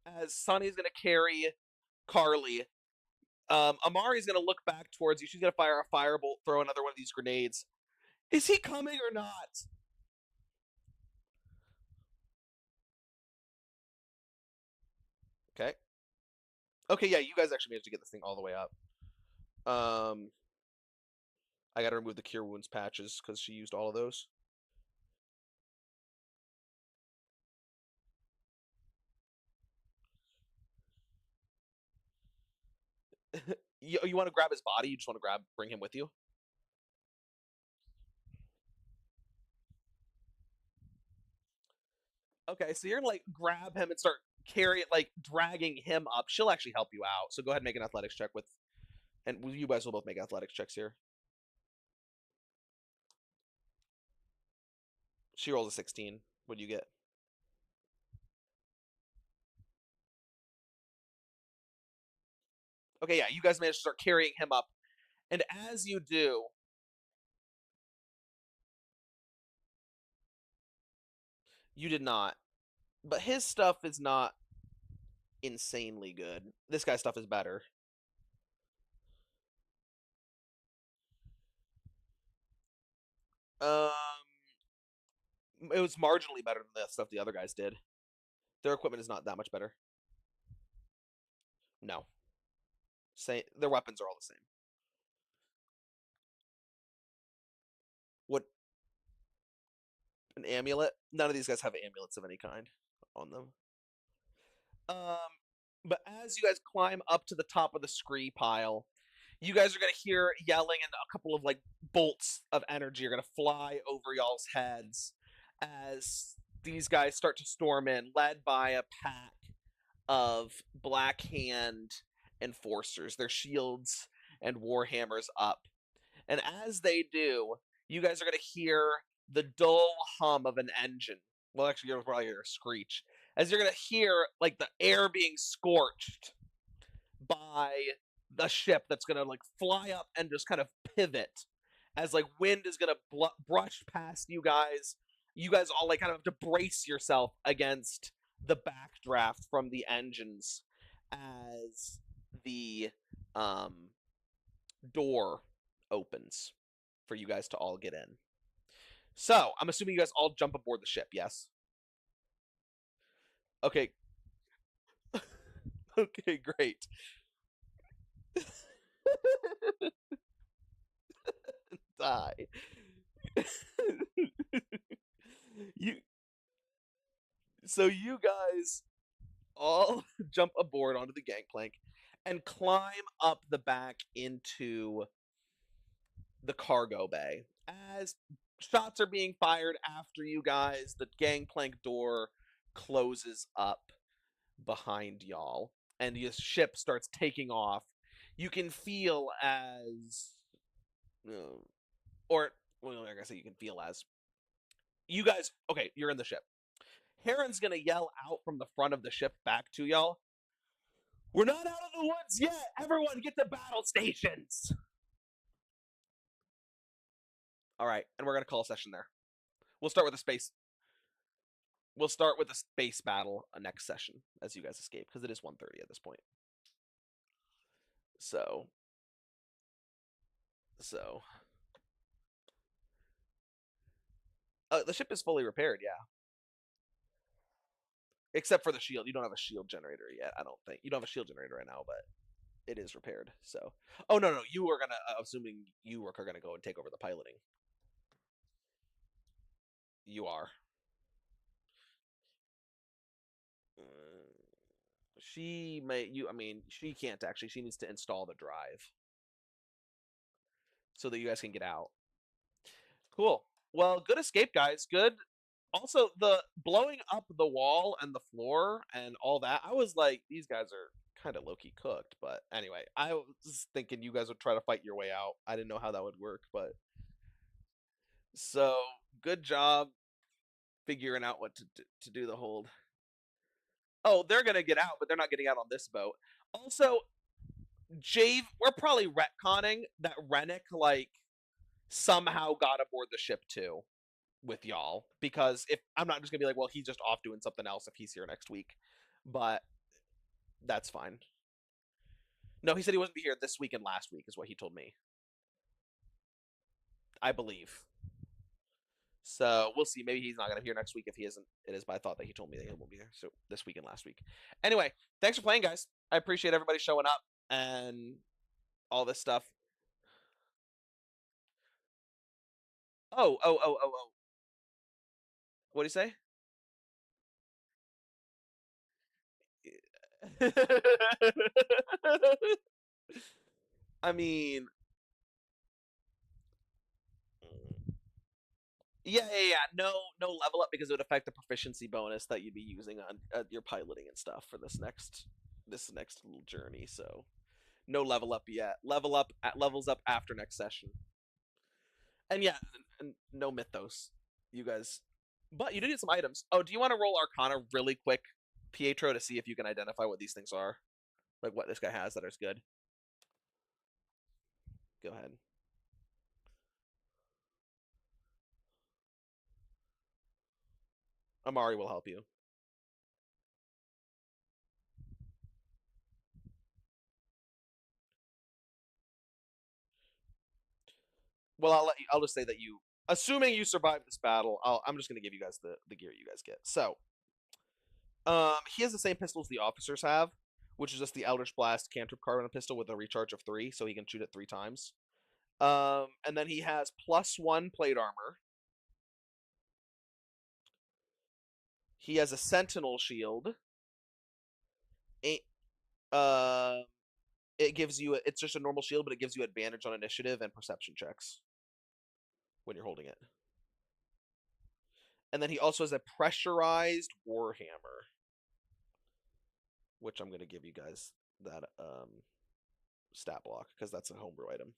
As Sunny's going to carry Carly, Amari's gonna look back towards you. She's gonna fire a firebolt, throw another one of these grenades. Is he coming or not? Okay. Okay, yeah, you guys actually managed to get this thing all the way up. Um, I gotta remove the cure wounds patches because she used all of those. You want to grab his body? You just want to bring him with you? Okay, so you're gonna like grab him and start like dragging him up. She'll actually help you out. So go ahead and make an athletics check with, and you guys will both make athletics checks here. She rolls a 16. What do you get? Okay, yeah, you guys manage to start carrying him up, and as you do, you did not. But his stuff is not insanely good. This guy's stuff is better. Um, it was marginally better than the stuff the other guys did. Their equipment is not that much better. No, their weapons are all the same. What, an amulet? None of these guys have amulets of any kind on them. Um, but as you guys climb up to the top of the scree pile, you guys are gonna hear yelling, and a couple of like bolts of energy are gonna fly over y'all's heads as these guys start to storm in, led by a pack of Black Hand enforcers, their shields and warhammers up. And as they do, you guys are going to hear the dull hum of an engine. Well, actually, you're probably hear a screech. As you're going to hear like the air being scorched by the ship that's going to like fly up and just kind of pivot as like wind is going to brush past you guys. You guys all like kind of have to brace yourself against the backdraft from the engines as the um, door opens for you guys to all get in. So I'm assuming you guys all jump aboard the ship. Yes. Okay. Okay. Great. Die. you. So you guys all jump aboard onto the gangplank and climb up the back into the cargo bay. As shots are being fired after you guys, the gangplank door closes up behind y'all, and the ship starts taking off. You can feel as, or well, like I say, you can feel as you guys. Okay, you're in the ship. Heron's gonna yell out from the front of the ship back to y'all. We're not out of the woods yet. Everyone, get to battle stations. All right, and we're gonna call a session there. We'll start with a space. We'll start with a space battle next session as you guys escape because it is 1:30 at this point. So, so the ship is fully repaired. Yeah, except for the shield. You don't have a shield generator yet. I don't think you don't have a shield generator right now, but it is repaired. So, oh no, you are gonna assuming you are gonna go and take over the piloting. You are. She may you. I mean, she can't actually. She needs to install the drive so that you guys can get out. Cool. Well, good escape, guys. Good. Also, the blowing up the wall and the floor and all that, I was like, these guys are kind of low key cooked. But anyway, I was thinking you guys would try to fight your way out. I didn't know how that would work, but so good job figuring out what to do the hold. Oh, they're gonna get out, but they're not getting out on this boat. Also, Jave, we're probably retconning that Rennick like somehow got aboard the ship too with y'all because if I'm not just gonna be like, well, he's just off doing something else if he's here next week, but that's fine. No, he said he wasn't be here this week and last week is what he told me, I believe. So we'll see. Maybe he's not gonna be here next week if he isn't. It is, but I thought that he told me that he won't be here. So this week and last week. Anyway, thanks for playing, guys. I appreciate everybody showing up and all this stuff. Oh. What do you say? I mean, yeah. No level up because it would affect the proficiency bonus that you'd be using on your piloting and stuff for this next little journey. So no level up yet. Levels up after next session. And yeah, and no mythos, you guys. But you did get some items. Oh, do you want to roll Arcana really quick, Pietro, to see if you can identify what these things are? Like what this guy has that is good? Go ahead. Amari will help you. Well, I'll just say that you, assuming you survive this battle, I'm just gonna give you guys the gear you guys get. So, he has the same pistol as the officers have, which is just the Eldritch Blast cantrip carbine pistol with a recharge of 3, so he can shoot it 3 times. And then he has +1 plate armor. He has a sentinel shield. A, uh, it gives you it's just a normal shield, but it gives you advantage on initiative and perception checks when you're holding it. And then he also has a pressurized warhammer, which I'm gonna give you guys that stat block because that's a homebrew item.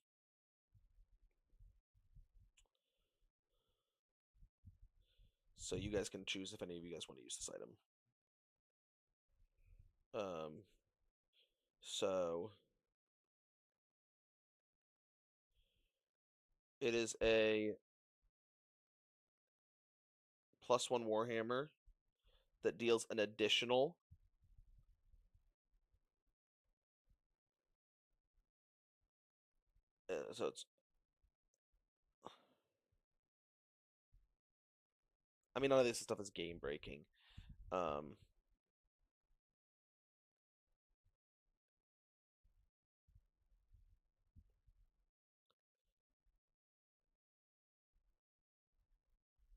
So you guys can choose if any of you guys want to use this item. So it is a +1 warhammer that deals an additional so it's I mean none of this stuff is game breaking. Um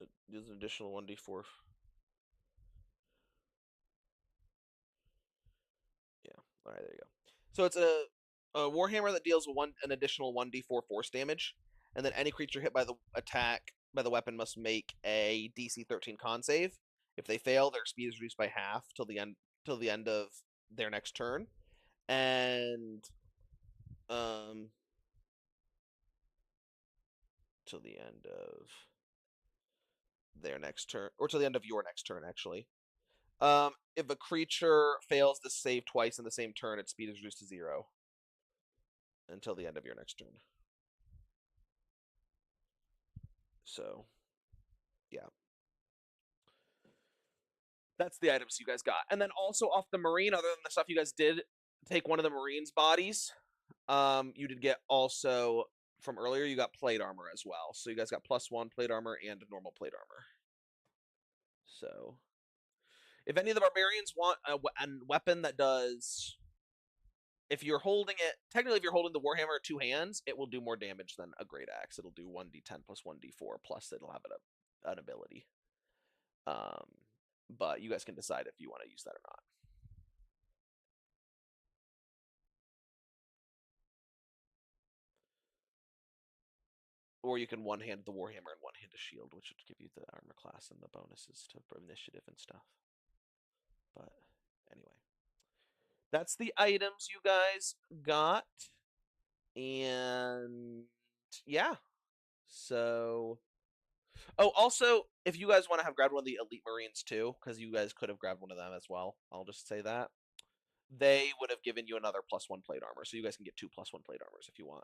it deals an additional 1d4. Yeah. All right, there you go. So it's a warhammer that deals an additional 1d4 force damage, and then any creature hit by the attack by the weapon must make a DC 13 con save. If they fail, their speed is reduced by half till the end of their next turn, and um till the end of their next turn, or till the end of your next turn, actually. If a creature fails to save twice in the same turn, its speed is reduced to 0 until the end of your next turn. So, yeah. That's the items you guys got. And then also off the Marine, other than the stuff you guys did take one of the Marine's bodies, you did get also from earlier, you got plate armor as well. So you guys got +1 plate armor and normal plate armor. So if any of the barbarians want a weapon that does, if you're holding it, technically if you're holding the warhammer at 2 hands, it will do more damage than a great axe. It'll do 1d10 plus 1d4 plus it'll have an ability. Um, but you guys can decide if you want to use that or not. Or you can one-hand the warhammer and one-hand a shield, which would give you the armor class and the bonuses to initiative and stuff. But anyway, that's the items you guys got, and yeah. So, oh, also, if you guys want to have grabbed one of the elite marines too, because you guys could have grabbed one of them as well. I'll just say that they would have given you another +1 plate armor, so you guys can get 2 +1 plate armors if you want.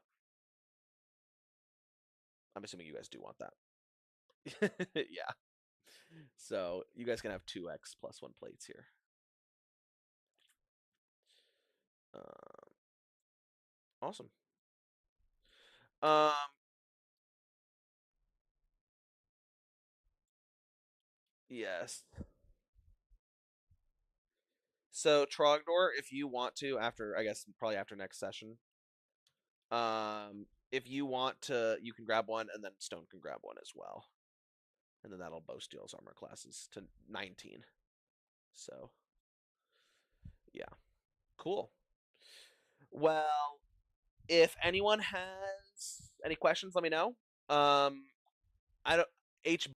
I'm assuming you guys do want that. Yeah. So you guys can have 2x +1 plates here. Awesome. Um, yes. So Trogdor, if you want to, after I guess probably after next session, if you want to, you can grab one, and then Stone can grab one as well, and then that'll both Steel's armor classes to 19. So, yeah, cool. Well, If anyone has any questions, let me know. I don't. H